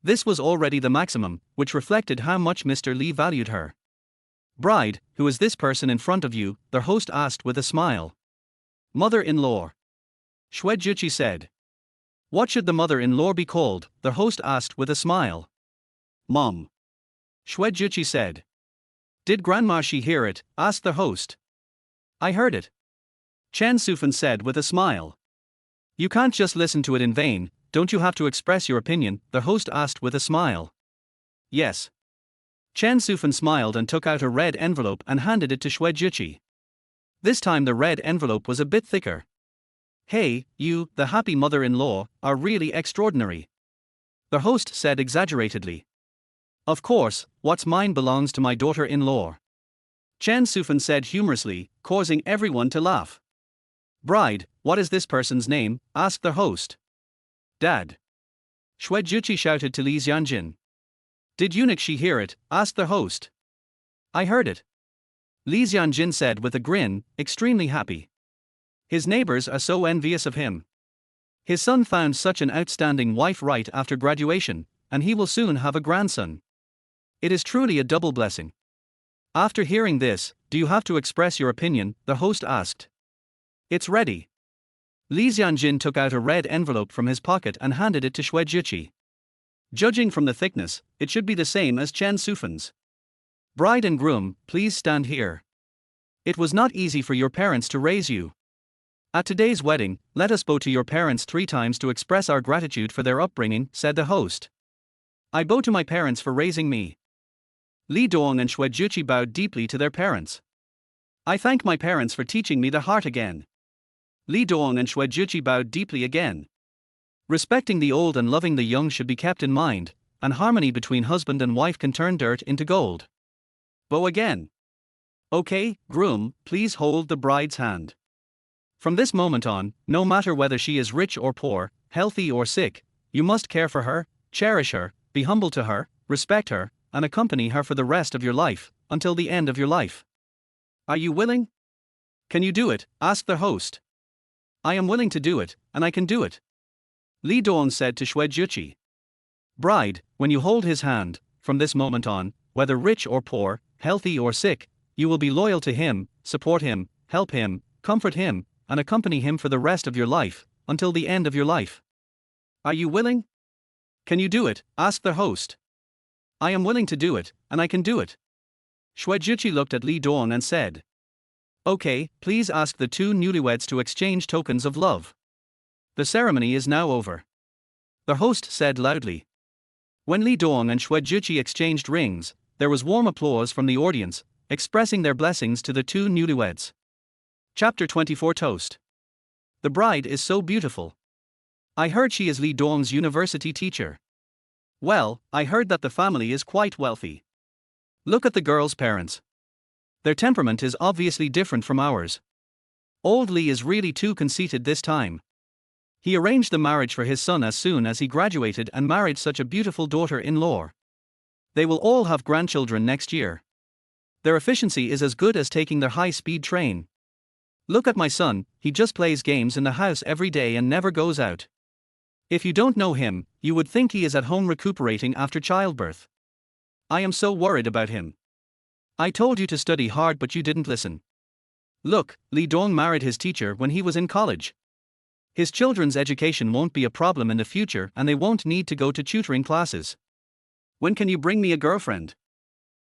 This was already the maximum, which reflected how much Mr. Lee valued her. Bride, who is this person in front of you? The host asked with a smile. Mother-in-law. Shwejuchi said. What should the mother-in-law be called? The host asked with a smile. Mom. Shwejuchi said. Did Grandma she hear it? Asked the host. I heard it. Chen Sufan said with a smile. You can't just listen to it in vain, don't you have to express your opinion? The host asked with a smile. Yes. Chen Sufan smiled and took out a red envelope and handed it to Shwejuchi. This time the red envelope was a bit thicker. Hey, you, the happy mother-in-law, are really extraordinary. The host said exaggeratedly. Of course, what's mine belongs to my daughter-in-law. Chen Sufan said humorously, causing everyone to laugh. Bride, what is this person's name? Asked the host. Dad. Shwejuchi shouted to Li Xianjin. Did eunuch she hear it? Asked the host. I heard it. Li Xianjin said with a grin, extremely happy. His neighbors are so envious of him. His son found such an outstanding wife right after graduation, and he will soon have a grandson. It is truly a double blessing. After hearing this, do you have to express your opinion? The host asked. It's ready. Li Xianjin took out a red envelope from his pocket and handed it to Xue Juqi. Judging from the thickness, it should be the same as Chen Sufan's. Bride and groom, please stand here. It was not easy for your parents to raise you. At today's wedding, let us bow to your parents 3 times to express our gratitude for their upbringing, said the host. I bow to my parents for raising me. Li Dong and Xue Juqi bowed deeply to their parents. I thank my parents for teaching me the heart again. Li Dong and Xue Juqi bowed deeply again. Respecting the old and loving the young should be kept in mind, and harmony between husband and wife can turn dirt into gold. Bow again. Okay, groom, please hold the bride's hand. From this moment on, no matter whether she is rich or poor, healthy or sick, you must care for her, cherish her, be humble to her, respect her, and accompany her for the rest of your life, until the end of your life. Are you willing? Can you do it? Asked the host. I am willing to do it, and I can do it. Li Dong said to Xue Juqi. Bride, when you hold his hand, from this moment on, whether rich or poor, healthy or sick, you will be loyal to him, support him, help him, comfort him, and accompany him for the rest of your life, until the end of your life. Are you willing? Can you do it? Asked the host. I am willing to do it, and I can do it. Xue Juqi looked at Li Dong and said. Okay, please ask the 2 newlyweds to exchange tokens of love. The ceremony is now over. The host said loudly. When Li Dong and Xue Juqi exchanged rings, there was warm applause from the audience, expressing their blessings to the 2 newlyweds. Chapter 24 Toast. The bride is so beautiful. I heard she is Li Dong's university teacher. Well, I heard that the family is quite wealthy. Look at the girl's parents. Their temperament is obviously different from ours. Old Li is really too conceited this time. He arranged the marriage for his son as soon as he graduated and married such a beautiful daughter-in-law. They will all have grandchildren next year. Their efficiency is as good as taking their high-speed train. Look at my son, he just plays games in the house every day and never goes out. If you don't know him, you would think he is at home recuperating after childbirth. I am so worried about him. I told you to study hard but you didn't listen. Look, Li Dong married his teacher when he was in college. His children's education won't be a problem in the future and they won't need to go to tutoring classes. When can you bring me a girlfriend?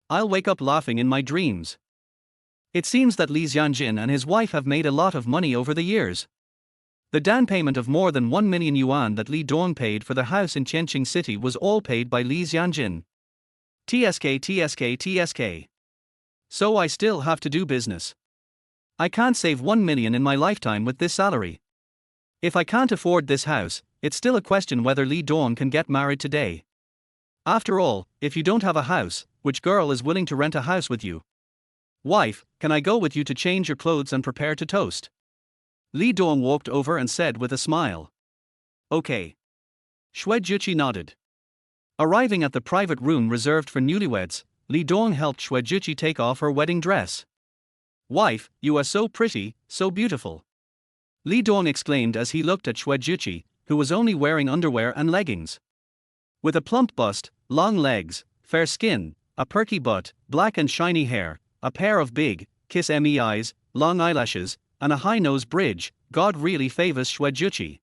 I'll wake up laughing in my dreams. It seems that Li Xianjin and his wife have made a lot of money over the years. The down payment of more than 1 million yuan that Li Dong paid for the house in Tianqing City was all paid by Li Xianjin. TSK. So I still have to do business. I can't save 1 million in my lifetime with this salary. If I can't afford this house, it's still a question whether Li Dong can get married today. After all, if you don't have a house, which girl is willing to rent a house with you? Wife, can I go with you to change your clothes and prepare to toast? Li Dong walked over and said with a smile. Okay. Xue Juqi nodded. Arriving at the private room reserved for newlyweds, Li Dong helped Xue Juqi take off her wedding dress. Wife, you are so pretty, so beautiful. Li Dong exclaimed as he looked at Xue Juqi, who was only wearing underwear and leggings. With a plump bust, long legs, fair skin, a perky butt, black and shiny hair, a pair of big, kiss-me eyes, long eyelashes, and a high nose bridge, God really favors Xue Juqi.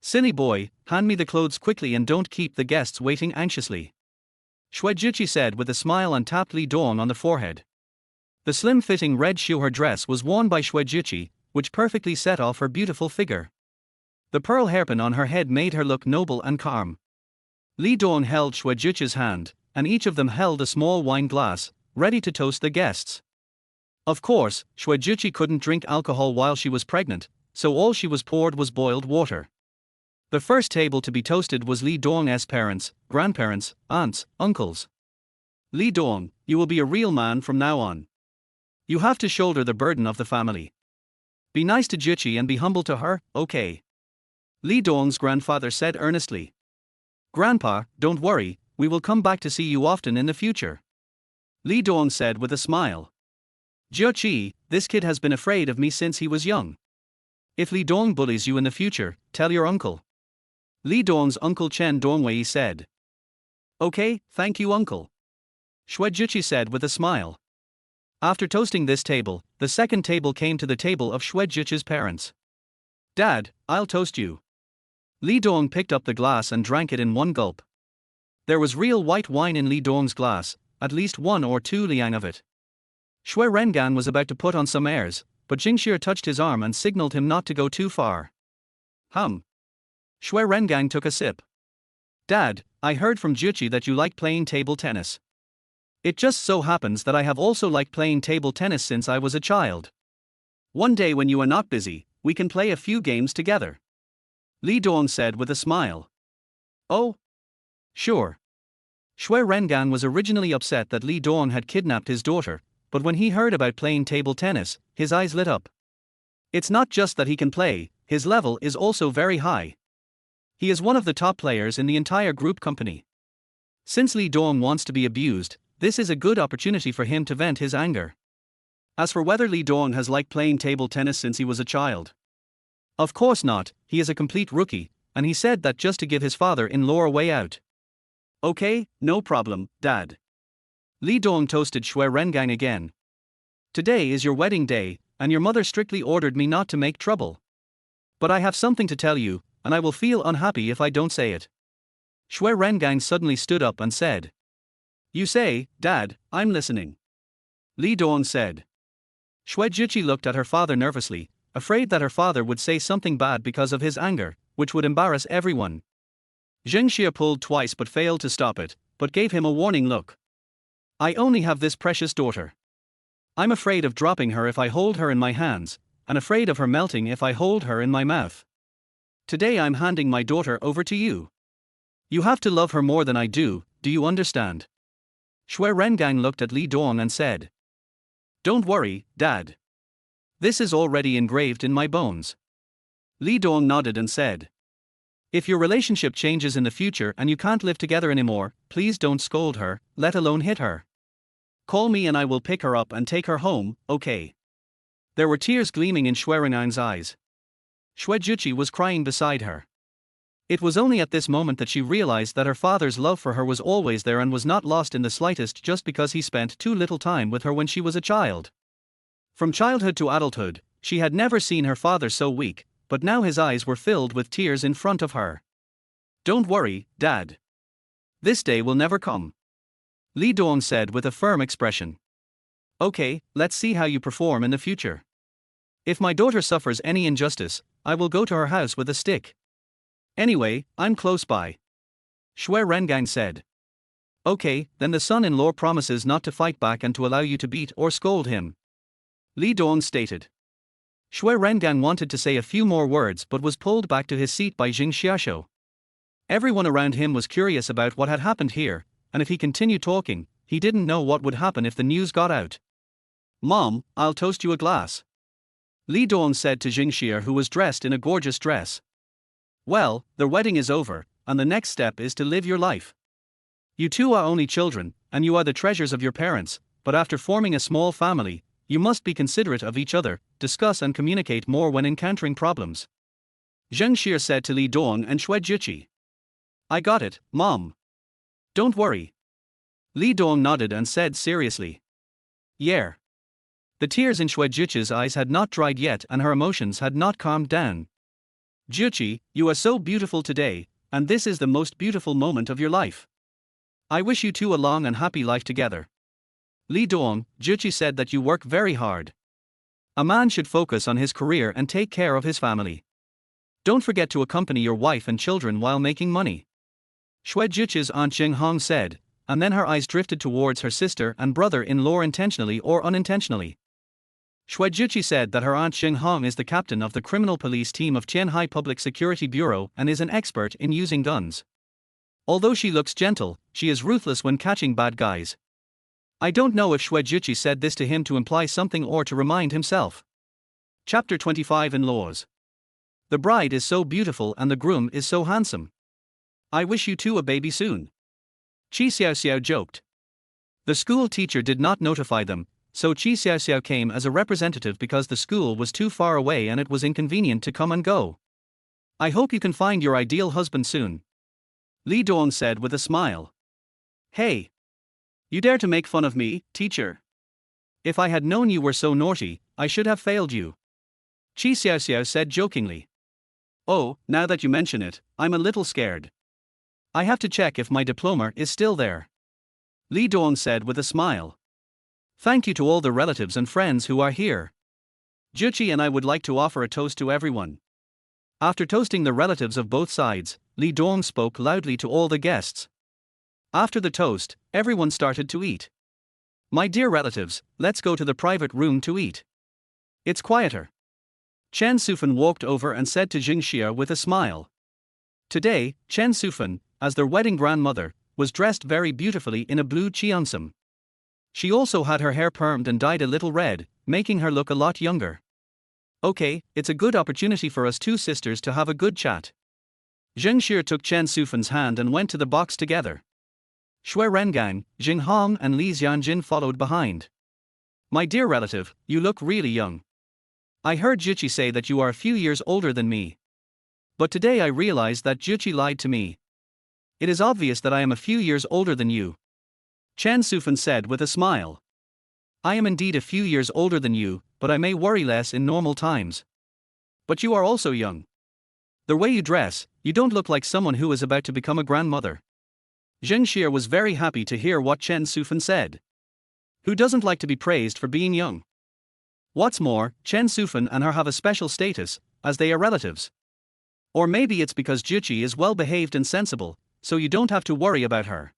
Silly boy, hand me the clothes quickly and don't keep the guests waiting anxiously. Xue Juqi said with a smile and tapped Li Dong on the forehead. The slim-fitting red shuher dress was worn by Xue Juqi, which perfectly set off her beautiful figure. The pearl hairpin on her head made her look noble and calm. Li Dong held Xue Juqi's hand, and each of them held a small wine glass, ready to toast the guests. Of course, Xue Juqi couldn't drink alcohol while she was pregnant, so all she was poured was boiled water. The first table to be toasted was Li Dong's parents, grandparents, aunts, uncles. Li Dong, you will be a real man from now on. You have to shoulder the burden of the family. Be nice to Juqi and be humble to her, okay? Li Dong's grandfather said earnestly. Grandpa, don't worry, we will come back to see you often in the future. Li Dong said with a smile. Juqi, this kid has been afraid of me since he was young. If Li Dong bullies you in the future, tell your uncle. Li Dong's uncle Chen Dongwei said. Okay, thank you uncle. Shwejuchi said with a smile. After toasting this table, the second table came to the table of Shwejuchi's parents. Dad, I'll toast you. Li Dong picked up the glass and drank it in one gulp. There was real white wine in Li Dong's glass, at least 1 or 2 liang of it. Shui Rengan was about to put on some airs, but Jingxia touched his arm and signaled him not to go too far. Shui Rengang took a sip. Dad, I heard from Juchi that you like playing table tennis. It just so happens that I have also liked playing table tennis since I was a child. One day when you are not busy, we can play a few games together. Li Dong said with a smile. Oh? Sure. Shui Rengan was originally upset that Li Dong had kidnapped his daughter, but when he heard about playing table tennis, his eyes lit up. It's not just that he can play, his level is also very high. He is one of the top players in the entire group company. Since Li Dong wants to be abused, this is a good opportunity for him to vent his anger. As for whether Li Dong has liked playing table tennis since he was a child, of course not, he is a complete rookie, and he said that just to give his father-in-law a way out. Okay, no problem, Dad. Li Dong toasted Shui Rengang again. Today is your wedding day, and your mother strictly ordered me not to make trouble. But I have something to tell you, and I will feel unhappy if I don't say it. Shui Rengang suddenly stood up and said. You say, Dad, I'm listening. Li Dong said. Shui Juchi looked at her father nervously, afraid that her father would say something bad because of his anger, which would embarrass everyone. Zheng Xia pulled twice but failed to stop it, but gave him a warning look. I only have this precious daughter. I'm afraid of dropping her if I hold her in my hands, and afraid of her melting if I hold her in my mouth. Today I'm handing my daughter over to you. You have to love her more than I do you understand? Shui Rengang looked at Li Dong and said. Don't worry, Dad. This is already engraved in my bones. Li Dong nodded and said. If your relationship changes in the future and you can't live together anymore, please don't scold her, let alone hit her. Call me and I will pick her up and take her home, okay? There were tears gleaming in Shui Renang's eyes. Shui Juchi was crying beside her. It was only at this moment that she realized that her father's love for her was always there and was not lost in the slightest just because he spent too little time with her when she was a child. From childhood to adulthood, she had never seen her father so weak, but now his eyes were filled with tears in front of her. Don't worry, Dad. This day will never come. Li Dong said with a firm expression. Okay, let's see how you perform in the future. If my daughter suffers any injustice, I will go to her house with a stick. Anyway, I'm close by. Shui Rengang said. Okay, then the son-in-law promises not to fight back and to allow you to beat or scold him. Li Dong stated. Shui Rengang wanted to say a few more words but was pulled back to his seat by Jing Xiaoshu. Everyone around him was curious about what had happened here, and if he continued talking, he didn't know what would happen if the news got out. Mom, I'll toast you a glass. Li Dong said to Jingxia, who was dressed in a gorgeous dress. Well, the wedding is over, and the next step is to live your life. You two are only children, and you are the treasures of your parents, but after forming a small family, you must be considerate of each other, discuss and communicate more when encountering problems. Zheng Xia said to Li Dong and Shui Juchi. I got it, Mom. Don't worry. Li Dong nodded and said seriously. Yeah. The tears in Shui Juchi's eyes had not dried yet and her emotions had not calmed down. Juchi, you are so beautiful today, and this is the most beautiful moment of your life. I wish you two a long and happy life together. Li Dong, Juchi said that you work very hard. A man should focus on his career and take care of his family. Don't forget to accompany your wife and children while making money. Shui Juchi's aunt Jing Hong said, and then her eyes drifted towards her sister and brother-in-law intentionally or unintentionally. Shui Juchi said that her aunt Jing Hong is the captain of the criminal police team of Tianhai Public Security Bureau and is an expert in using guns. Although she looks gentle, she is ruthless when catching bad guys. I don't know if Shui Juchi said this to him to imply something or to remind himself. Chapter 25 In-Laws. The bride is so beautiful and the groom is so handsome. I wish you two a baby soon. Qi Xiaoxiao joked. The school teacher did not notify them, so Qi Xiaoxiao came as a representative because the school was too far away and it was inconvenient to come and go. I hope you can find your ideal husband soon. Li Dong said with a smile. Hey! You dare to make fun of me, teacher? If I had known you were so naughty, I should have failed you. Chi Xiao Xiao said jokingly. Oh, now that you mention it, I'm a little scared. I have to check if my diploma is still there. Li Dong said with a smile. Thank you to all the relatives and friends who are here. Juchi and I would like to offer a toast to everyone. After toasting the relatives of both sides, Li Dong spoke loudly to all the guests. After the toast, everyone started to eat. My dear relatives, let's go to the private room to eat. It's quieter. Chen Sufan walked over and said to Jingxia with a smile. Today, Chen Sufan, as their wedding grandmother, was dressed very beautifully in a blue cheongsam. She also had her hair permed and dyed a little red, making her look a lot younger. Okay, it's a good opportunity for us two sisters to have a good chat. Jingxia took Chen Sufan's hand and went to the box together. Shui Rengang, Jing Hong and Li Xianjin followed behind. My dear relative, you look really young. I heard Juchi say that you are a few years older than me. But today I realized that Juchi lied to me. It is obvious that I am a few years older than you. Chen Sufan said with a smile. I am indeed a few years older than you, but I may worry less in normal times. But you are also young. The way you dress, you don't look like someone who is about to become a grandmother. Jingxia was very happy to hear what Chen Sufan said. Who doesn't like to be praised for being young? What's more, Chen Sufan and her have a special status, as they are relatives. Or maybe it's because Juchi is well behaved and sensible, so you don't have to worry about her.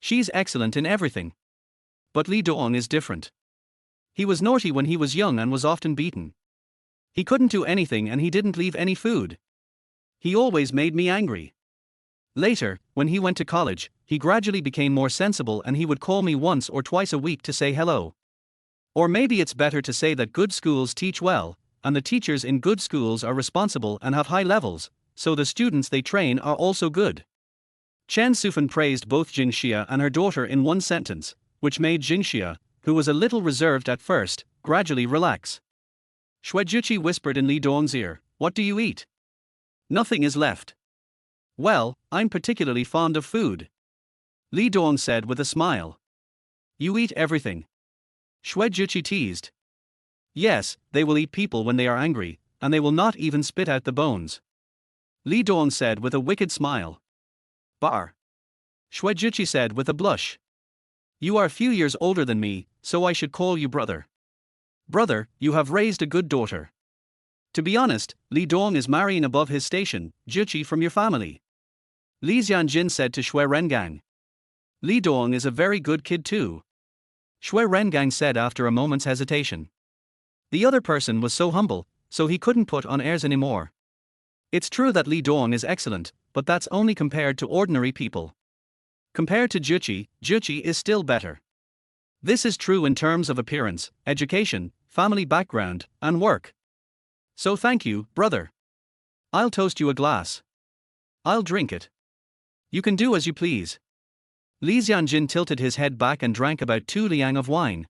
She's excellent in everything. But Li Dong is different. He was naughty when he was young and was often beaten. He couldn't do anything and he didn't leave any food. He always made me angry. Later, when he went to college, he gradually became more sensible and he would call me once or twice a week to say hello. Or maybe it's better to say that good schools teach well, and the teachers in good schools are responsible and have high levels, so the students they train are also good. Chen Sufan praised both Jingxia and her daughter in one sentence, which made Jingxia, who was a little reserved at first, gradually relax. Shuijuchi whispered in Li Dong's ear, "What do you eat?" "Nothing is left." "Well, I'm particularly fond of food." Li Dong said with a smile. "You eat everything." Shuijuchi teased. "Yes, they will eat people when they are angry, and they will not even spit out the bones." Li Dong said with a wicked smile. "Bar." Shuijuchi said with a blush. "You are a few years older than me, so I should call you brother." "Brother, you have raised a good daughter." To be honest, Li Dong is marrying above his station, Juchi from your family. Li Xianjin said to Shui Rengang. Li Dong is a very good kid too. Shui Rengang said after a moment's hesitation. The other person was so humble, so he couldn't put on airs anymore. It's true that Li Dong is excellent, but that's only compared to ordinary people. Compared to Juchi, Juchi is still better. This is true in terms of appearance, education, family background, and work. So thank you, brother. I'll toast you a glass. I'll drink it. You can do as you please. Li Xianjin tilted his head back and drank about 2 liang of wine.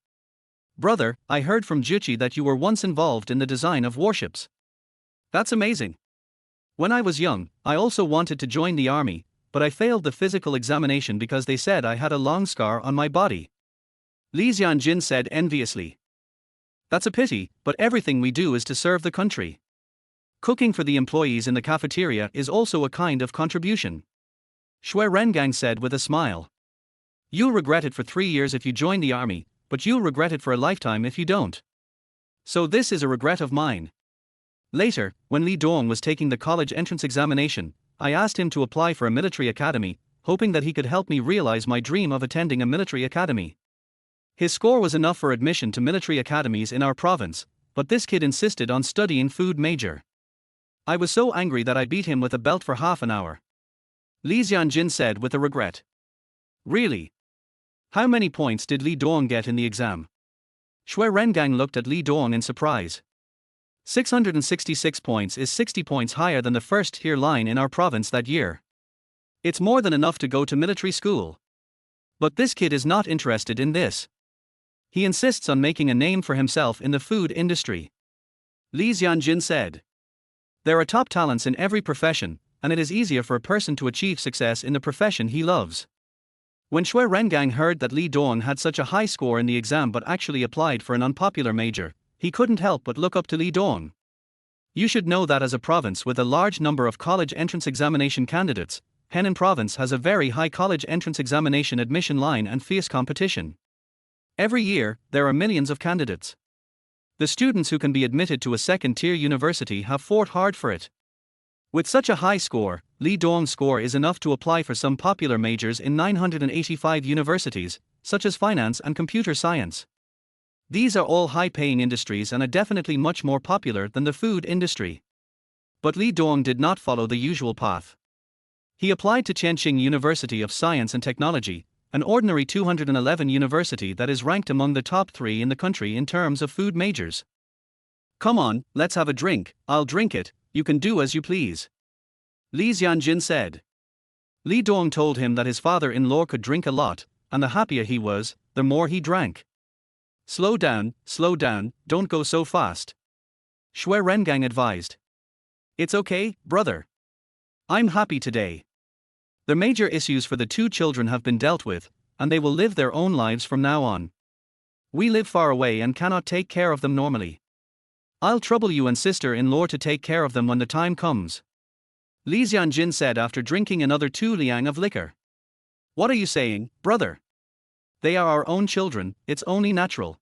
Brother, I heard from Juchi that you were once involved in the design of warships. That's amazing. When I was young, I also wanted to join the army, but I failed the physical examination because they said I had a long scar on my body. Li Xianjin said enviously. That's a pity, but everything we do is to serve the country. Cooking for the employees in the cafeteria is also a kind of contribution. Shui Rengang said with a smile. You'll regret it for 3 years if you join the army, but you'll regret it for a lifetime if you don't. So this is a regret of mine. Later, when Li Dong was taking the college entrance examination, I asked him to apply for a military academy, hoping that he could help me realize my dream of attending a military academy. His score was enough for admission to military academies in our province, but this kid insisted on studying food major. I was so angry that I beat him with a belt for half an hour. Li Xianjin said with a regret. Really? How many points did Li Dong get in the exam? Shui Rengang looked at Li Dong in surprise. 666 points is 60 points higher than the first tier line in our province that year. It's more than enough to go to military school. But this kid is not interested in this. He insists on making a name for himself in the food industry. Li Xianjin said. There are top talents in every profession, and it is easier for a person to achieve success in the profession he loves. When Shui Rengang heard that Li Dong had such a high score in the exam but actually applied for an unpopular major, he couldn't help but look up to Li Dong. You should know that as a province with a large number of college entrance examination candidates, Henan province has a very high college entrance examination admission line and fierce competition. Every year, there are millions of candidates. The students who can be admitted to a second-tier university have fought hard for it. With such a high score, Li Dong's score is enough to apply for some popular majors in 985 universities, such as finance and computer science. These are all high-paying industries and are definitely much more popular than the food industry. But Li Dong did not follow the usual path. He applied to Tianqing University of Science and Technology, an ordinary 211 university that is ranked among the top 3 in the country in terms of food majors. Come on, let's have a drink, I'll drink it, you can do as you please. Li Xianjin said. Li Dong told him that his father-in-law could drink a lot, and the happier he was, the more he drank. Slow down, don't go so fast. Shui Rengang advised. It's okay, brother. I'm happy today. The major issues for the 2 children have been dealt with, and they will live their own lives from now on. We live far away and cannot take care of them normally. I'll trouble you and sister-in-law to take care of them when the time comes. Li Xianjin said after drinking another 2 liang of liquor. What are you saying, brother? They are our own children, it's only natural.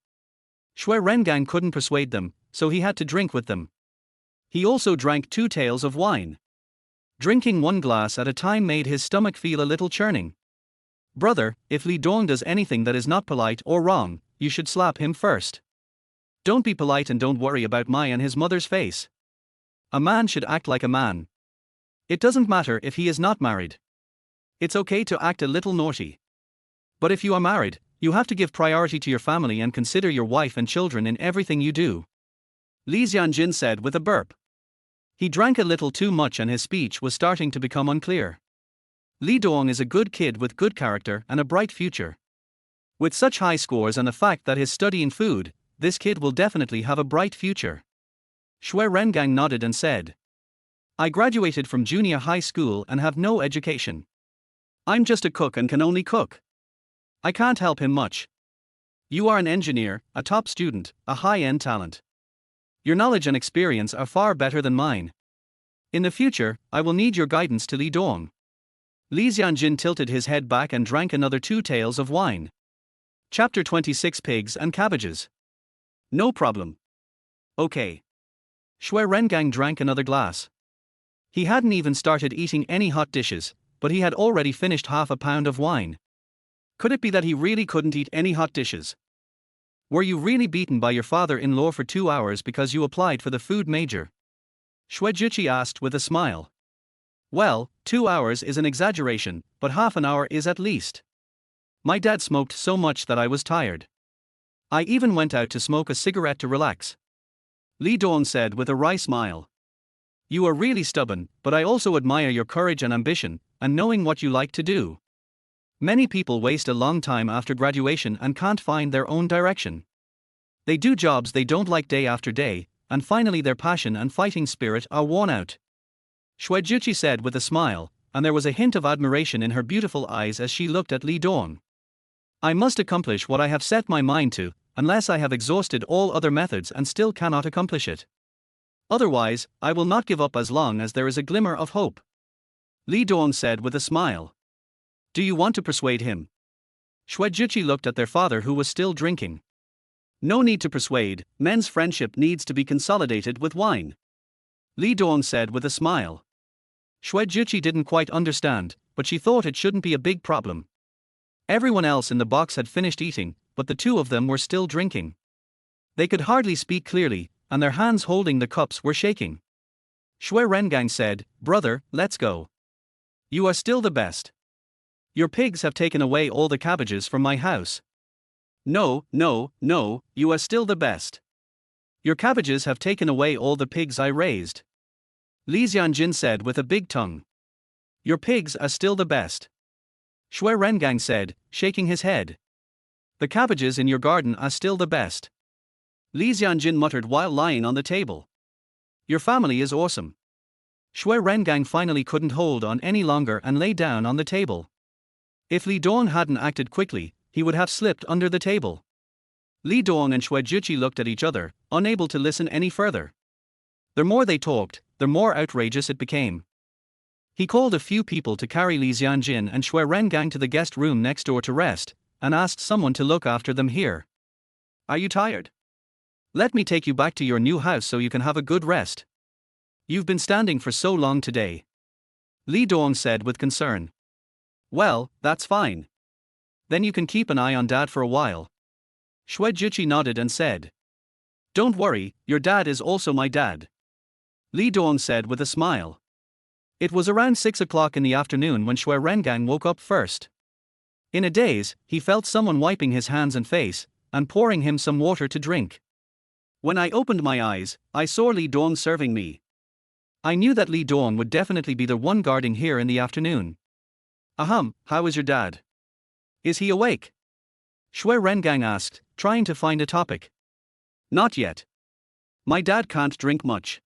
Shui Rengang couldn't persuade them, so he had to drink with them. He also drank 2 taels of wine. Drinking 1 glass at a time made his stomach feel a little churning. Brother, if Li Dong does anything that is not polite or wrong, you should slap him first. Don't be polite and don't worry about my and his mother's face. A man should act like a man. It doesn't matter if he is not married. It's okay to act a little naughty. But if you are married, you have to give priority to your family and consider your wife and children in everything you do. Li Xianjin said with a burp. He drank a little too much and his speech was starting to become unclear. Li Dong is a good kid with good character and a bright future. With such high scores and the fact that he's studying food, this kid will definitely have a bright future. Shui Rengang nodded and said. I graduated from junior high school and have no education. I'm just a cook and can only cook. I can't help him much. You are an engineer, a top student, a high-end talent. Your knowledge and experience are far better than mine. In the future, I will need your guidance to Li Dong. Li Xianjin tilted his head back and drank another 2 taels of wine. Chapter 26 Pigs and Cabbages. No problem. Okay. Shui Rengang drank another glass. He hadn't even started eating any hot dishes, but he had already finished half a pound of wine. Could it be that he really couldn't eat any hot dishes? Were you really beaten by your father-in-law for 2 hours because you applied for the food major? Shui Juqi asked with a smile. Well, 2 hours is an exaggeration, but half an hour is at least. My dad smoked so much that I was tired. I even went out to smoke a cigarette to relax. Li Dong said with a wry smile. You are really stubborn, but I also admire your courage and ambition, and knowing what you like to do. Many people waste a long time after graduation and can't find their own direction. They do jobs they don't like day after day, and finally their passion and fighting spirit are worn out. Shui Juqi said with a smile, and there was a hint of admiration in her beautiful eyes as she looked at Li Dong. I must accomplish what I have set my mind to, unless I have exhausted all other methods and still cannot accomplish it. Otherwise, I will not give up as long as there is a glimmer of hope. Li Dong said with a smile. Do you want to persuade him? Shui Juqi looked at their father who was still drinking. No need to persuade, men's friendship needs to be consolidated with wine. Li Dong said with a smile. Shui Juqi didn't quite understand, but she thought it shouldn't be a big problem. Everyone else in the box had finished eating, but the 2 of them were still drinking. They could hardly speak clearly, and their hands holding the cups were shaking. Shui Rengang said, Brother, let's go. You are still the best. Your pigs have taken away all the cabbages from my house. No, you are still the best. Your cabbages have taken away all the pigs I raised. Li Xianjin said with a big tongue. Your pigs are still the best. Shui Rengang said, shaking his head. The cabbages in your garden are still the best. Li Xianjin muttered while lying on the table. Your family is awesome. Shui Rengang finally couldn't hold on any longer and lay down on the table. If Li Dong hadn't acted quickly, he would have slipped under the table. Li Dong and Xue Juqi looked at each other, unable to listen any further. The more they talked, the more outrageous it became. He called a few people to carry Li Xianjin and Xue Rengang to the guest room next door to rest, and asked someone to look after them here. Are you tired? Let me take you back to your new house so you can have a good rest. You've been standing for so long today. Li Dong said with concern. Well, that's fine. Then you can keep an eye on Dad for a while. Xue Juqi nodded and said. Don't worry, your dad is also my dad. Li Dong said with a smile. It was around 6 o'clock in the afternoon when Xue Rengang woke up first. In a daze, he felt someone wiping his hands and face, and pouring him some water to drink. When I opened my eyes, I saw Li Dong serving me. I knew that Li Dong would definitely be the one guarding here in the afternoon. How is your dad? Is he awake? Xue Rengang asked, trying to find a topic. Not yet. My dad can't drink much.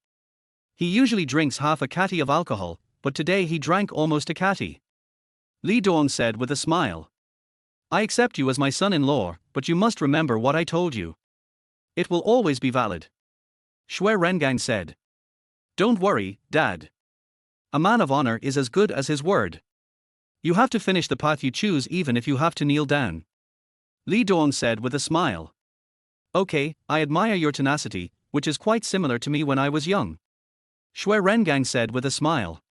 He usually drinks half a catty of alcohol, but today he drank almost a catty. Li Dong said with a smile. I accept you as my son-in-law, but you must remember what I told you. It will always be valid. Xue Rengang said. Don't worry, Dad. A man of honor is as good as his word. You have to finish the path you choose even if you have to kneel down. Li Dong said with a smile. Okay, I admire your tenacity, which is quite similar to me when I was young. Xue Rengang said with a smile.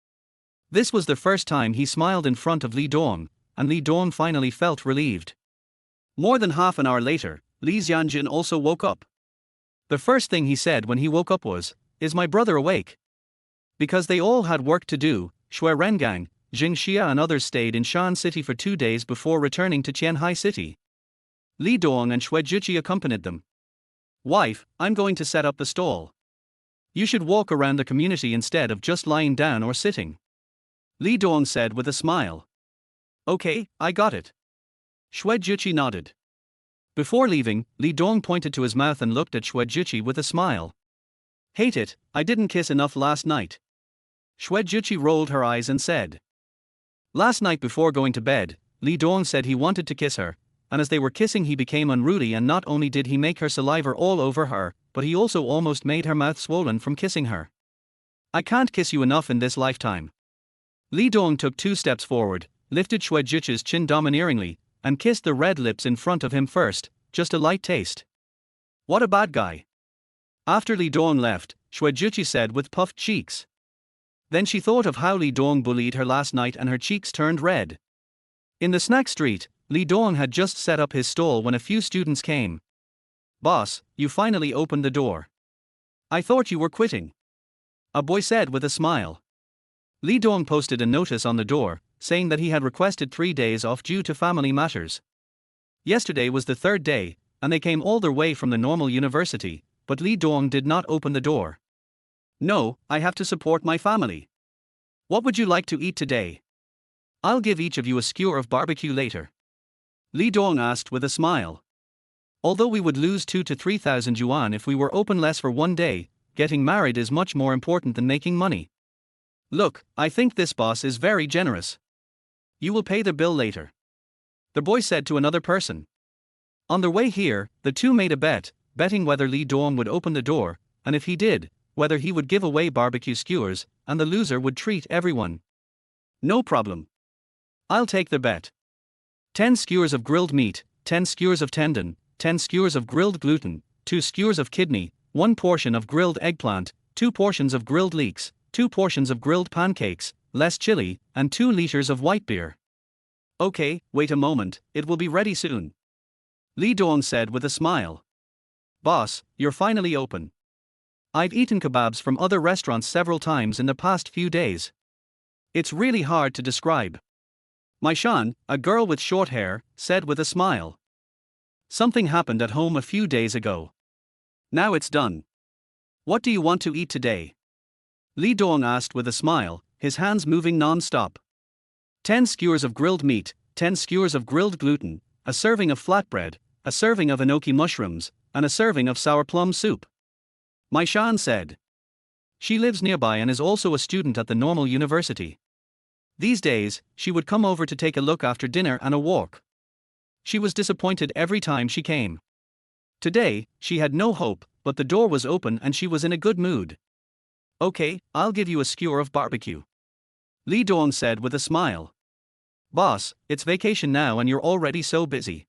This was the first time he smiled in front of Li Dong, and Li Dong finally felt relieved. More than half an hour later, Li Xianjin also woke up. The first thing he said when he woke up was, Is my brother awake? Because they all had work to do, Xue Rengang, Jing Xia and others stayed in Shan City for 2 days before returning to Qianhai City. Li Dong and Xue Juqi accompanied them. Wife, I'm going to set up the stall. You should walk around the community instead of just lying down or sitting. Li Dong said with a smile. Okay, I got it. Xue Juqi nodded. Before leaving, Li Dong pointed to his mouth and looked at Xue Juqi with a smile. Hate it, I didn't kiss enough last night. Xue Juqi rolled her eyes and said. Last night before going to bed, Li Dong said he wanted to kiss her, and as they were kissing he became unruly and not only did he make her saliva all over her, but he also almost made her mouth swollen from kissing her. I can't kiss you enough in this lifetime. Li Dong took 2 steps forward, lifted Xue Juqi's chin domineeringly, and kissed the red lips in front of him first, just a light taste. What a bad guy. After Li Dong left, Xue Juqi said with puffed cheeks. Then she thought of how Li Dong bullied her last night and her cheeks turned red. In the snack street, Li Dong had just set up his stall when a few students came. Boss, you finally opened the door. I thought you were quitting. A boy said with a smile. Li Dong posted a notice on the door, saying that he had requested 3 days off due to family matters. Yesterday was the 3rd day, and they came all their way from the normal university, but Li Dong did not open the door. No, I have to support my family. What would you like to eat today? I'll give each of you a skewer of barbecue later. Li Dong asked with a smile. Although we would lose 2,000 to 3,000 yuan if we were open less for 1 day, getting married is much more important than making money. Look, I think this boss is very generous. You will pay the bill later. The boy said to another person. On their way here, the two made a bet, betting whether Li Dong would open the door, and if he did, whether he would give away barbecue skewers, and the loser would treat everyone. No problem. I'll take the bet. 10 skewers of grilled meat, 10 skewers of tendon, 10 skewers of grilled gluten, 2 skewers of kidney, 1 portion of grilled eggplant, 2 portions of grilled leeks, 2 portions of grilled pancakes, less chili, and 2 liters of white beer. Okay, wait a moment, it will be ready soon. Li Dong said with a smile. Boss, you're finally open. I've eaten kebabs from other restaurants several times in the past few days. It's really hard to describe. My Shan, a girl with short hair, said with a smile. Something happened at home a few days ago. Now it's done. What do you want to eat today? Li Dong asked with a smile, his hands moving non-stop. 10 skewers of grilled meat, 10 skewers of grilled gluten, a serving of flatbread, a serving of enoki mushrooms, and a serving of sour plum soup. My Shan said. She lives nearby and is also a student at the normal university. These days, she would come over to take a look after dinner and a walk. She was disappointed every time she came. Today, she had no hope, but the door was open and she was in a good mood. Okay, I'll give you a skewer of barbecue, Lee Dong said with a smile. Boss, it's vacation now and you're already so busy.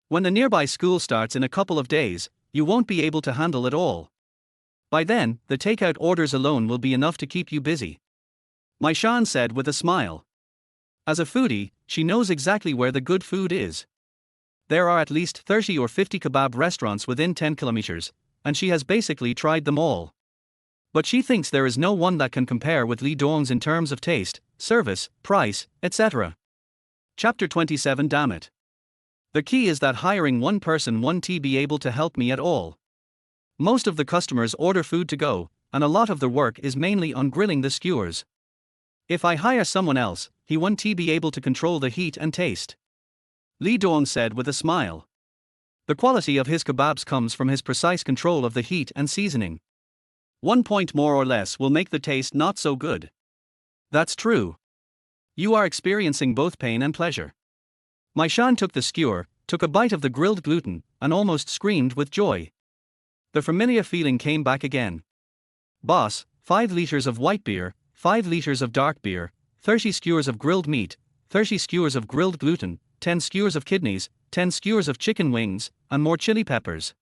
When the nearby school starts in a couple of days, you won't be able to handle it all. By then, the takeout orders alone will be enough to keep you busy, Mai Shan said with a smile. As a foodie, she knows exactly where the good food is. There are at least 30 or 50 kebab restaurants within 10 kilometers, and she has basically tried them all. But she thinks there is no one that can compare with Lee Dong's in terms of taste, service, price, etc. Chapter 27. Damn it. The key is that hiring one person won't be able to help me at all. Most of the customers order food to go, and a lot of the work is mainly on grilling the skewers. If I hire someone else, he won't be able to control the heat and taste, Lee Dong said with a smile. The quality of his kebabs comes from his precise control of the heat and seasoning. 1 point more or less will make the taste not so good. That's true. You are experiencing both pain and pleasure. Mai Shan took the skewer, took a bite of the grilled gluten, and almost screamed with joy. The familiar feeling came back again. Boss, 5 liters of white beer, 5 liters of dark beer, 30 skewers of grilled meat, 30 skewers of grilled gluten, 10 skewers of kidneys, 10 skewers of chicken wings, and more chili peppers.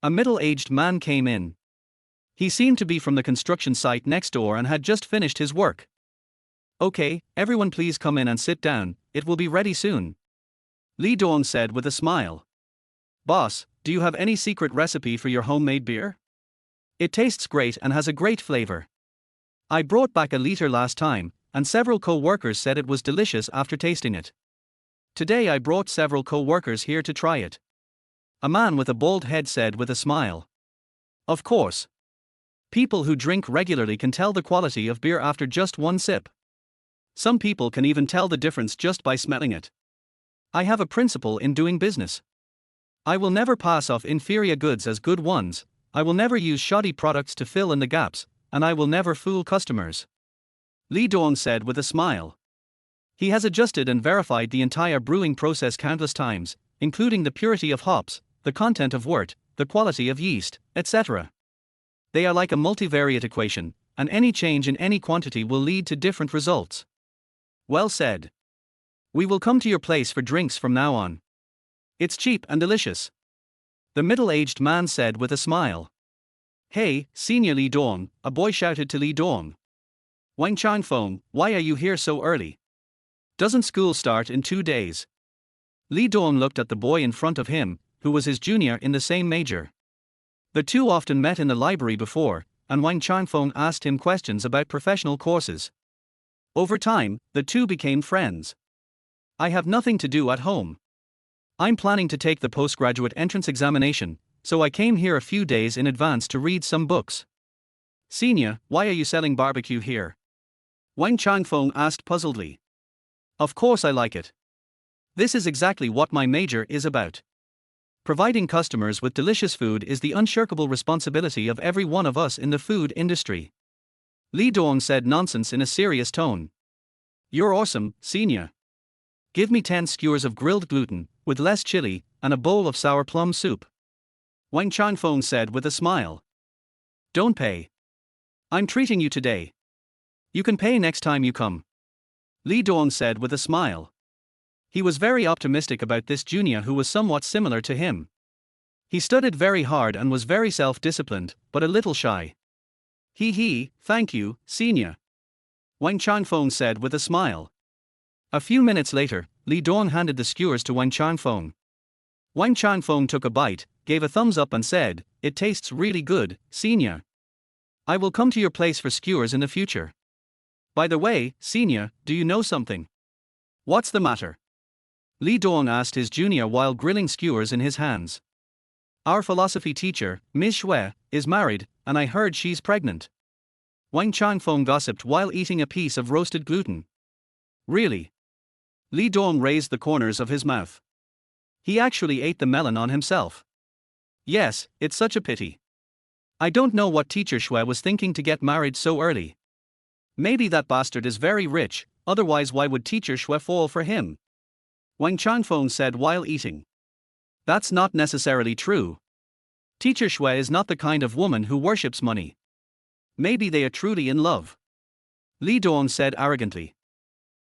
A middle-aged man came in. He seemed to be from the construction site next door and had just finished his work. Okay, everyone please come in and sit down, it will be ready soon, Lee Dong said with a smile. Boss, do you have any secret recipe for your homemade beer? It tastes great and has a great flavor. I brought back a liter last time, and several co-workers said it was delicious after tasting it. Today I brought several co-workers here to try it, a man with a bald head said with a smile. Of course. People who drink regularly can tell the quality of beer after just one sip. Some people can even tell the difference just by smelling it. I have a principle in doing business. I will never pass off inferior goods as good ones, I will never use shoddy products to fill in the gaps, and I will never fool customers, Lee Dong said with a smile. He has adjusted and verified the entire brewing process countless times, including the purity of hops, the content of wort, the quality of yeast, etc. They are like a multivariate equation, and any change in any quantity will lead to different results. Well said. We will come to your place for drinks from now on. It's cheap and delicious, the middle-aged man said with a smile. Hey, Senior Lee Dong, a boy shouted to Lee Dong. Wang Changfeng, why are you here so early? Doesn't school start in 2 days? Lee Dong looked at the boy in front of him, who was his junior in the same major. The two often met in the library before, and Wang Changfeng asked him questions about professional courses. Over time, the two became friends. I have nothing to do at home. I'm planning to take the postgraduate entrance examination, so I came here a few days in advance to read some books. Senior, why are you selling barbecue here? Wang Changfeng asked puzzledly. Of course I like it. This is exactly what my major is about. Providing customers with delicious food is the unshirkable responsibility of every one of us in the food industry. Lee Dong said nonsense in a serious tone. You're awesome, Senior. Give me 10 skewers of grilled gluten, with less chili, and a bowl of sour plum soup, Wang Changfeng said with a smile. Don't pay. I'm treating you today. You can pay next time you come, Lee Dong said with a smile. He was very optimistic about this junior who was somewhat similar to him. He studied very hard and was very self-disciplined, but a little shy. Thank you, Senior, Wang Changfeng said with a smile. A few minutes later, Lee Dong handed the skewers to Wang Changfeng. Wang Changfeng took a bite, gave a thumbs up and said, "It tastes really good, Senior. I will come to your place for skewers in the future. By the way, Senior, do you know something?" What's the matter? Lee Dong asked his junior while grilling skewers in his hands. Our philosophy teacher, Ms. Xue, is married, and I heard she's pregnant, Wang Changfeng gossiped while eating a piece of roasted gluten. Really? Lee Dong raised the corners of his mouth. He actually ate the melon on himself. Yes, it's such a pity. I don't know what teacher Xue was thinking to get married so early. Maybe that bastard is very rich, otherwise why would teacher Shui fall for him? Wang Changfeng said while eating. That's not necessarily true. Teacher Shui is not the kind of woman who worships money. Maybe they are truly in love. Li Dong said arrogantly.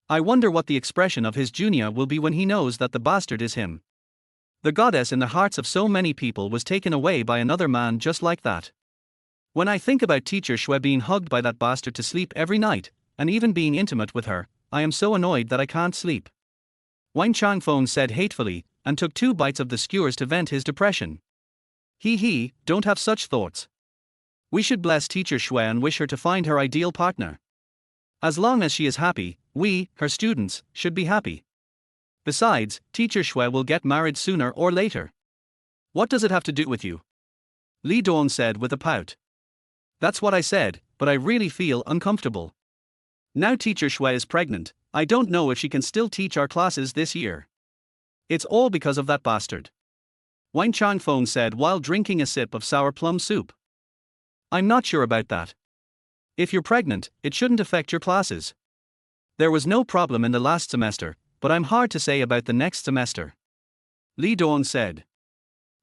I wonder what the expression of his junior will be when he knows that the bastard is him. The goddess in the hearts of so many people was taken away by another man just like that. When I think about teacher Shui being hugged by that bastard to sleep every night, and even being intimate with her, I am so annoyed that I can't sleep. Wang Changfeng said hatefully, and took 2 bites of the skewers to vent his depression. He, don't have such thoughts. We should bless teacher Shui and wish her to find her ideal partner. As long as she is happy, we, her students, should be happy. Besides, teacher Shui will get married sooner or later. What does it have to do with you? Li Dong said with a pout. That's what I said, but I really feel uncomfortable. Now teacher Shui is pregnant, I don't know if she can still teach our classes this year. It's all because of that bastard. Wang Changfeng said while drinking a sip of sour plum soup. I'm not sure about that. If you're pregnant, it shouldn't affect your classes. There was no problem in the last semester, but I'm hard to say about the next semester. Li Dong said.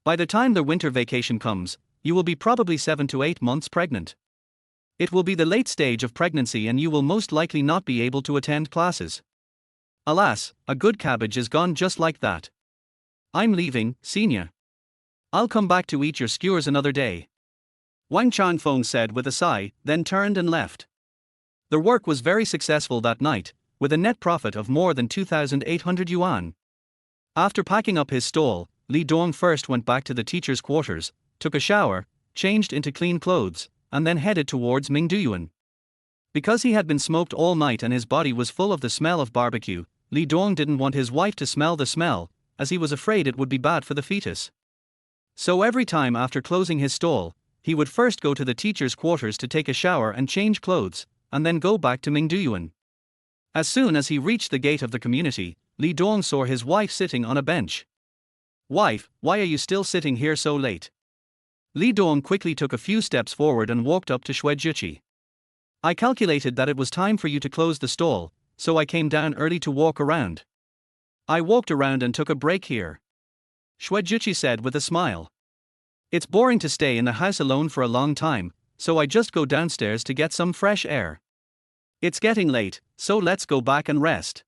By the time the winter vacation comes, you will be probably 7 to 8 months pregnant. It will be the late stage of pregnancy and you will most likely not be able to attend classes. Alas, a good cabbage is gone just like that. I'm leaving, senior. I'll come back to eat your skewers another day. Wang Changfeng said with a sigh, then turned and left. The work was very successful that night, with a net profit of more than 2,800 yuan. After packing up his stall, Li Dong first went back to the teacher's quarters, took a shower, changed into clean clothes, and then headed towards Mingduyuan. Because he had been smoked all night and his body was full of the smell of barbecue, Li Dong didn't want his wife to smell the smell, as he was afraid it would be bad for the fetus. So every time after closing his stall, he would first go to the teacher's quarters to take a shower and change clothes, and then go back to Mingduyuan. As soon as he reached the gate of the community, Li Dong saw his wife sitting on a bench. Wife, why are you still sitting here so late? Li Dong quickly took a few steps forward and walked up to Xue Juqi. I calculated that it was time for you to close the stall, so I came down early to walk around. I walked around and took a break here. Xue Juqi said with a smile. It's boring to stay in the house alone for a long time, so I just go downstairs to get some fresh air. It's getting late, so let's go back and rest.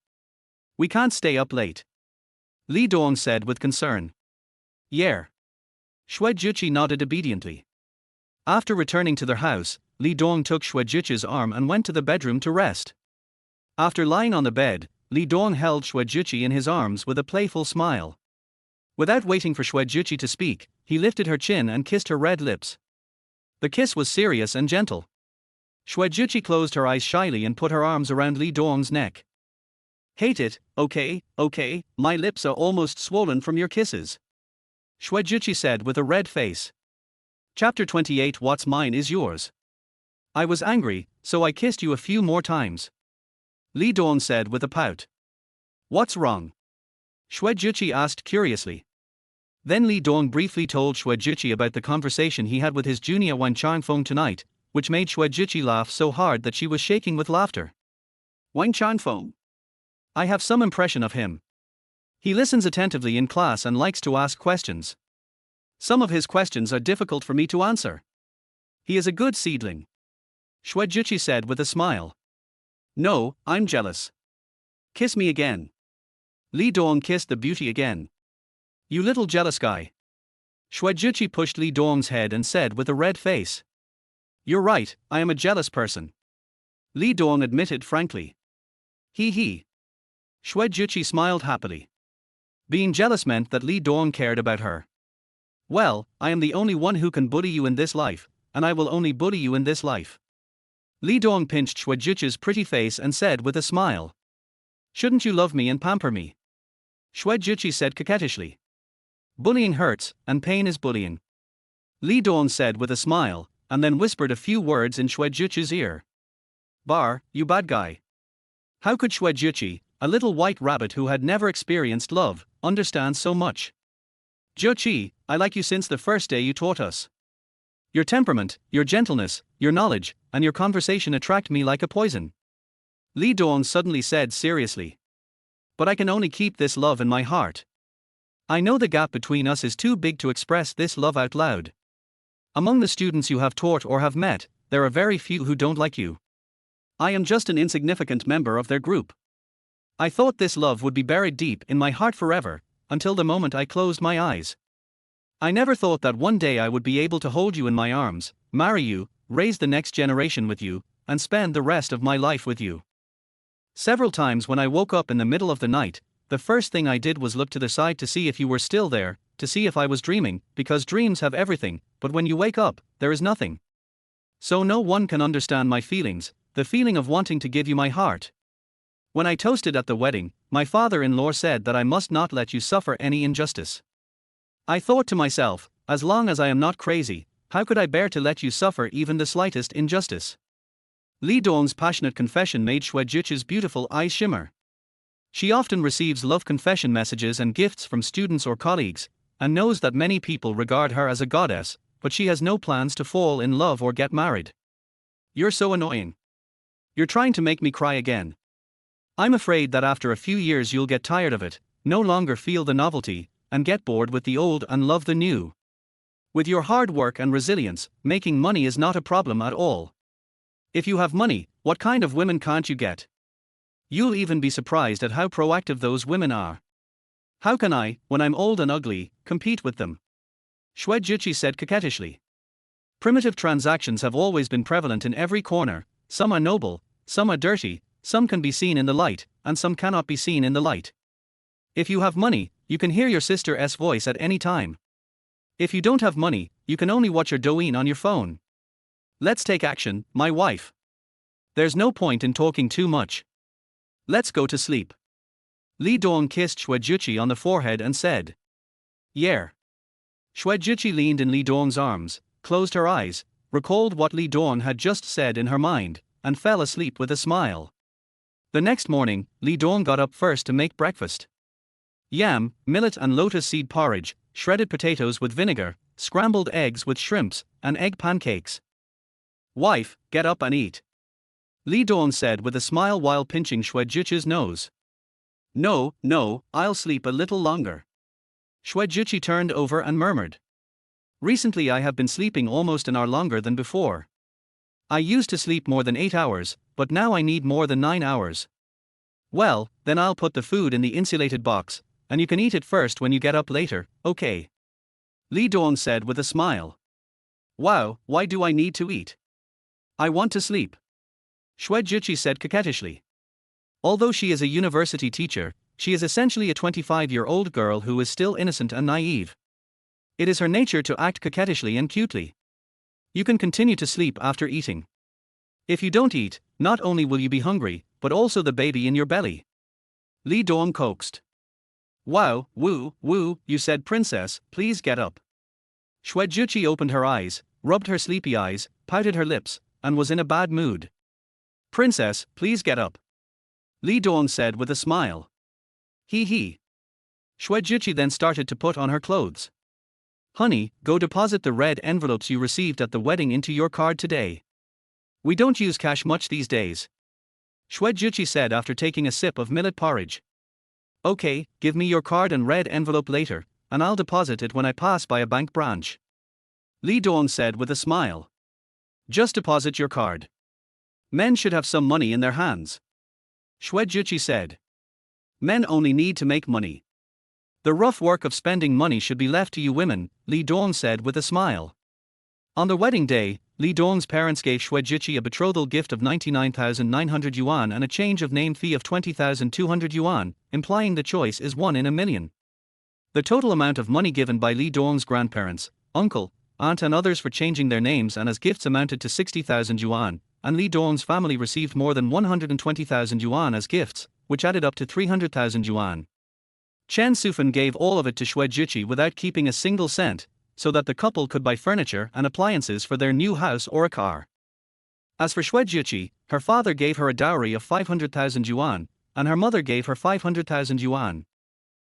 We can't stay up late. Li Dong said with concern. Yeah. Xue Juqi nodded obediently. After returning to their house, Li Dong took Xue Juqi's arm and went to the bedroom to rest. After lying on the bed, Li Dong held Xue Juqi in his arms with a playful smile. Without waiting for Xue Juqi to speak, he lifted her chin and kissed her red lips. The kiss was serious and gentle. Xue Juqi closed her eyes shyly and put her arms around Li Dong's neck. Hate it, okay, my lips are almost swollen from your kisses. Xue Juqi said with a red face. Chapter 28 What's mine is yours. I was angry, so I kissed you a few more times. Li Dong said with a pout. What's wrong? Xue Juqi asked curiously. Then Li Dong briefly told Xue Juqi about the conversation he had with his junior Wang Changfeng tonight, which made Xue Juqi laugh so hard that she was shaking with laughter. Wang Changfeng. I have some impression of him. He listens attentively in class and likes to ask questions. Some of his questions are difficult for me to answer. He is a good seedling. Xue Juqi said with a smile. No, I'm jealous. Kiss me again. Li Dong kissed the beauty again. You little jealous guy. Xue Juqi pushed Li Dong's head and said with a red face. You're right, I am a jealous person. Li Dong admitted frankly. He. Xue Juqi smiled happily. Being jealous meant that Li Dong cared about her. Well, I am the only one who can bully you in this life, and I will only bully you in this life. Li Dong pinched Xue Juqi's pretty face and said with a smile. Shouldn't you love me and pamper me? Xue Juqi said coquettishly. Bullying hurts, and pain is bullying. Li Dong said with a smile, and then whispered a few words in Xue Juqi's ear. Bar, you bad guy. How could Xue Juqi, a little white rabbit who had never experienced love, understand so much? Juqi, I like you since the first day you taught us. Your temperament, your gentleness, your knowledge, and your conversation attract me like a poison. Li Dong suddenly said seriously. But I can only keep this love in my heart. I know the gap between us is too big to express this love out loud. Among the students you have taught or have met, there are very few who don't like you. I am just an insignificant member of their group. I thought this love would be buried deep in my heart forever, until the moment I closed my eyes. I never thought that one day I would be able to hold you in my arms, marry you, raise the next generation with you, and spend the rest of my life with you. Several times when I woke up in the middle of the night, the first thing I did was look to the side to see if you were still there, to see if I was dreaming, because dreams have everything, but when you wake up, there is nothing. So no one can understand my feelings, the feeling of wanting to give you my heart. When I toasted at the wedding, my father-in-law said that I must not let you suffer any injustice. I thought to myself, as long as I am not crazy, how could I bear to let you suffer even the slightest injustice? Li Dong's passionate confession made Xue Juqi's beautiful eyes shimmer. She often receives love confession messages and gifts from students or colleagues, and knows that many people regard her as a goddess, but she has no plans to fall in love or get married. You're so annoying. You're trying to make me cry again. I'm afraid that after a few years you'll get tired of it, no longer feel the novelty, and get bored with the old and love the new. With your hard work and resilience, making money is not a problem at all. If you have money, what kind of women can't you get? You'll even be surprised at how proactive those women are. How can I, when I'm old and ugly, compete with them? Xue Juqi said coquettishly. Primitive transactions have always been prevalent in every corner, some are noble, some are dirty, some can be seen in the light, and some cannot be seen in the light. If you have money, you can hear your sister's voice at any time. If you don't have money, you can only watch your Douyin on your phone. Let's take action, my wife. There's no point in talking too much. Let's go to sleep. Li Dong kissed Xue Juqi on the forehead and said, "Yeah." Xue Juqi leaned in Li Dong's arms, closed her eyes, recalled what Li Dong had just said in her mind, and fell asleep with a smile. The next morning, Li Dong got up first to make breakfast. Yam, millet and lotus seed porridge, shredded potatoes with vinegar, scrambled eggs with shrimps, and egg pancakes. "Wife, get up and eat," Li Dong said with a smile while pinching Xue Juqi's nose. No, I'll sleep a little longer." Xue Juqi turned over and murmured. "Recently I have been sleeping almost an hour longer than before. I used to sleep more than 8 hours, but now I need more than 9 hours. Well, then I'll put the food in the insulated box, and you can eat it first when you get up later, okay?" Li Dong said with a smile. "Wow, why do I need to eat? I want to sleep," Xue Juqi said coquettishly. Although she is a university teacher, she is essentially a 25-year-old girl who is still innocent and naive. It is her nature to act coquettishly and cutely. You can continue to sleep after eating. If you don't eat, not only will you be hungry, but also the baby in your belly. Li Dong coaxed. "Wow, woo, you said princess, please get up." Xue Juqi opened her eyes, rubbed her sleepy eyes, pouted her lips, and was in a bad mood. "Princess, please get up," Li Dong said with a smile. He. Xue Juqi then started to put on her clothes. "Honey, go deposit the red envelopes you received at the wedding into your card today. We don't use cash much these days," Xue Juqi said after taking a sip of millet porridge. "Okay, give me your card and red envelope later, and I'll deposit it when I pass by a bank branch," Li Dong said with a smile. "Just deposit your card. Men should have some money in their hands," Xue Juqi said. "Men only need to make money. The rough work of spending money should be left to you women," Li Dong said with a smile. On the wedding day, Li Dong's parents gave Xue Juqi a betrothal gift of 99,900 yuan and a change of name fee of 20,200 yuan, implying the choice is 1 in a million. The total amount of money given by Li Dong's grandparents, uncle, aunt and others for changing their names and as gifts amounted to 60,000 yuan, and Li Dong's family received more than 120,000 yuan as gifts, which added up to 300,000 yuan. Chen Sufan gave all of it to Xue Juqi without keeping a single cent, so that the couple could buy furniture and appliances for their new house or a car. As for Xue Juqi, her father gave her a dowry of 500,000 yuan, and her mother gave her 500,000 yuan.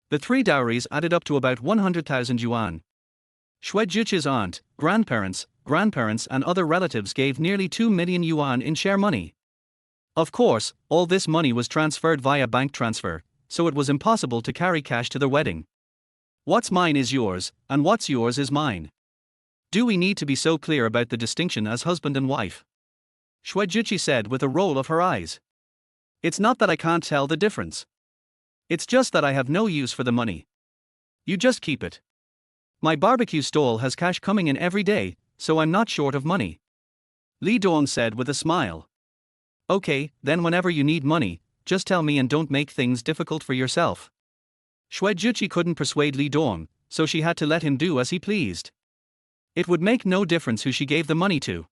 The three dowries added up to about 100,000 yuan. Xue Juqi's aunt, grandparents, and other relatives gave nearly 2 million yuan in share money. Of course, all this money was transferred via bank transfer, so it was impossible to carry cash to the wedding. What's mine is yours, and what's yours is mine. Do we need to be so clear about the distinction as husband and wife? Shwejuchi said with a roll of her eyes. It's not that I can't tell the difference. It's just that I have no use for the money. You just keep it. My barbecue stall has cash coming in every day, so I'm not short of money. Lee Dong said with a smile. Okay, then whenever you need money, just tell me and don't make things difficult for yourself. Shwejuchi couldn't persuade Lee Dong, so she had to let him do as he pleased. It would make no difference who she gave the money to.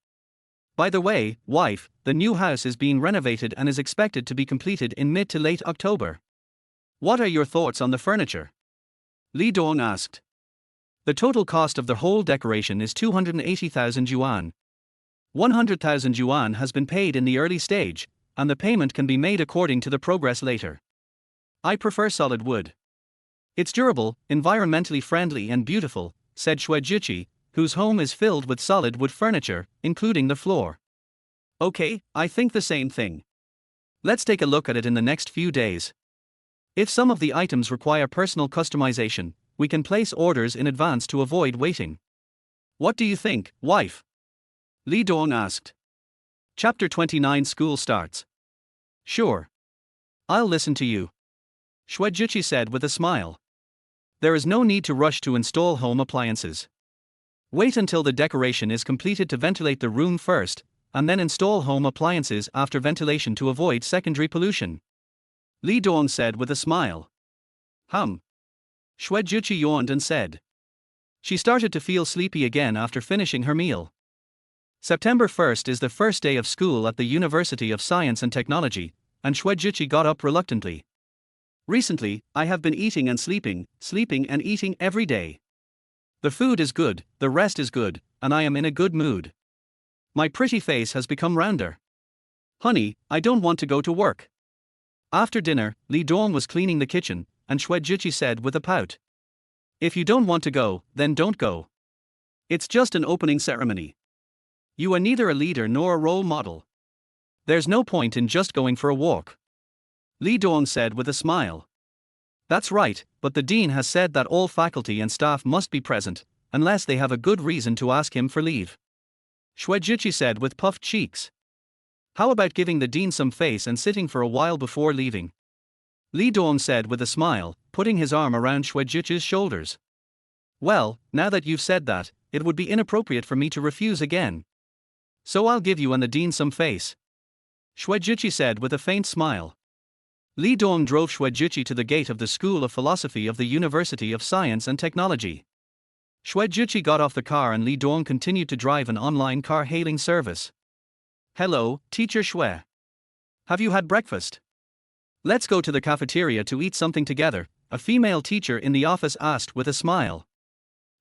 By the way, wife, the new house is being renovated and is expected to be completed in mid to late October. What are your thoughts on the furniture? Lee Dong asked. The total cost of the whole decoration is 280,000 yuan. 100,000 yuan has been paid in the early stage, and the payment can be made according to the progress later. I prefer solid wood. It's durable, environmentally friendly and beautiful, said Shwejuchi, whose home is filled with solid wood furniture, including the floor. Okay, I think the same thing. Let's take a look at it in the next few days. If some of the items require personal customization, we can place orders in advance to avoid waiting. What do you think, wife? Lee Dong asked. Chapter 29 School starts. Sure. I'll listen to you. Shwejuchi said with a smile. There is no need to rush to install home appliances. Wait until the decoration is completed to ventilate the room first, and then install home appliances after ventilation to avoid secondary pollution. Lee Dong said with a smile. Shwejuchi yawned and said. She started to feel sleepy again after finishing her meal. September 1st is the first day of school at the University of Science and Technology, and Shwejuchi got up reluctantly. Recently, I have been eating and sleeping and eating every day. The food is good, the rest is good, and I am in a good mood. My pretty face has become rounder. Honey, I don't want to go to work. After dinner, Lee Dong was cleaning the kitchen, and Shwejuchi said with a pout. If you don't want to go, then don't go. It's just an opening ceremony. You are neither a leader nor a role model. There's no point in just going for a walk. Lee Dong said with a smile. That's right, but the dean has said that all faculty and staff must be present, unless they have a good reason to ask him for leave. Shwejuchi said with puffed cheeks. How about giving the dean some face and sitting for a while before leaving? Lee Dong said with a smile, putting his arm around Shwejuchi's shoulders. Well, now that you've said that, it would be inappropriate for me to refuse again. So I'll give you and the dean some face. Shwejuchi said with a faint smile. Lee Dong drove Shwejuchi to the gate of the School of Philosophy of the University of Science and Technology. Shwejuchi got off the car and Lee Dong continued to drive an online car hailing service. Hello, Teacher Shwe. Have you had breakfast? Let's go to the cafeteria to eat something together, a female teacher in the office asked with a smile.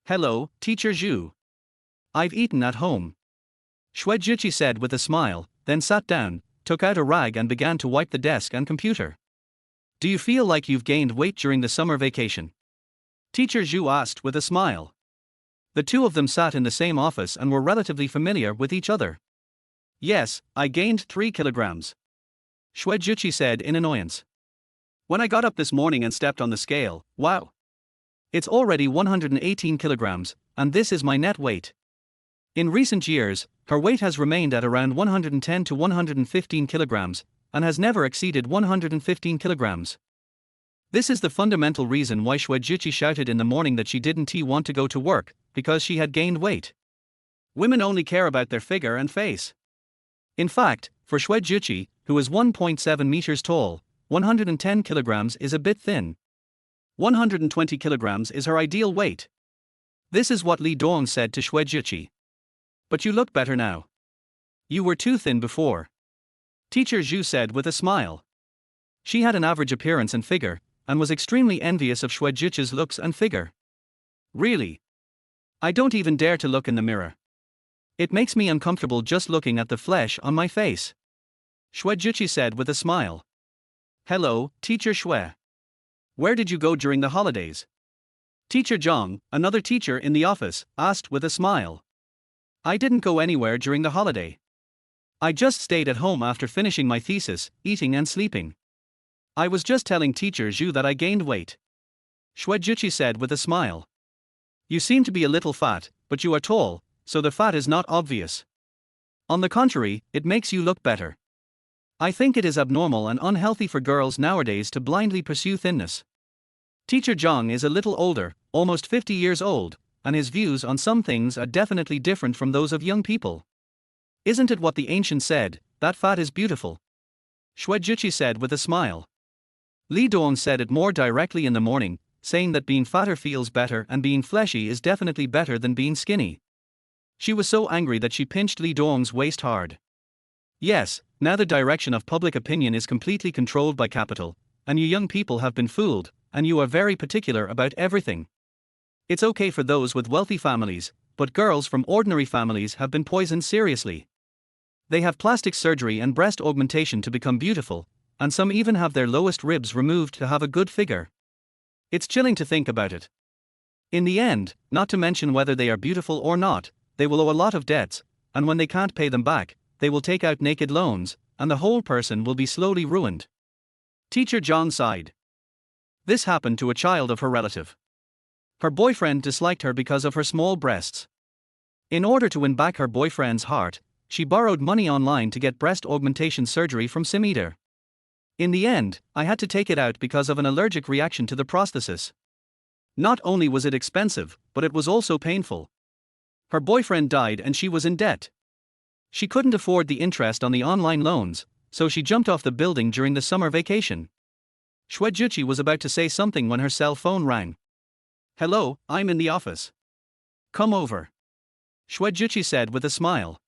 Hello, Teacher Zhu. I've eaten at home. Shwejuchi said with a smile, then sat down, took out a rag and began to wipe the desk and computer. Do you feel like you've gained weight during the summer vacation? Teacher Zhu asked with a smile. The two of them sat in the same office and were relatively familiar with each other. Yes, I gained 3 kilograms. Shwejuchi said in annoyance. When I got up this morning and stepped on the scale, wow! It's already 118 kilograms, and this is my net weight. In recent years, her weight has remained at around 110 to 115 kilograms, and has never exceeded 115 kilograms. This is the fundamental reason why Shwejuchi shouted in the morning that she didn't want to go to work, because she had gained weight. Women only care about their figure and face. In fact, for Shwejuchi, who is 1.7 meters tall, 110 kilograms is a bit thin. 120 kilograms is her ideal weight. This is what Lee Dong said to Shwejuchi. But you look better now. You were too thin before. Teacher Zhu said with a smile. She had an average appearance and figure, and was extremely envious of Shwejuchi's looks and figure. Really? I don't even dare to look in the mirror. It makes me uncomfortable just looking at the flesh on my face. Shwejuchi said with a smile. Hello, Teacher Shwe. Where did you go during the holidays? Teacher Zhang, another teacher in the office, asked with a smile. I didn't go anywhere during the holiday. I just stayed at home after finishing my thesis, eating and sleeping. I was just telling teacher Zhu that I gained weight. Xuejuqi said with a smile. You seem to be a little fat, but you are tall, so the fat is not obvious. On the contrary, it makes you look better. I think it is abnormal and unhealthy for girls nowadays to blindly pursue thinness. Teacher Zhang is a little older, almost 50 years old, and his views on some things are definitely different from those of young people. Isn't it what the ancient said, that fat is beautiful? Xuejuqi said with a smile. Li Dong said it more directly in the morning, saying that being fatter feels better and being fleshy is definitely better than being skinny. She was so angry that she pinched Li Dong's waist hard. Yes, now the direction of public opinion is completely controlled by capital, and you young people have been fooled, and you are very particular about everything. It's okay for those with wealthy families, but girls from ordinary families have been poisoned seriously. They have plastic surgery and breast augmentation to become beautiful, and some even have their lowest ribs removed to have a good figure. It's chilling to think about it. In the end, not to mention whether they are beautiful or not, they will owe a lot of debts, and when they can't pay them back, they will take out naked loans, and the whole person will be slowly ruined. Teacher Zhang sighed. This happened to a child of her relative. Her boyfriend disliked her because of her small breasts. In order to win back her boyfriend's heart, she borrowed money online to get breast augmentation surgery from Simeter. In the end, I had to take it out because of an allergic reaction to the prosthesis. Not only was it expensive, but it was also painful. Her boyfriend died and she was in debt. She couldn't afford the interest on the online loans, so she jumped off the building during the summer vacation. Xuejuqi was about to say something when her cell phone rang. Hello, I'm in the office. Come over. Xuejuqi said with a smile.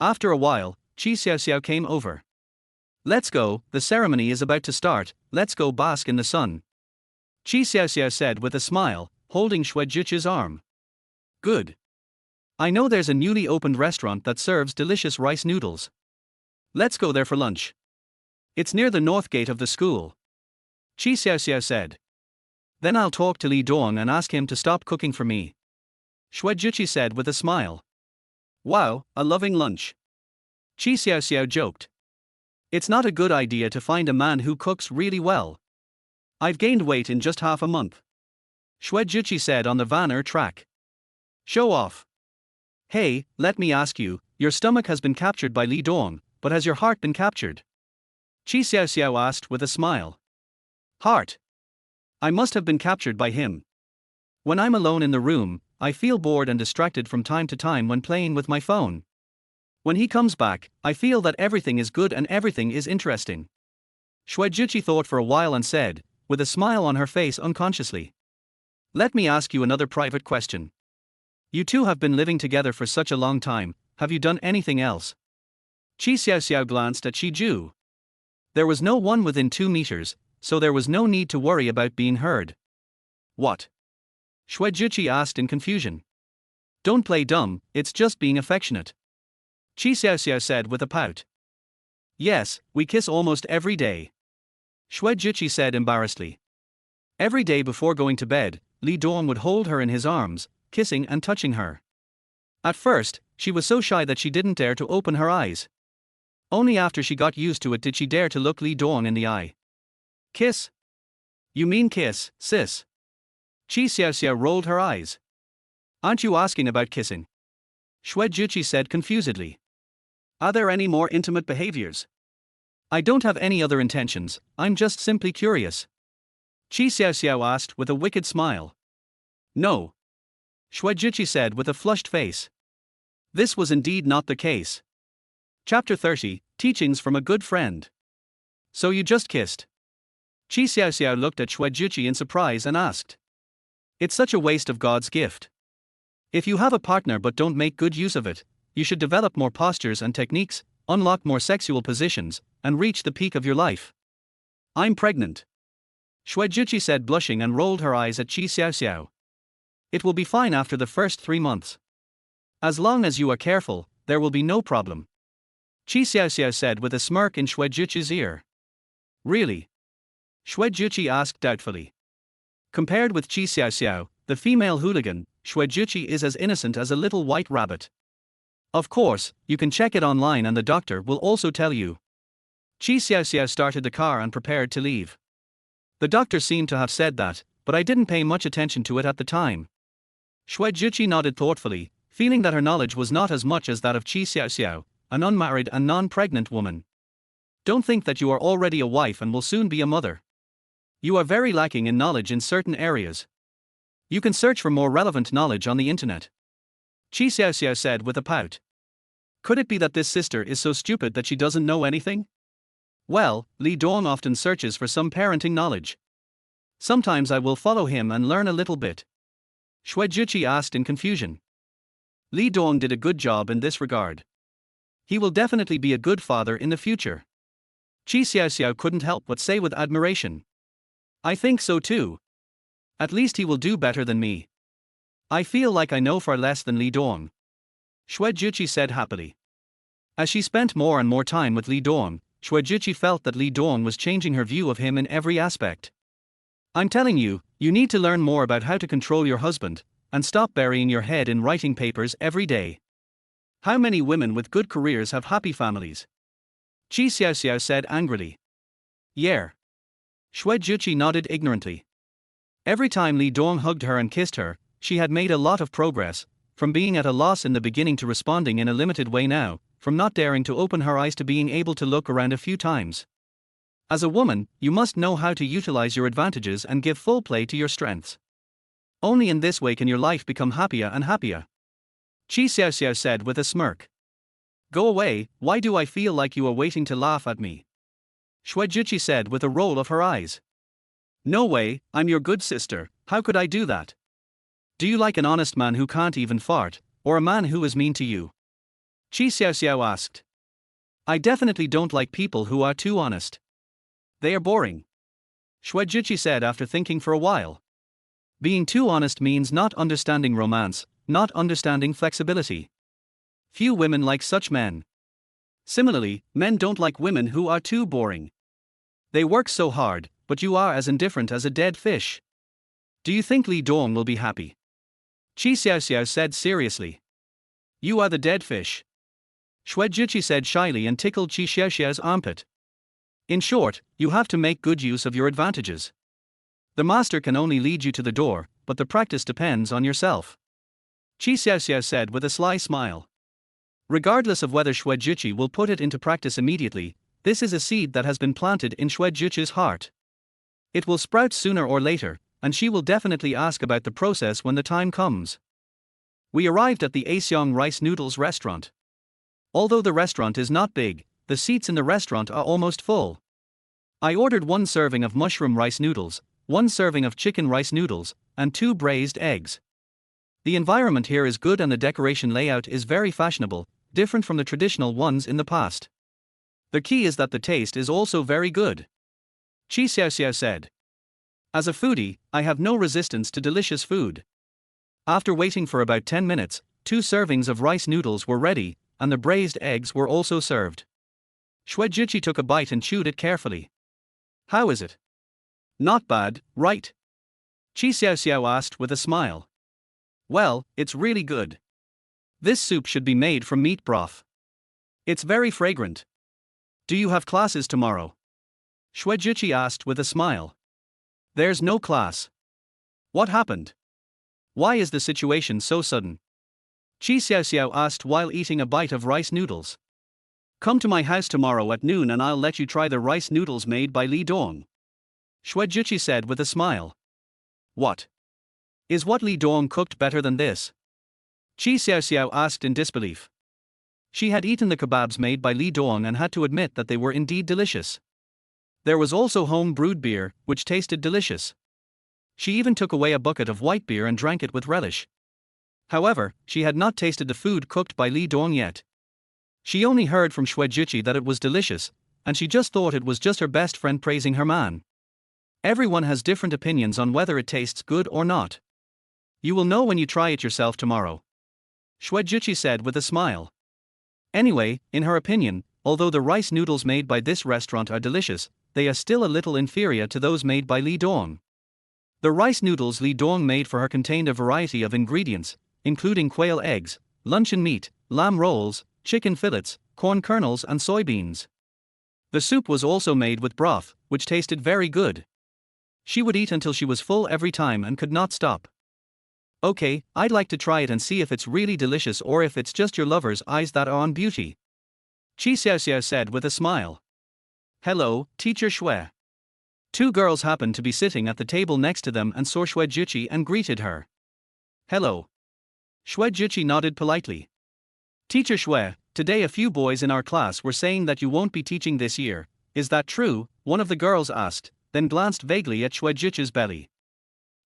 After a while, Qi Xiaoxiao came over. Let's go, the ceremony is about to start, let's go bask in the sun. Qi Xiaoxiao said with a smile, holding Xuejuqi's arm. Good. I know there's a newly opened restaurant that serves delicious rice noodles. Let's go there for lunch. It's near the north gate of the school. Qi Xiaoxiao said. Then I'll talk to Li Dong and ask him to stop cooking for me. Xuejuqi said with a smile. Wow, a loving lunch. Qi Xiaoxiao joked. It's not a good idea to find a man who cooks really well. I've gained weight in just half a month. Xuejuqi said on the Vanner track. Show off. Hey, let me ask you, your stomach has been captured by Li Dong, but has your heart been captured? Qi Xiaoxiao asked with a smile. Heart. I must have been captured by him. When I'm alone in the room, I feel bored and distracted from time to time when playing with my phone. When he comes back, I feel that everything is good and everything is interesting. Xuejuqi thought for a while and said, with a smile on her face unconsciously. Let me ask you another private question. You two have been living together for such a long time, have you done anything else? Qi Xiaoxiao glanced at Qi Ju. There was no one within 2 meters, so there was no need to worry about being heard. What? Xuejuqi asked in confusion. Don't play dumb, it's just being affectionate. Qi Xiaoxiao said with a pout. Yes, we kiss almost every day. Xuejuqi said embarrassedly. Every day before going to bed, Li Dong would hold her in his arms, kissing and touching her. At first, she was so shy that she didn't dare to open her eyes. Only after she got used to it did she dare to look Li Dong in the eye. Kiss? You mean kiss, sis? Qi Xiaoxiao rolled her eyes. Aren't you asking about kissing? Xuejuqi said confusedly. Are there any more intimate behaviors? I don't have any other intentions, I'm just simply curious. Qi Xiaoxiao asked with a wicked smile. No. Xuejuqi said with a flushed face. This was indeed not the case. Chapter 30, Teachings from a Good Friend. So you just kissed? Qi Xiaoxiao looked at Xuejuqi in surprise and asked. It's such a waste of God's gift. If you have a partner but don't make good use of it, you should develop more postures and techniques, unlock more sexual positions, and reach the peak of your life. I'm pregnant. Xuejuqi said blushing and rolled her eyes at Qi Xiaoxiao. It will be fine after the first 3 months. As long as you are careful, there will be no problem. Qi Xiaoxiao said with a smirk in Xuejuqi's ear. Really? Xuejuqi asked doubtfully. Compared with Qi Xiaoxiao, the female hooligan, Xuejuqi is as innocent as a little white rabbit. Of course, you can check it online and the doctor will also tell you. Chi Xiao Xiao started the car and prepared to leave. The doctor seemed to have said that, but I didn't pay much attention to it at the time. Shui Juqi nodded thoughtfully, feeling that her knowledge was not as much as that of Chi Xiao Xiao, an unmarried and non-pregnant woman. Don't think that you are already a wife and will soon be a mother. You are very lacking in knowledge in certain areas. You can search for more relevant knowledge on the internet. Chi Xiao Xiao said with a pout. Could it be that this sister is so stupid that she doesn't know anything? Well, Li Dong often searches for some parenting knowledge. Sometimes I will follow him and learn a little bit. Shui Juqi asked in confusion. Li Dong did a good job in this regard. He will definitely be a good father in the future. Chi Xiao Xiao couldn't help but say with admiration. I think so too. At least he will do better than me. I feel like I know far less than Li Dong. Shui Juqi said happily. As she spent more and more time with Li Dong, Shui Juqi felt that Li Dong was changing her view of him in every aspect. I'm telling you, you need to learn more about how to control your husband, and stop burying your head in writing papers every day. How many women with good careers have happy families? Chi Xiao Xiao said angrily. Yeah. Shui Juqi nodded ignorantly. Every time Li Dong hugged her and kissed her, she had made a lot of progress, from being at a loss in the beginning to responding in a limited way now, from not daring to open her eyes to being able to look around a few times. As a woman, you must know how to utilize your advantages and give full play to your strengths. Only in this way can your life become happier and happier. Chi Xiao Xiao said with a smirk. Go away, why do I feel like you are waiting to laugh at me? Shui Juqi said with a roll of her eyes. No way, I'm your good sister, how could I do that? Do you like an honest man who can't even fart, or a man who is mean to you? Chi Xiao Xiao asked. I definitely don't like people who are too honest. They are boring. Shui Juqi said after thinking for a while. Being too honest means not understanding romance, not understanding flexibility. Few women like such men. Similarly, men don't like women who are too boring. They work so hard, but you are as indifferent as a dead fish. Do you think Li Dong will be happy? Chi Xiao Xiao said seriously. You are the dead fish. Shui Juqi said shyly and tickled Chi Xiao Xiao's armpit. In short, you have to make good use of your advantages. The master can only lead you to the door, but the practice depends on yourself. Chi Xiao Xiao said with a sly smile. Regardless of whether Shui Juqi will put it into practice immediately, this is a seed that has been planted in Shui Juqi's heart. It will sprout sooner or later, and she will definitely ask about the process when the time comes. We arrived at the Aseong Rice Noodles restaurant. Although the restaurant is not big, the seats in the restaurant are almost full. I ordered 1 serving of mushroom rice noodles, 1 serving of chicken rice noodles, and 2 braised eggs. The environment here is good and the decoration layout is very fashionable, different from the traditional ones in the past. The key is that the taste is also very good. Chi Xiao Xiao said. As a foodie, I have no resistance to delicious food. After waiting for about 10 minutes, 2 servings of rice noodles were ready, and the braised eggs were also served. Shui Juqi took a bite and chewed it carefully. How is it? Not bad, right? Chi Xiao Xiao asked with a smile. Well, it's really good. This soup should be made from meat broth. It's very fragrant. Do you have classes tomorrow? Shui Juqi asked with a smile. There's no class. What happened? Why is the situation so sudden? Chi Xiao Xiao asked while eating a bite of rice noodles. Come to my house tomorrow at noon and I'll let you try the rice noodles made by Li Dong. Shui Juqi said with a smile. What? Is what Li Dong cooked better than this? Chi Xiao Xiao asked in disbelief. She had eaten the kebabs made by Li Dong and had to admit that they were indeed delicious. There was also home-brewed beer, which tasted delicious. She even took away a bucket of white beer and drank it with relish. However, she had not tasted the food cooked by Li Dong yet. She only heard from Shui Juqi that it was delicious, and she just thought it was just her best friend praising her man. Everyone has different opinions on whether it tastes good or not. You will know when you try it yourself tomorrow. Shui Juqi said with a smile. Anyway, in her opinion, although the rice noodles made by this restaurant are delicious, they are still a little inferior to those made by Li Dong. The rice noodles Li Dong made for her contained a variety of ingredients, including quail eggs, luncheon meat, lamb rolls, chicken fillets, corn kernels and soybeans. The soup was also made with broth, which tasted very good. She would eat until she was full every time and could not stop. Okay, I'd like to try it and see if it's really delicious or if it's just your lover's eyes that are on beauty. Chi Xiao Xiao said with a smile. Hello, Teacher Shui. Two girls happened to be sitting at the table next to them and saw Shui Juqi and greeted her. Hello. Shui Juqi nodded politely. Teacher Shui, today a few boys in our class were saying that you won't be teaching this year. Is that true? One of the girls asked, then glanced vaguely at Shui Juqi's belly.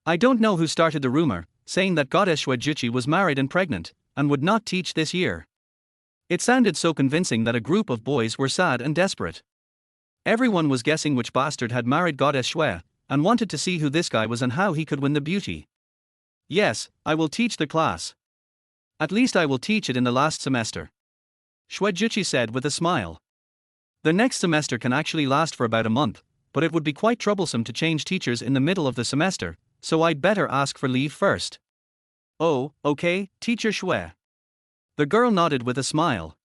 I don't know who started the rumor, saying that Goddess Shui Juqi was married and pregnant, and would not teach this year. It sounded so convincing that a group of boys were sad and desperate. Everyone was guessing which bastard had married Goddess Shui, and wanted to see who this guy was and how he could win the beauty. Yes, I will teach the class. At least I will teach it in the last semester. Shui Juqi said with a smile. The next semester can actually last for about a month, but it would be quite troublesome to change teachers in the middle of the semester, so I'd better ask for leave first. Oh, okay, Teacher Shui. The girl nodded with a smile.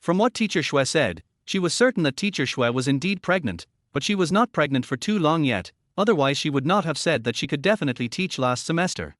From what Teacher Shui said, she was certain that Teacher Shui was indeed pregnant, but she was not pregnant for too long yet, otherwise she would not have said that she could definitely teach last semester.